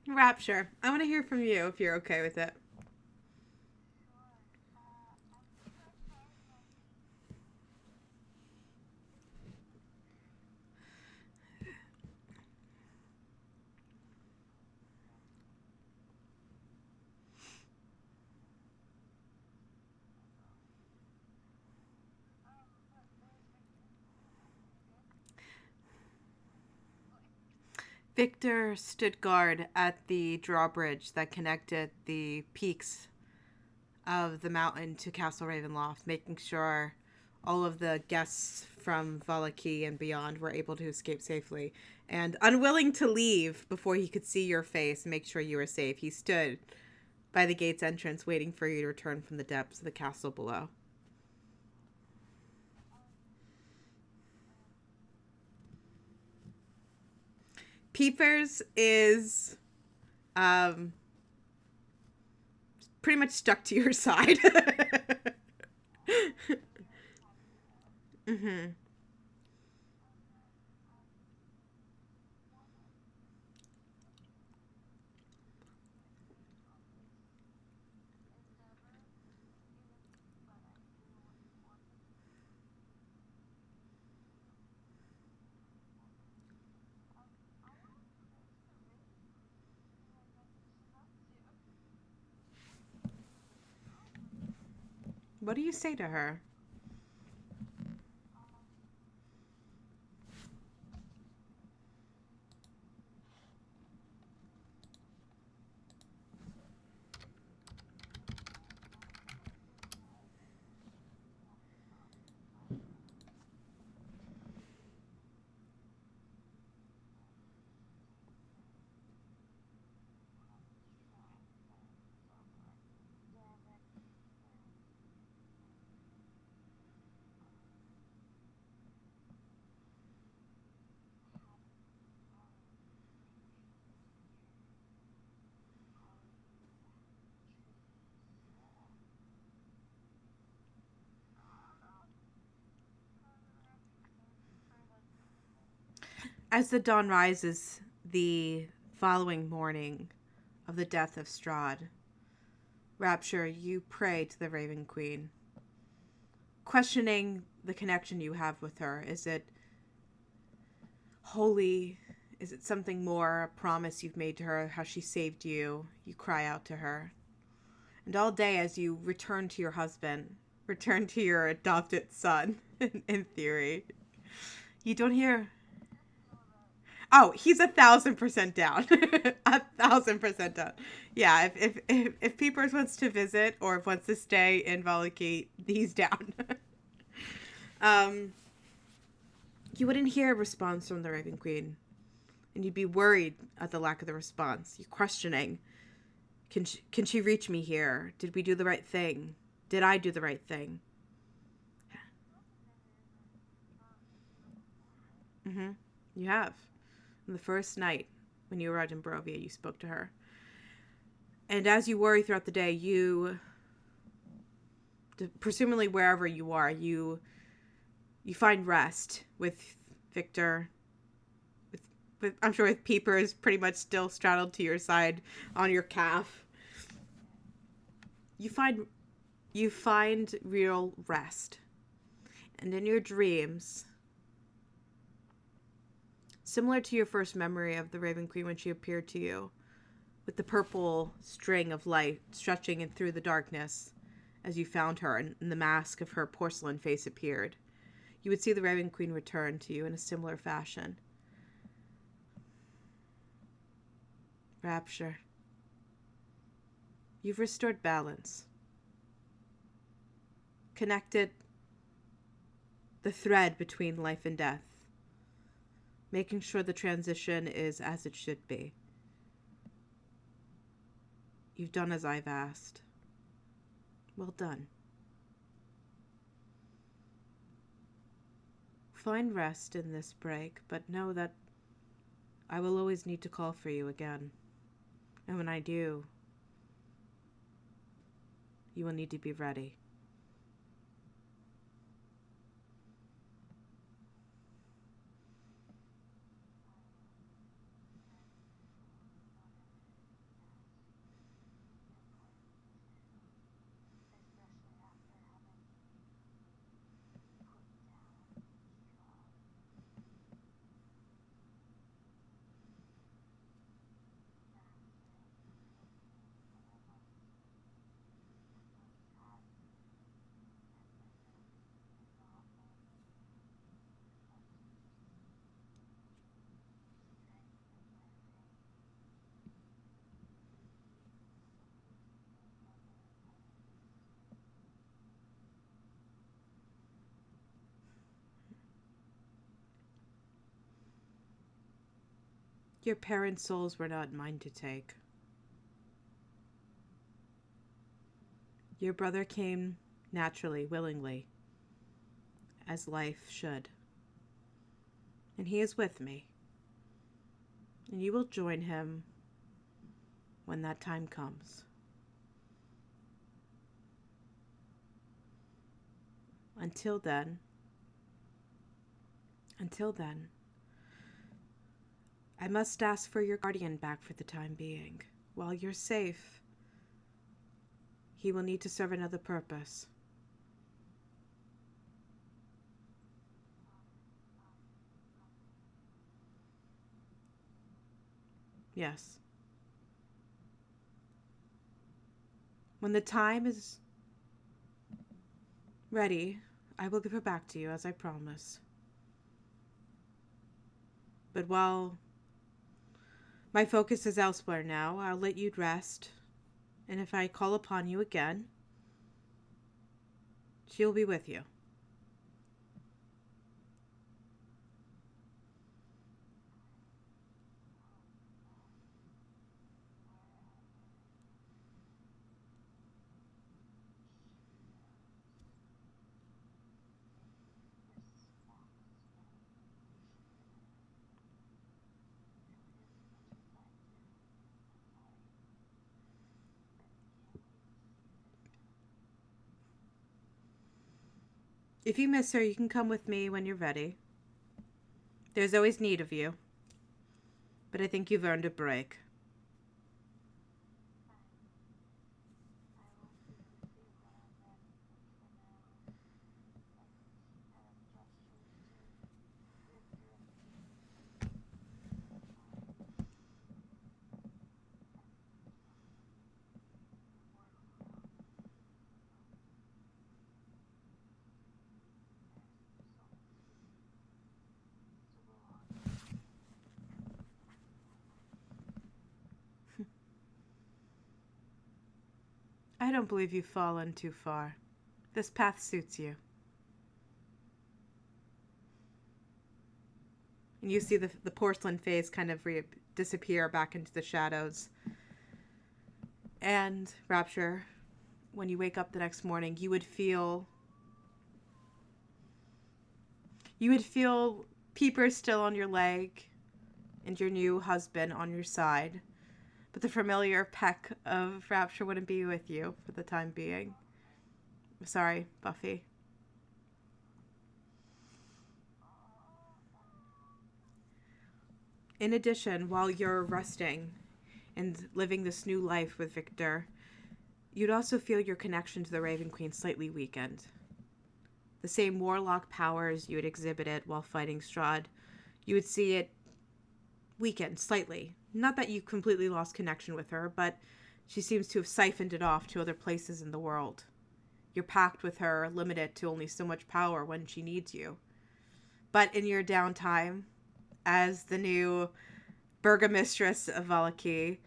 Rapture. I want to hear from you if you're okay with it. Victor stood guard at the drawbridge that connected the peaks of the mountain to Castle Ravenloft, making sure all of the guests from Valaki and beyond were able to escape safely. And unwilling to leave before he could see your face and make sure you were safe, he stood by the gate's entrance waiting for you to return from the depths of the castle below. Peepers is pretty much stuck to your side. Mm-hmm. What do you say to her? As the dawn rises the following morning of the death of Strahd, Rapture, you pray to the Raven Queen, questioning the connection you have with her. Is it holy? Is it something more, a promise you've made to her, how she saved you? You cry out to her. And all day as you return to your husband, return to your adopted son, in theory, you don't hear... Oh, he's 1,000% down. 1,000% down. Yeah, if Peepers wants to visit or if wants to stay in Valaki, he's down. um, you wouldn't hear a response from the Raven Queen, and you'd be worried at the lack of the response. You're questioning: can she reach me here? Did we do the right thing? Did I do the right thing? Mm-hmm. You have. On the first night when you arrived in Barovia, you spoke to her. And as you worry throughout the day, you, presumably wherever you are, you find rest with Victor. With I'm sure with Peepers pretty much still straddled to your side on your calf. You find real rest. And in your dreams, similar to your first memory of the Raven Queen when she appeared to you, with the purple string of light stretching in through the darkness as you found her and the mask of her porcelain face appeared, you would see the Raven Queen return to you in a similar fashion. Rapture. You've restored balance. Connected the thread between life and death. Making sure the transition is as it should be. You've done as I've asked. Well done. Find rest in this break, but know that I will always need to call for you again. And when I do, you will need to be ready. Your parents' souls were not mine to take. Your brother came naturally, willingly, as life should. And he is with me. And you will join him when that time comes. Until then, I must ask for your guardian back for the time being. While you're safe, he will need to serve another purpose. Yes. When the time is ready, I will give her back to you as I promised. But while my focus is elsewhere now, I'll let you rest. And if I call upon you again, she'll be with you. If you miss her, you can come with me when you're ready. There's always need of you. But I think you've earned a break. I don't believe you've fallen too far. This path suits you. And you see the porcelain face kind of disappear back into the shadows. And, Rapture, when you wake up the next morning, you would feel Peeper still on your leg and your new husband on your side. But the familiar peck of Rapture wouldn't be with you for the time being. Sorry, Buffy. In addition, while you're resting and living this new life with Victor, you'd also feel your connection to the Raven Queen slightly weakened. The same warlock powers you had exhibited while fighting Strahd, you would see it weakened slightly. Not that you completely lost connection with her, but she seems to have siphoned it off to other places in the world. Your pact with her limited to only so much power when she needs you. But in your downtime, as the new burgomistress of Valaki,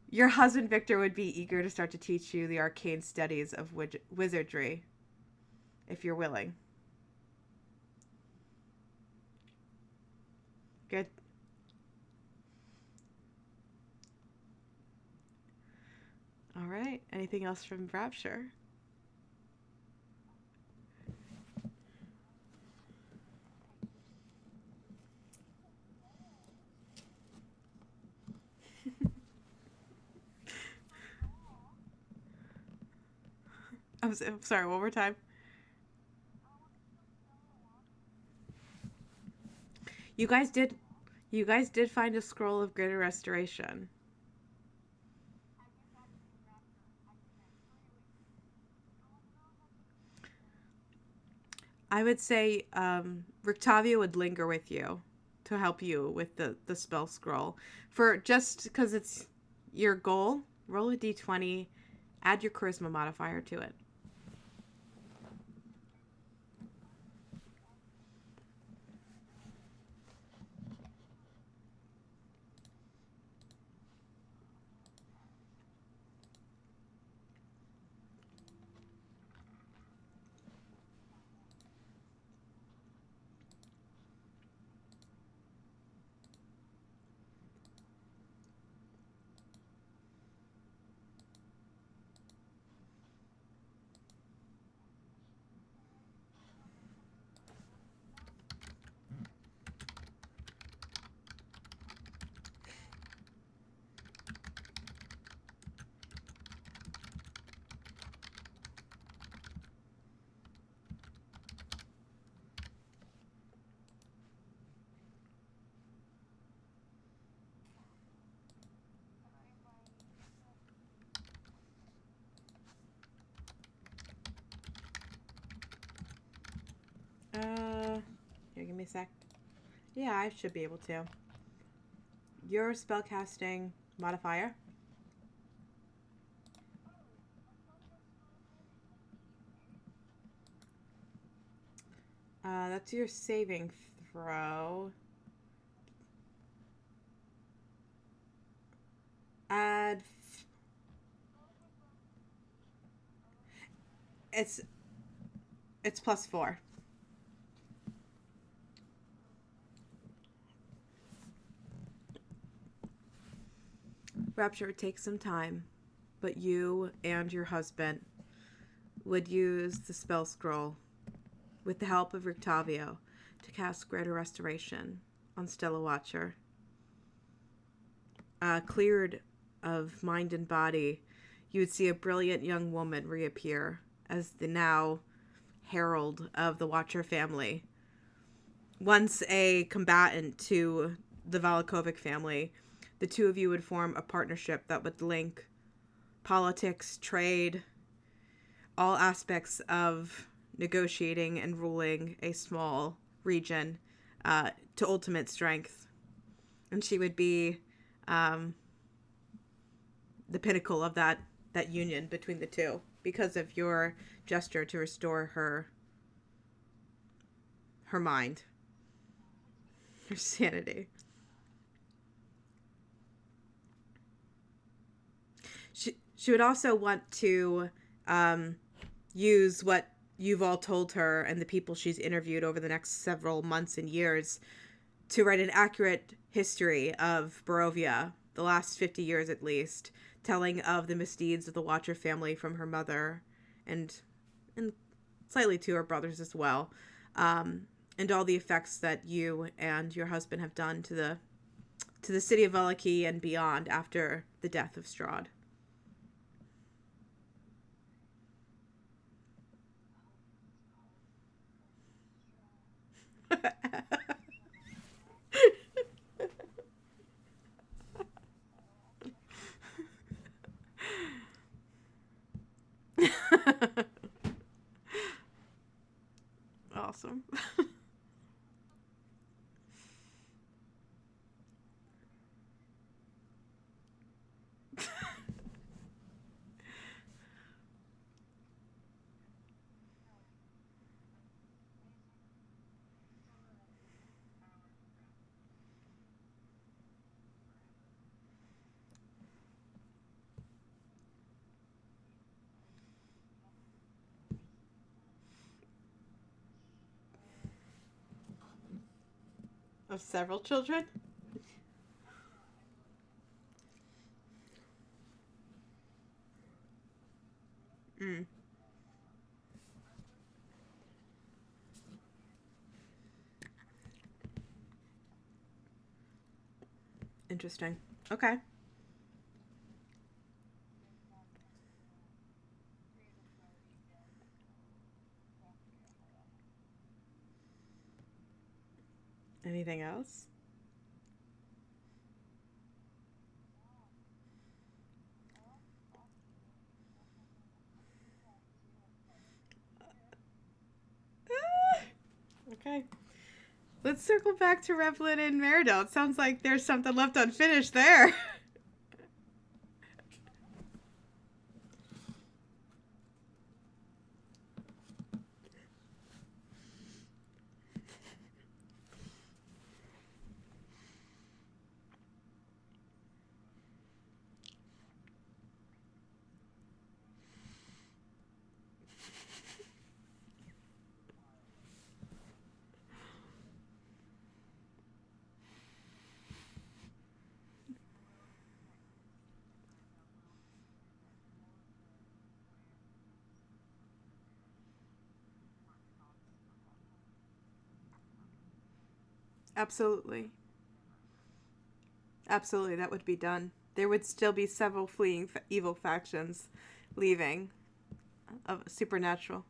your husband Victor would be eager to start to teach you the arcane studies of wizardry, if you're willing. Good. All right. Anything else from Rapture? I'm sorry, one more time. You guys did find a scroll of greater restoration. I would say Rictavia would linger with you to help you with the spell scroll. For just because it's your goal, roll a d20, add your charisma modifier to it. me a sec. Yeah, I should be able to. Your spellcasting modifier. That's your saving throw. Add. It's +4. Rapture would take some time, but you and your husband would use the spell scroll with the help of Rictavio to cast Greater Restoration on Stella Watcher. Cleared of mind and body, you would see a brilliant young woman reappear as the now herald of the Watcher family. Once a combatant to the Valakovic family, the two of you would form a partnership that would link politics, trade, all aspects of negotiating and ruling a small region to ultimate strength. And she would be the pinnacle of that union between the two because of your gesture to restore her mind, her sanity. She would also want to use what you've all told her and the people she's interviewed over the next several months and years to write an accurate history of Barovia, the last 50 years at least, telling of the misdeeds of the Watcher family from her mother and slightly to her brothers as well, and all the effects that you and your husband have done to the city of Vallaki and beyond after the death of Strahd. Awesome. Of several children? Mm. Interesting. Okay. Anything else? Okay. Let's circle back to Revlin and Meridel. It sounds like there's something left unfinished there. Absolutely. Absolutely, that would be done. There would still be several fleeing evil factions leaving of Supernatural.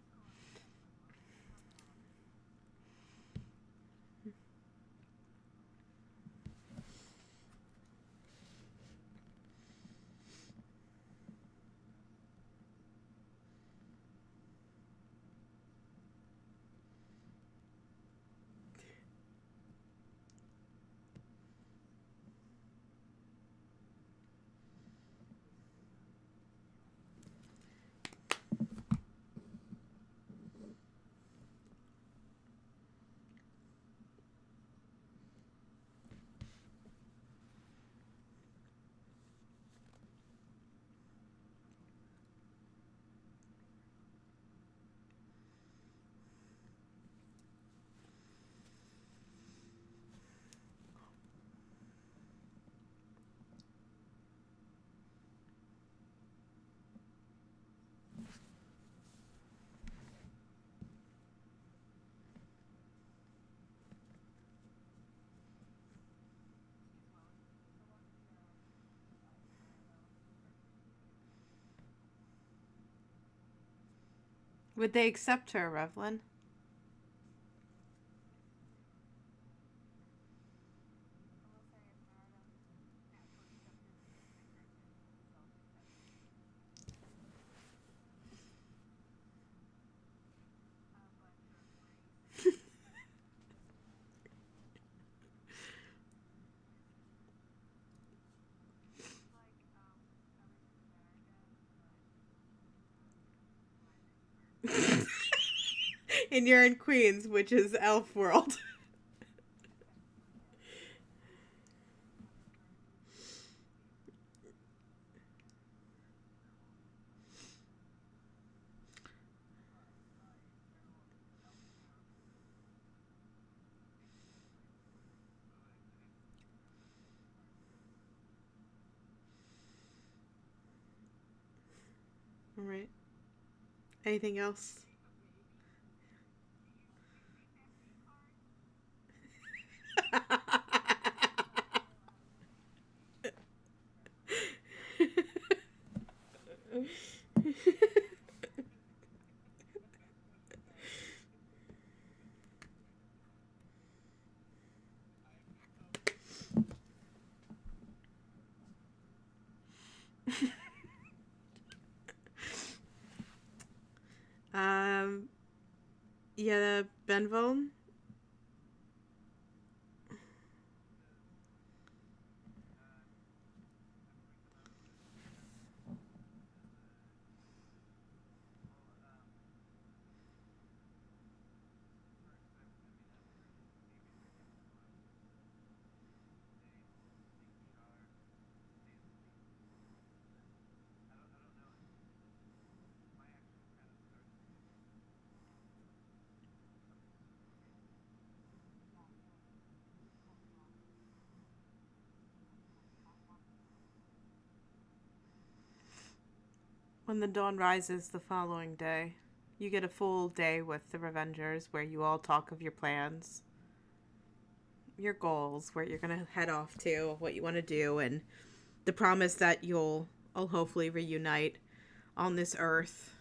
Would they accept her, Revlin? And you're in Queens, which is elf world. All right. Anything else? um, yeah, Benville. When the dawn rises the following day, you get a full day with the Revengers where you all talk of your plans, your goals, where you're going to head off to, what you want to do, and the promise that you'll all hopefully reunite on this earth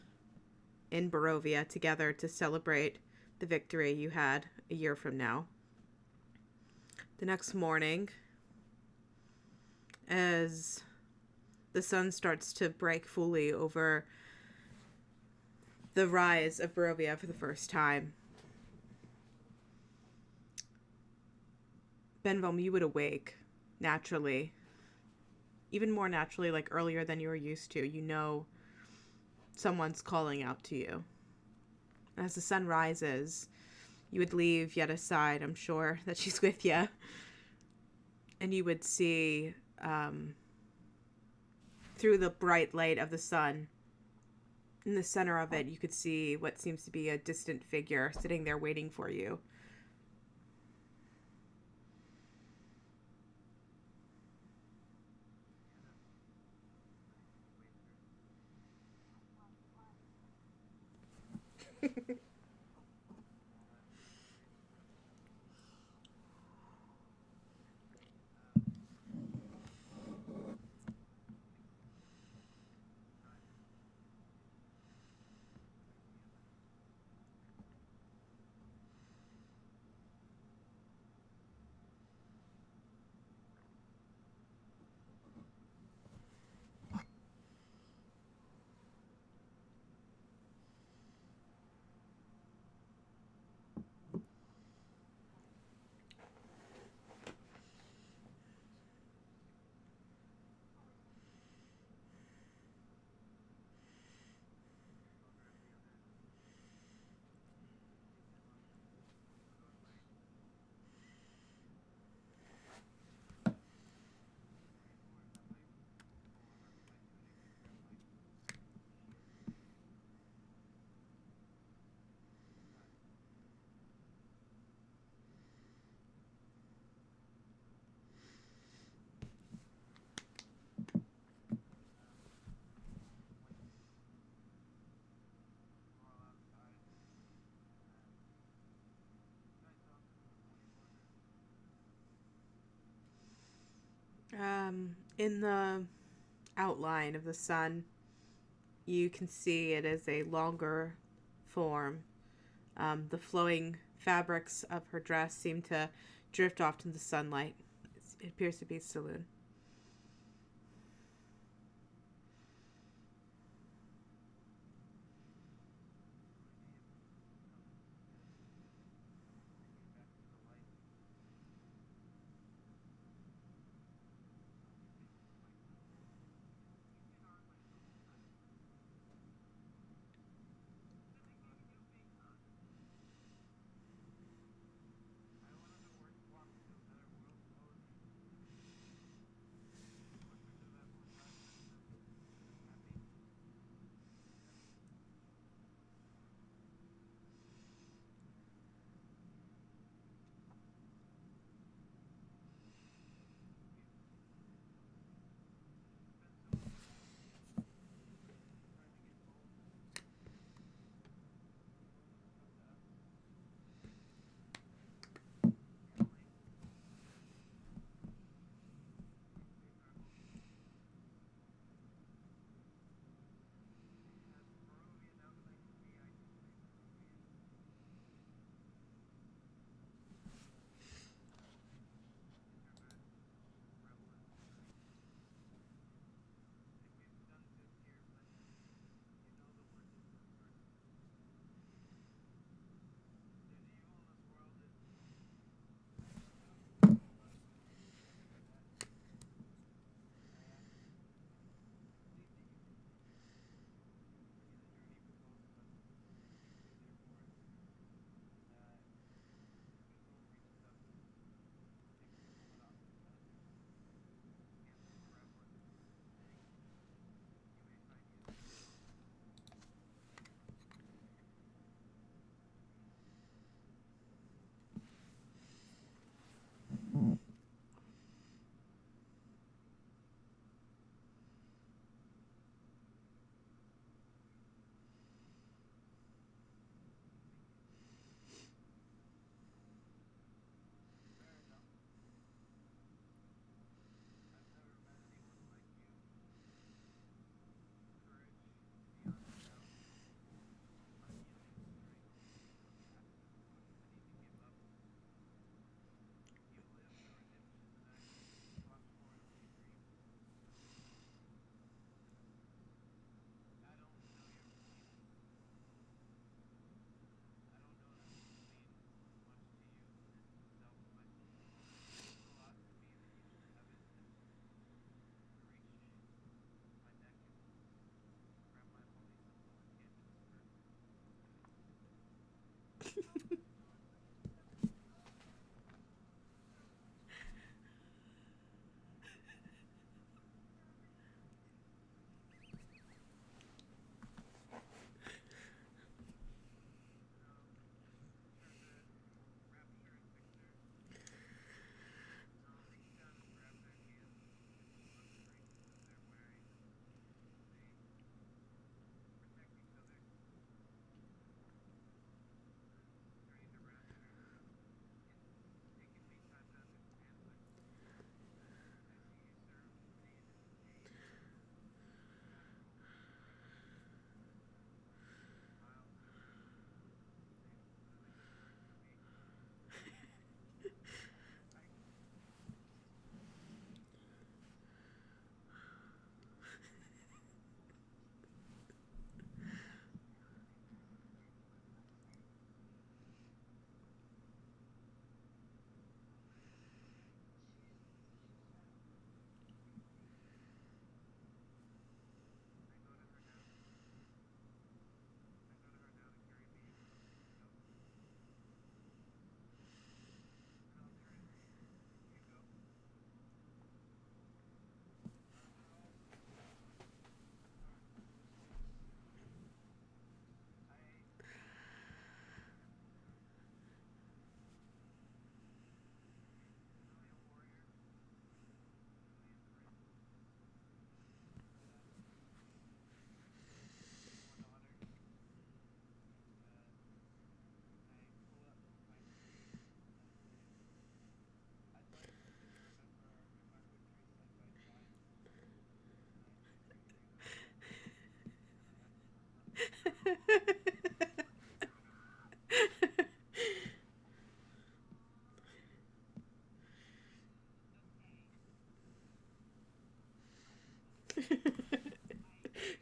in Barovia together to celebrate the victory you had a year from now. The next morning, as the sun starts to break fully over the rise of Barovia for the first time, Benvom, you would awake naturally, even more naturally, like earlier than you were used to. You know someone's calling out to you. As the sun rises, you would leave Yetta aside, I'm sure that she's with you, and you would see through the bright light of the sun, in the center of it, you could see what seems to be a distant figure sitting there waiting for you. In the outline of the sun, you can see it is a longer form. The flowing fabrics of her dress seem to drift off to the sunlight. It appears to be Saloon.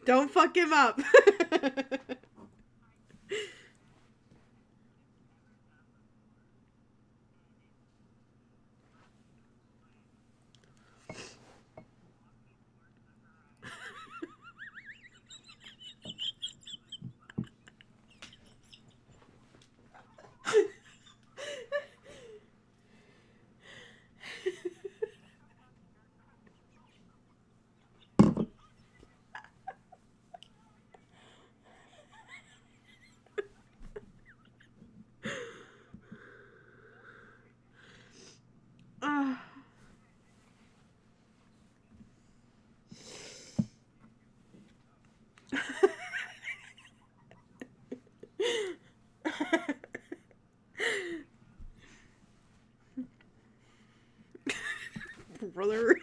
Don't fuck him up. Brother.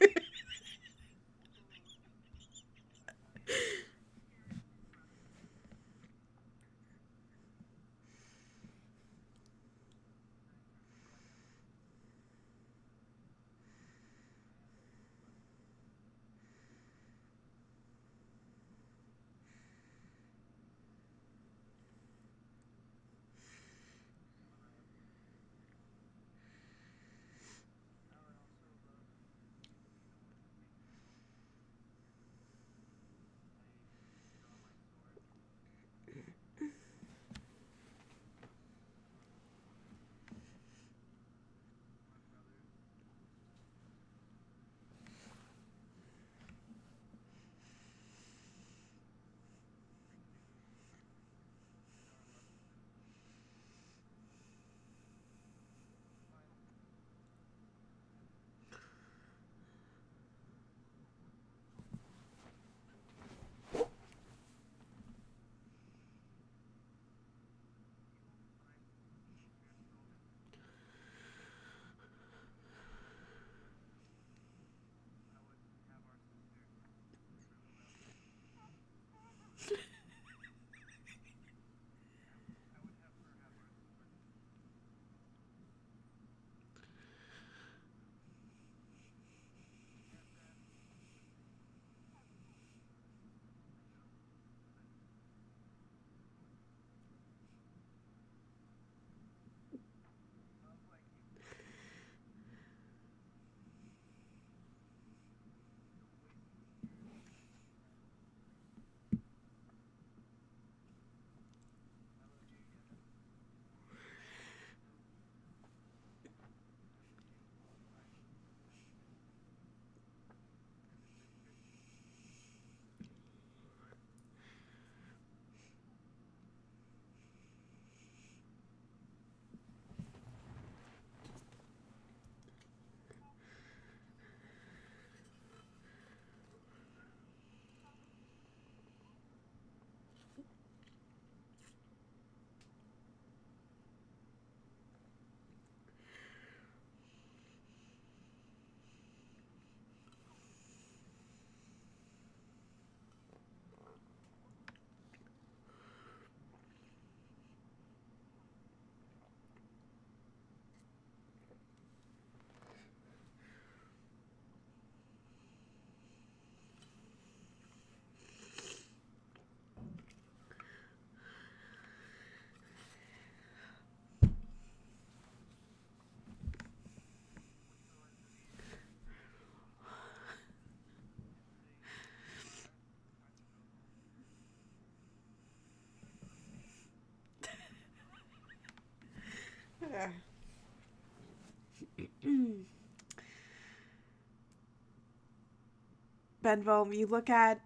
Benvo, you look at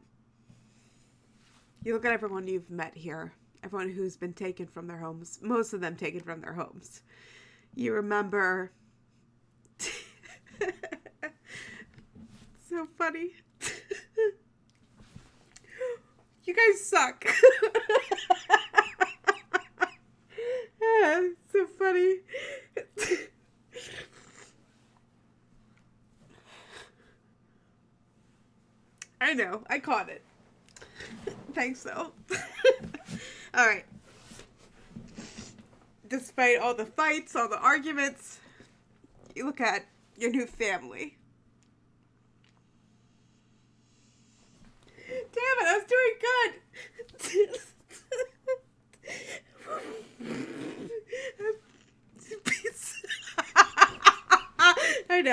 everyone you've met here, everyone who's been taken from their homes, most of them taken from their homes. You remember. So funny. You guys suck. So funny. I know. I caught it. Thanks, though. All right. Despite all the fights, all the arguments, you look at your new family.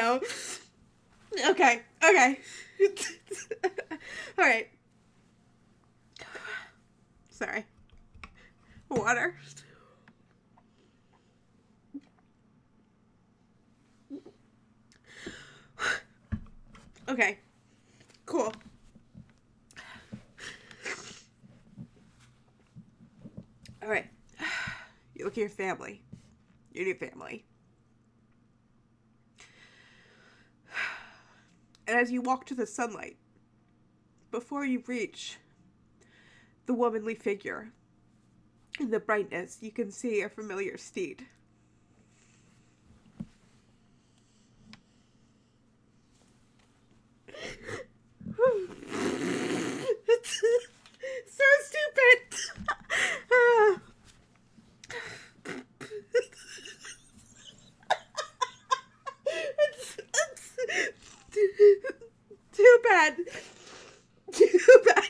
know. Okay. Okay. All right. Sorry. Water. Okay. Cool. All right. You look at your family. Your new family. And as you walk to the sunlight, before you reach the womanly figure, in the brightness, you can see a familiar steed. It's so stupid. It's too bad. Too bad.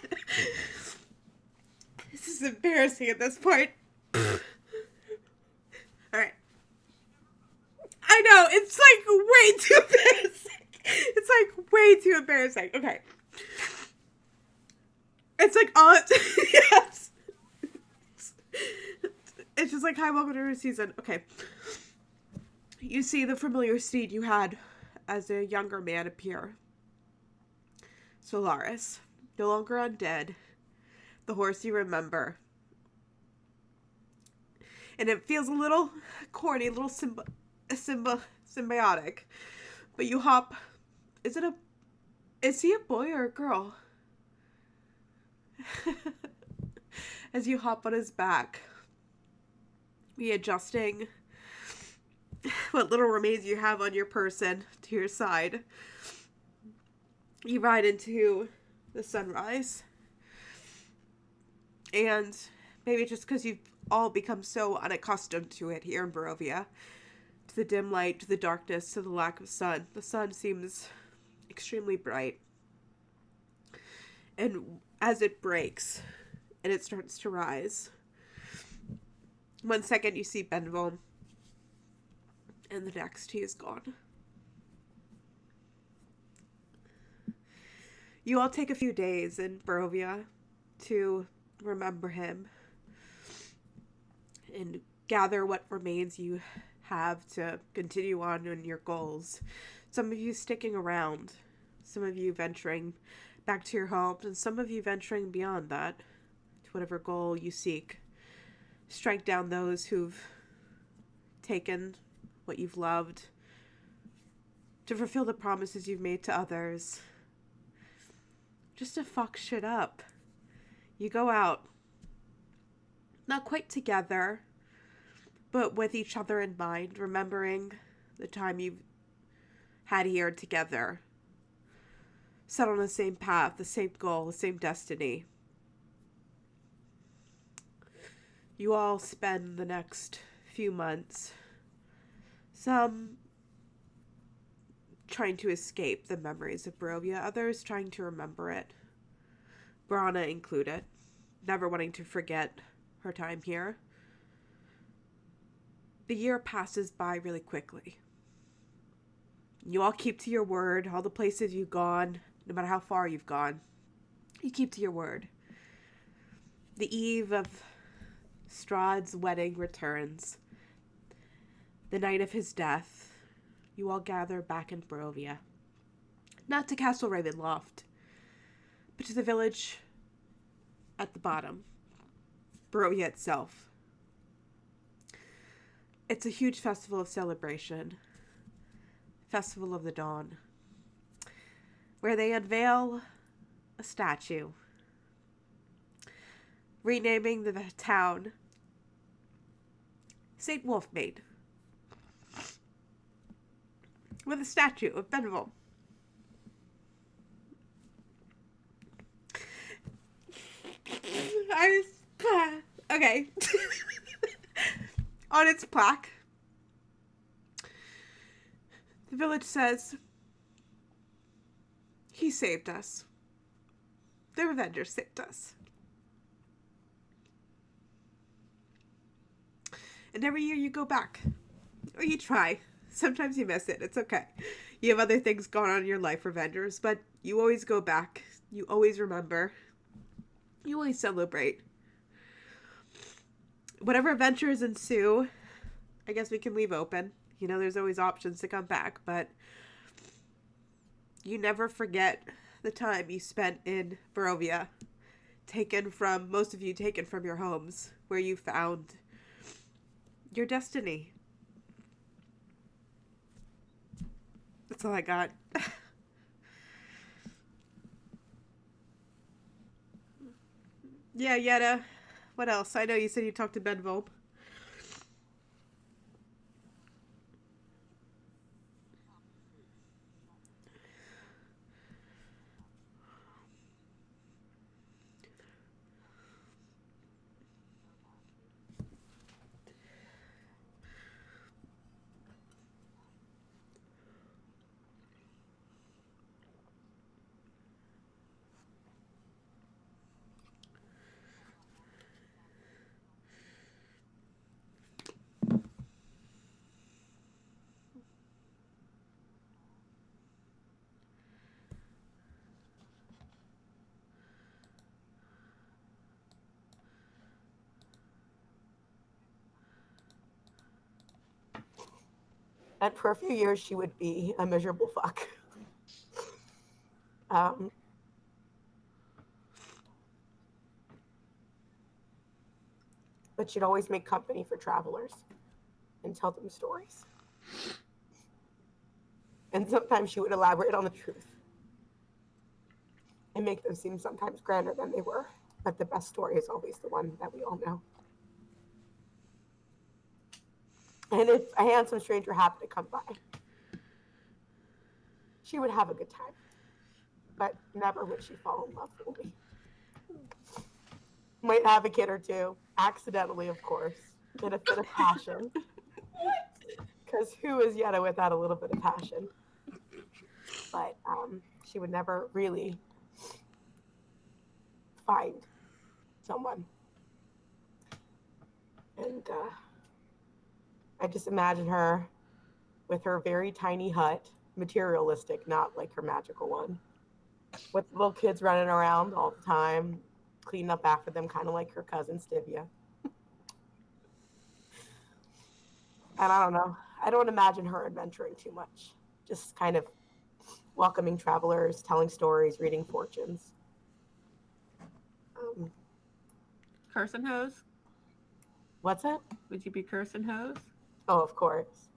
This is embarrassing at this point. Alright. I know, it's like way too embarrassing. It's like way too embarrassing. Okay. It's like all yes. It's just like, hi, welcome to our season. Okay. You see the familiar steed you had as a younger man appear. Solaris. No longer undead. The horse you remember. And it feels a little corny, a little symbiotic. But you hop. Is he a boy or a girl? As you hop on his back, readjusting what little remains you have on your person to your side, you ride into the sunrise. And maybe just because you've all become so unaccustomed to it here in Barovia, to the dim light, to the darkness, to the lack of sun, the sun seems extremely bright. And as it breaks and it starts to rise, 1 second you see Benville, and the next he is gone. You all take a few days in Barovia to remember him and gather what remains you have to continue on in your goals. Some of you sticking around, some of you venturing back to your homes, and some of you venturing beyond that to whatever goal you seek. Strike down those who've taken what you've loved, to fulfill the promises you've made to others, just to fuck shit up. You go out, not quite together, but with each other in mind, remembering the time you've had here together, set on the same path, the same goal, the same destiny. You all spend the next few months, some trying to escape the memories of Barovia, others trying to remember it. Brana included, never wanting to forget her time here. The year passes by really quickly. You all keep to your word, all the places you've gone, no matter how far you've gone. You keep to your word. The eve of Strahd's wedding returns. The night of his death, you all gather back in Barovia. Not to Castle Ravenloft, but to the village at the bottom, Barovia itself. It's a huge festival of celebration, Festival of the Dawn, where they unveil a statue, renaming the town St. Wolfmaid, with a statue of Benville. Okay. On its plaque, the village says, "He saved us. The Revenger saved us." And every year you go back. Or you try. Sometimes you miss it. It's okay. You have other things going on in your life, Revengers, but you always go back. You always remember. You always celebrate. Whatever adventures ensue, I guess we can leave open. There's always options to come back, but you never forget the time you spent in Barovia, most of you taken from your homes, where you found your destiny. That's all I got. Yeah, Yetta. What else? I know you said you talked to Ben Volpe. And for a few years, she would be a miserable fuck. Um, but she'd always make company for travelers and tell them stories. And sometimes she would elaborate on the truth and make them seem sometimes grander than they were. But the best story is always the one that we all know. And if a handsome stranger happened to come by, she would have a good time. But never would she fall in love fully. Might have a kid or two, accidentally, of course, in a fit of passion. Because who is Yetta without a little bit of passion? But she would never really find someone. And I just imagine her with her very tiny hut, materialistic, not like her magical one, with little kids running around all the time, cleaning up after them, kind of like her cousin Stivia. And I don't know. I don't imagine her adventuring too much. Just kind of welcoming travelers, telling stories, reading fortunes. Um, Cursing hose? what's it? Would you be cursing hose? Oh, of course.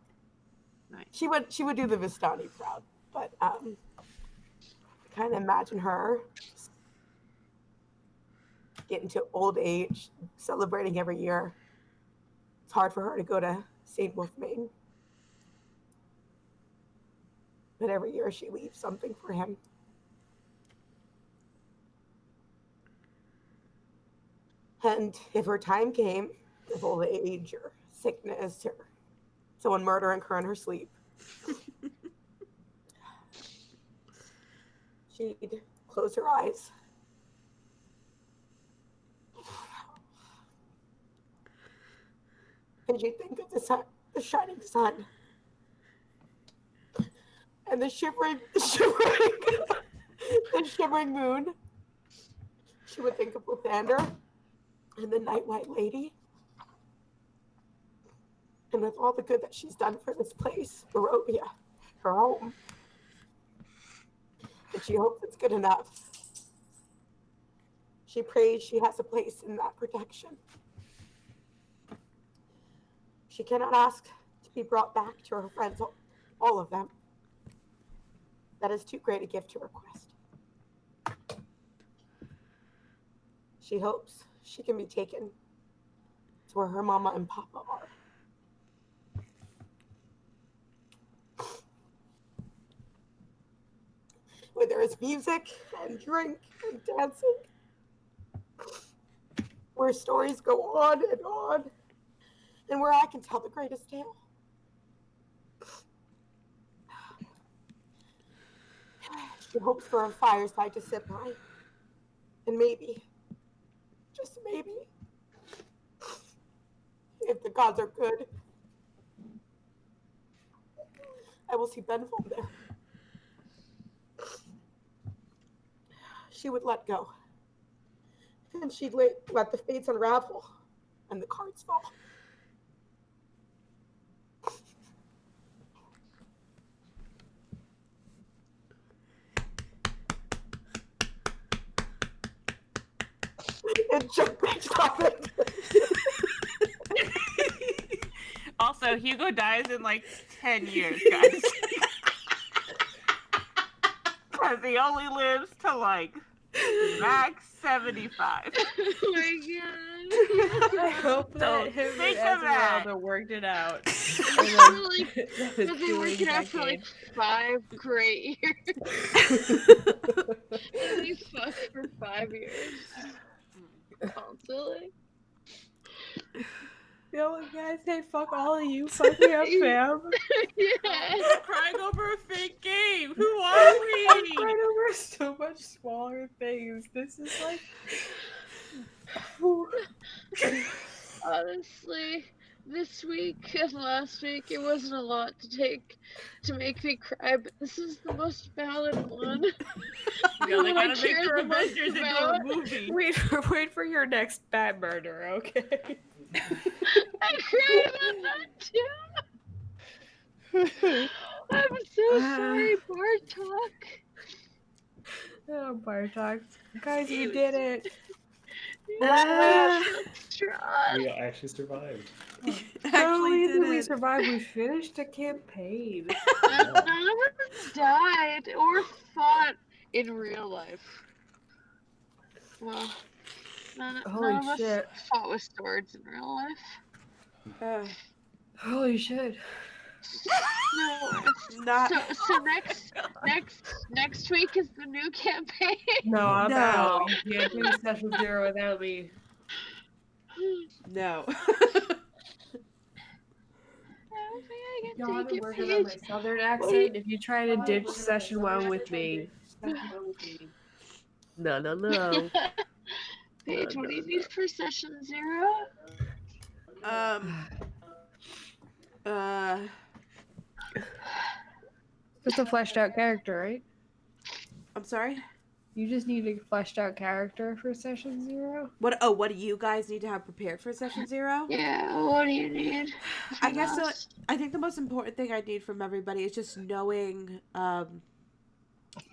Nice. She would do the Vistani proud, but kind of imagine her getting to old age, celebrating every year. It's hard for her to go to St. Wolfmane, but every year she leaves something for him. And if her time came of old age or sickness or someone murdering her in her sleep, she'd close her eyes and she'd think of the sun, the shining sun, and the shivering moon. She would think of Lathander and the Night White Lady, and with all the good that she's done for this place, Barovia, her home, and she hopes it's good enough. She prays she has a place in that protection. She cannot ask to be brought back to her friends, all of them. That is too great a gift to request. She hopes she can be taken to where her mama and papa are. Where there is music and drink and dancing. Where stories go on, and where I can tell the greatest tale. She hopes for a fireside to sit by. And maybe, just maybe, if the gods are good, I will see Ben from there. she would let go. And she'd let the fates unravel and the cards fall. And jumping, stop it. Also, Hugo dies in like 10 years, guys. Because he only lives to like max 75. Oh my god. I hope that So, him and think of that. Esmeralda worked it out. I feel like That that they worked it out for like 5 great years. And they fuck for 5 years. Constantly. Yo, guys, hey, fuck all of you. Fuck me up, fam. Yeah. Crying over a fake game. Who are I'm we? crying over so much smaller things. This is like. Honestly, this week and last week, it wasn't a lot to make me cry, but this is the most valid one. You only I gotta make care the the most Avengers into a about. movie. Wait for your next bad murder, okay? I cried about that too. I'm so sorry, Bartok. Oh, Bartok. Guys, we did it. Strahd. We actually survived. Not only did did we it. survive, we finished a campaign. None of us died or fought in real life. Well, none Holy of us shit. fought with swords in real life. Holy shit. No. Not. So next week is the new campaign. No, I'm No. out. You can't do session 0 without me. No. I don't think I can God, take I'm it, working on my Paige. southern accent. If you try to ditch session 1 with me. No. Paige, what do you need for session 0? Just a fleshed out character, right? I'm sorry. You just need a fleshed out character for session 0? What do you guys need to have prepared for session 0? Yeah, what do you need? I guess I think the most important thing I need from everybody is just knowing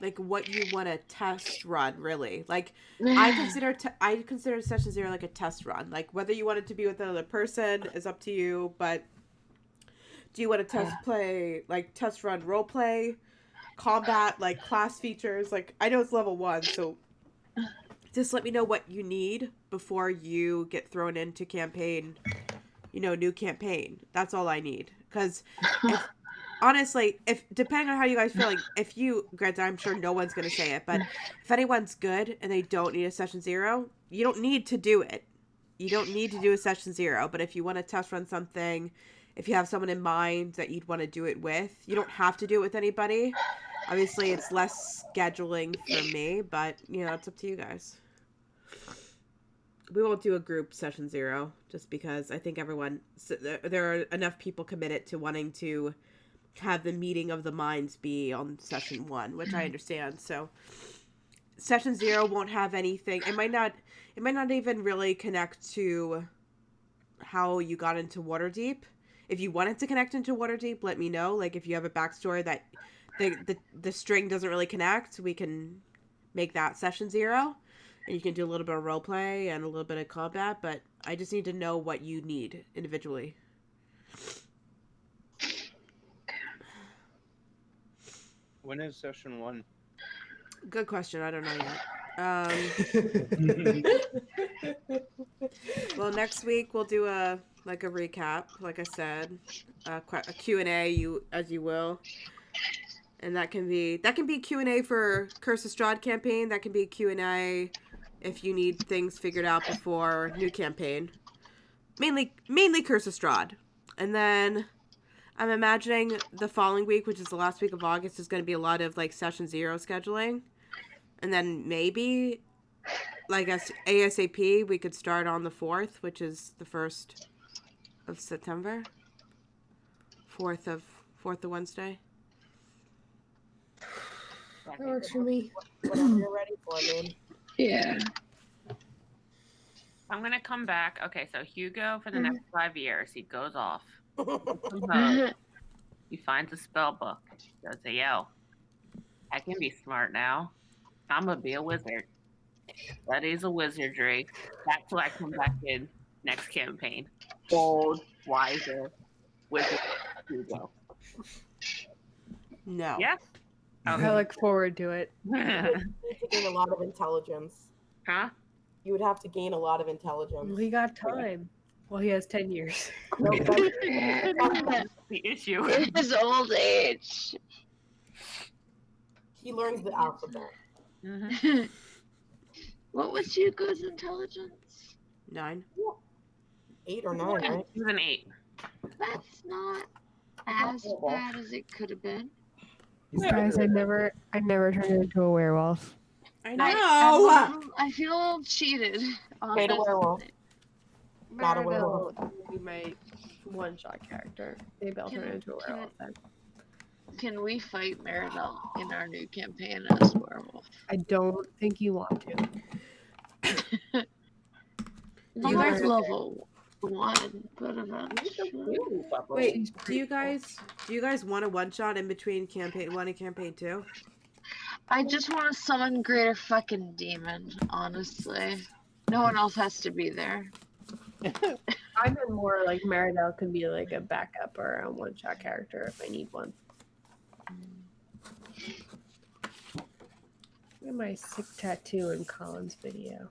like what you want to test run, really. Like I consider session 0 like a test run. Like whether you want it to be with another person is up to you, but do you want to test run role play, combat, like class features? Like I know it's level 1, so just let me know what you need before you get thrown into campaign, new campaign. That's all I need. Because honestly, if depending on how you guys feel, like granted, I'm sure no one's going to say it, but if anyone's good and they don't need a session 0, you don't need to do it. You don't need to do a session 0, but if you want to test run something, if you have someone in mind that you'd want to do it with, you don't have to do it with anybody. Obviously, it's less scheduling for me, but, it's up to you guys. We won't do a group session 0, just because I think there are enough people committed to wanting to have the meeting of the minds be on session 1, which I understand. So, session 0 won't have anything. It might not even really connect to how you got into Waterdeep. If you wanted to connect into Waterdeep, let me know. Like, if you have a backstory that the string doesn't really connect, we can make that session 0. And you can do a little bit of roleplay and a little bit of combat, but I just need to know what you need individually. When is session 1? Good question. I don't know yet. Well, next week we'll do a recap, like I said, a Q&A, as you will, and that can be Q&A for Curse of Strahd campaign. That can be Q&A if you need things figured out before new campaign. Mainly Curse of Strahd, and then I'm imagining the following week, which is the last week of August, is going to be a lot of like session 0 scheduling, and then maybe like as ASAP we could start on the 4th, which is the 1st of September. 4th of Wednesday. That works for me. Whatever you're ready for, dude. Yeah. I'm gonna come back. Okay, so Hugo for the next 5 years, he goes off. He finds a spell book. Goes, yo, I can be smart now. I'm gonna be a wizard. Studies of wizardry. That's why I come back in next campaign. Bold, wiser, wizard Hugo. No. Yeah. I look forward to it. You would need to gain a lot of intelligence. Huh? You would have to gain a lot of intelligence. Well, he got time. Well, he has 10 years. No, At The issue. his old age. he learns the alphabet. Mhm. What was Hugo's intelligence? 9. 8 or 9, right? He's an 8. That's not as bad as it could have been. Guys, I never turned into a werewolf. I I, know. I feel a little cheated. Made a honestly. werewolf. Not a werewolf. Meridel will be my one-shot character. Maybe I'll turn into a werewolf then. Can we fight Meridel in our new campaign as werewolf? I don't think you want to. Not You guys- level 1, but eventually. Wait, do you guys want a one shot in between campaign 1 and campaign 2? I just want to summon Greater fucking Demon, honestly. No one else has to be there. I meant more like Meridel can be like a backup or a one-shot character if I need one. Look at my sick tattoo in Colin's video.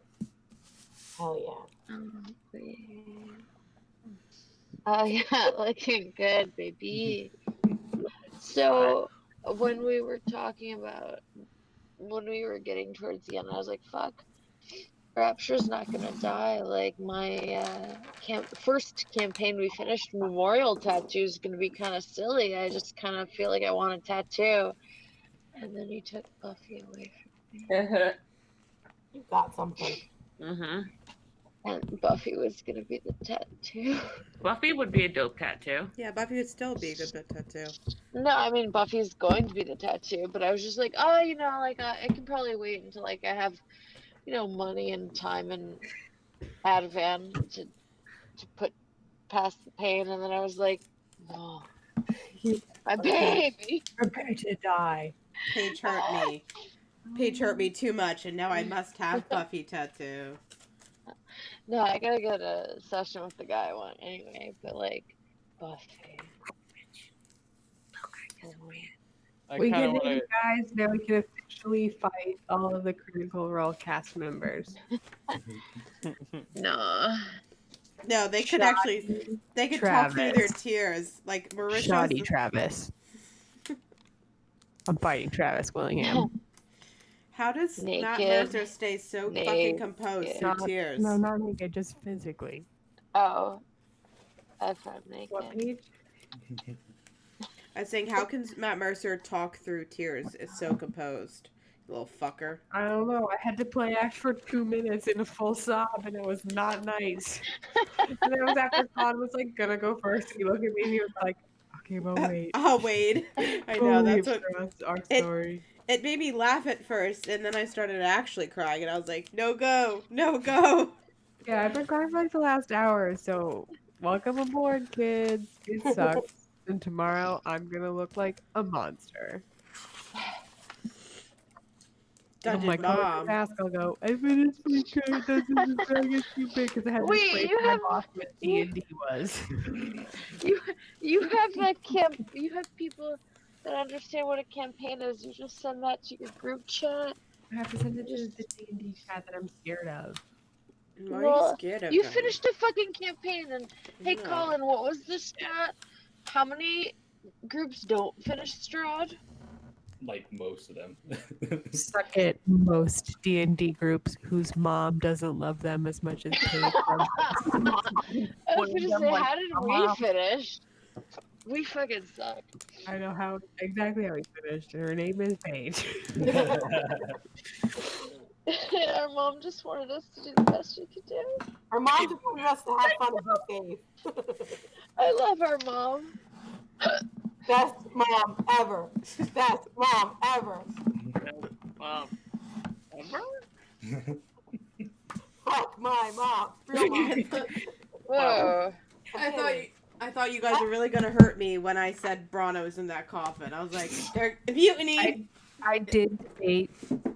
Hell yeah. Oh yeah, looking good, baby. So when we were talking about when we were getting towards the end, I was like, "Fuck, Rapture's not gonna die." Like my first campaign we finished, Memorial Tattoo is gonna be kind of silly. I just kind of feel like I want a tattoo, and then you took Buffy away from me. You got something. Mm-hmm. And Buffy was gonna be the tattoo. Buffy would be a dope tattoo. Yeah, Buffy would still be a good tattoo. No, I mean Buffy's going to be the tattoo, but I was just like, oh, you know, like I can probably wait until like I have, you know, money and time and Ativan to put past the pain, and then I was like, no, my baby. Prepare to die. Paige hurt me. Paige hurt me too much, and now I must have Buffy tattoo. No, I gotta get a session with the guy I want anyway, but like Buffy. I We kind can of do want it, guys. Now we can officially fight all of the Critical Role cast members. No. No, they could actually. They could talk through their tears, like Marisha. Shoddy Travis. I'm fighting Travis Willingham. How does Matt Naked. Mercer stay so fucking Naked. composed through tears? No, not naked, just physically. Oh. If I'm naked. What page? I was saying, how can Matt Mercer talk through tears? It's so composed, you little fucker. I don't know. I had to play act for 2 minutes in a full sob, and it was not nice. And it was after Con was like gonna go first. He looked at me and he was like, "Okay, but wait." Oh, Wade. I know, We'll that's leave what. for us, our it- story. It made me laugh at first, and then I started actually crying, and I was like, no go, no go. Yeah, I've been crying for like the last hour, so welcome aboard, kids. It sucks. And tomorrow I'm gonna look like a monster. Dungeon my Mom. mask, I'll go, I finished my character, Dungeons & Dragons too big because I had to Wait, explain you to my have- boss what D&D was. You have you have people that understand what a campaign is. You just send that to your group chat. I have to send it to the D&D chat that I'm scared of. Why are you Well, scared of You them? finished a fucking campaign, and hey, No. Colin, what was the stat? How many groups don't finish Strahd? Like most of them. Suck it, most D&D groups whose mom doesn't love them as much as Paige loves them. I was One of gonna them say, went, how did we "Mom." finish? We fucking suck. I know how exactly how he finished. Her name is Paige. Our mom just wanted us to do the best she could do. Our mom just wanted us to have fun and be safe. I love our mom. Best mom ever. Best mom ever. Ever? Fuck my mom. Real mom. Whoa. I thought you guys were really gonna hurt me when I said Bronno's in that coffin. I was like, they're mutiny. I did debate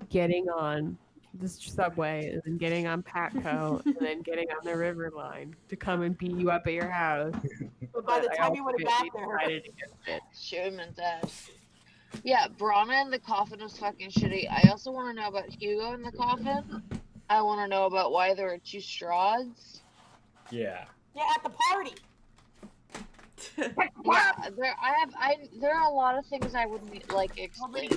getting on the subway and then getting on Patco and then getting on the River Line to come and beat you up at your house. But by the I time you would have got ultimately there, decided against it. Shoot him in dead. Yeah, Brahma in the coffin was fucking shitty. I also want to know about Hugo in the coffin. I want to know about why there were 2 Strahds. Yeah. yeah, at the party. Yeah, there are a lot of things I would like explain.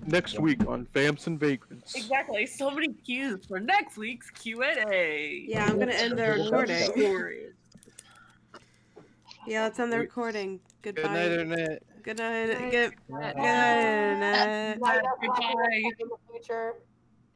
Next week on Vamps and Vagrants. Exactly. So many cues for next week's Q&A. Yeah, I'm gonna end the recording. Yeah, let's end the recording. Goodbye. Good night, Internet. Good night. Good night, Internet. Light up Goodbye. in the future.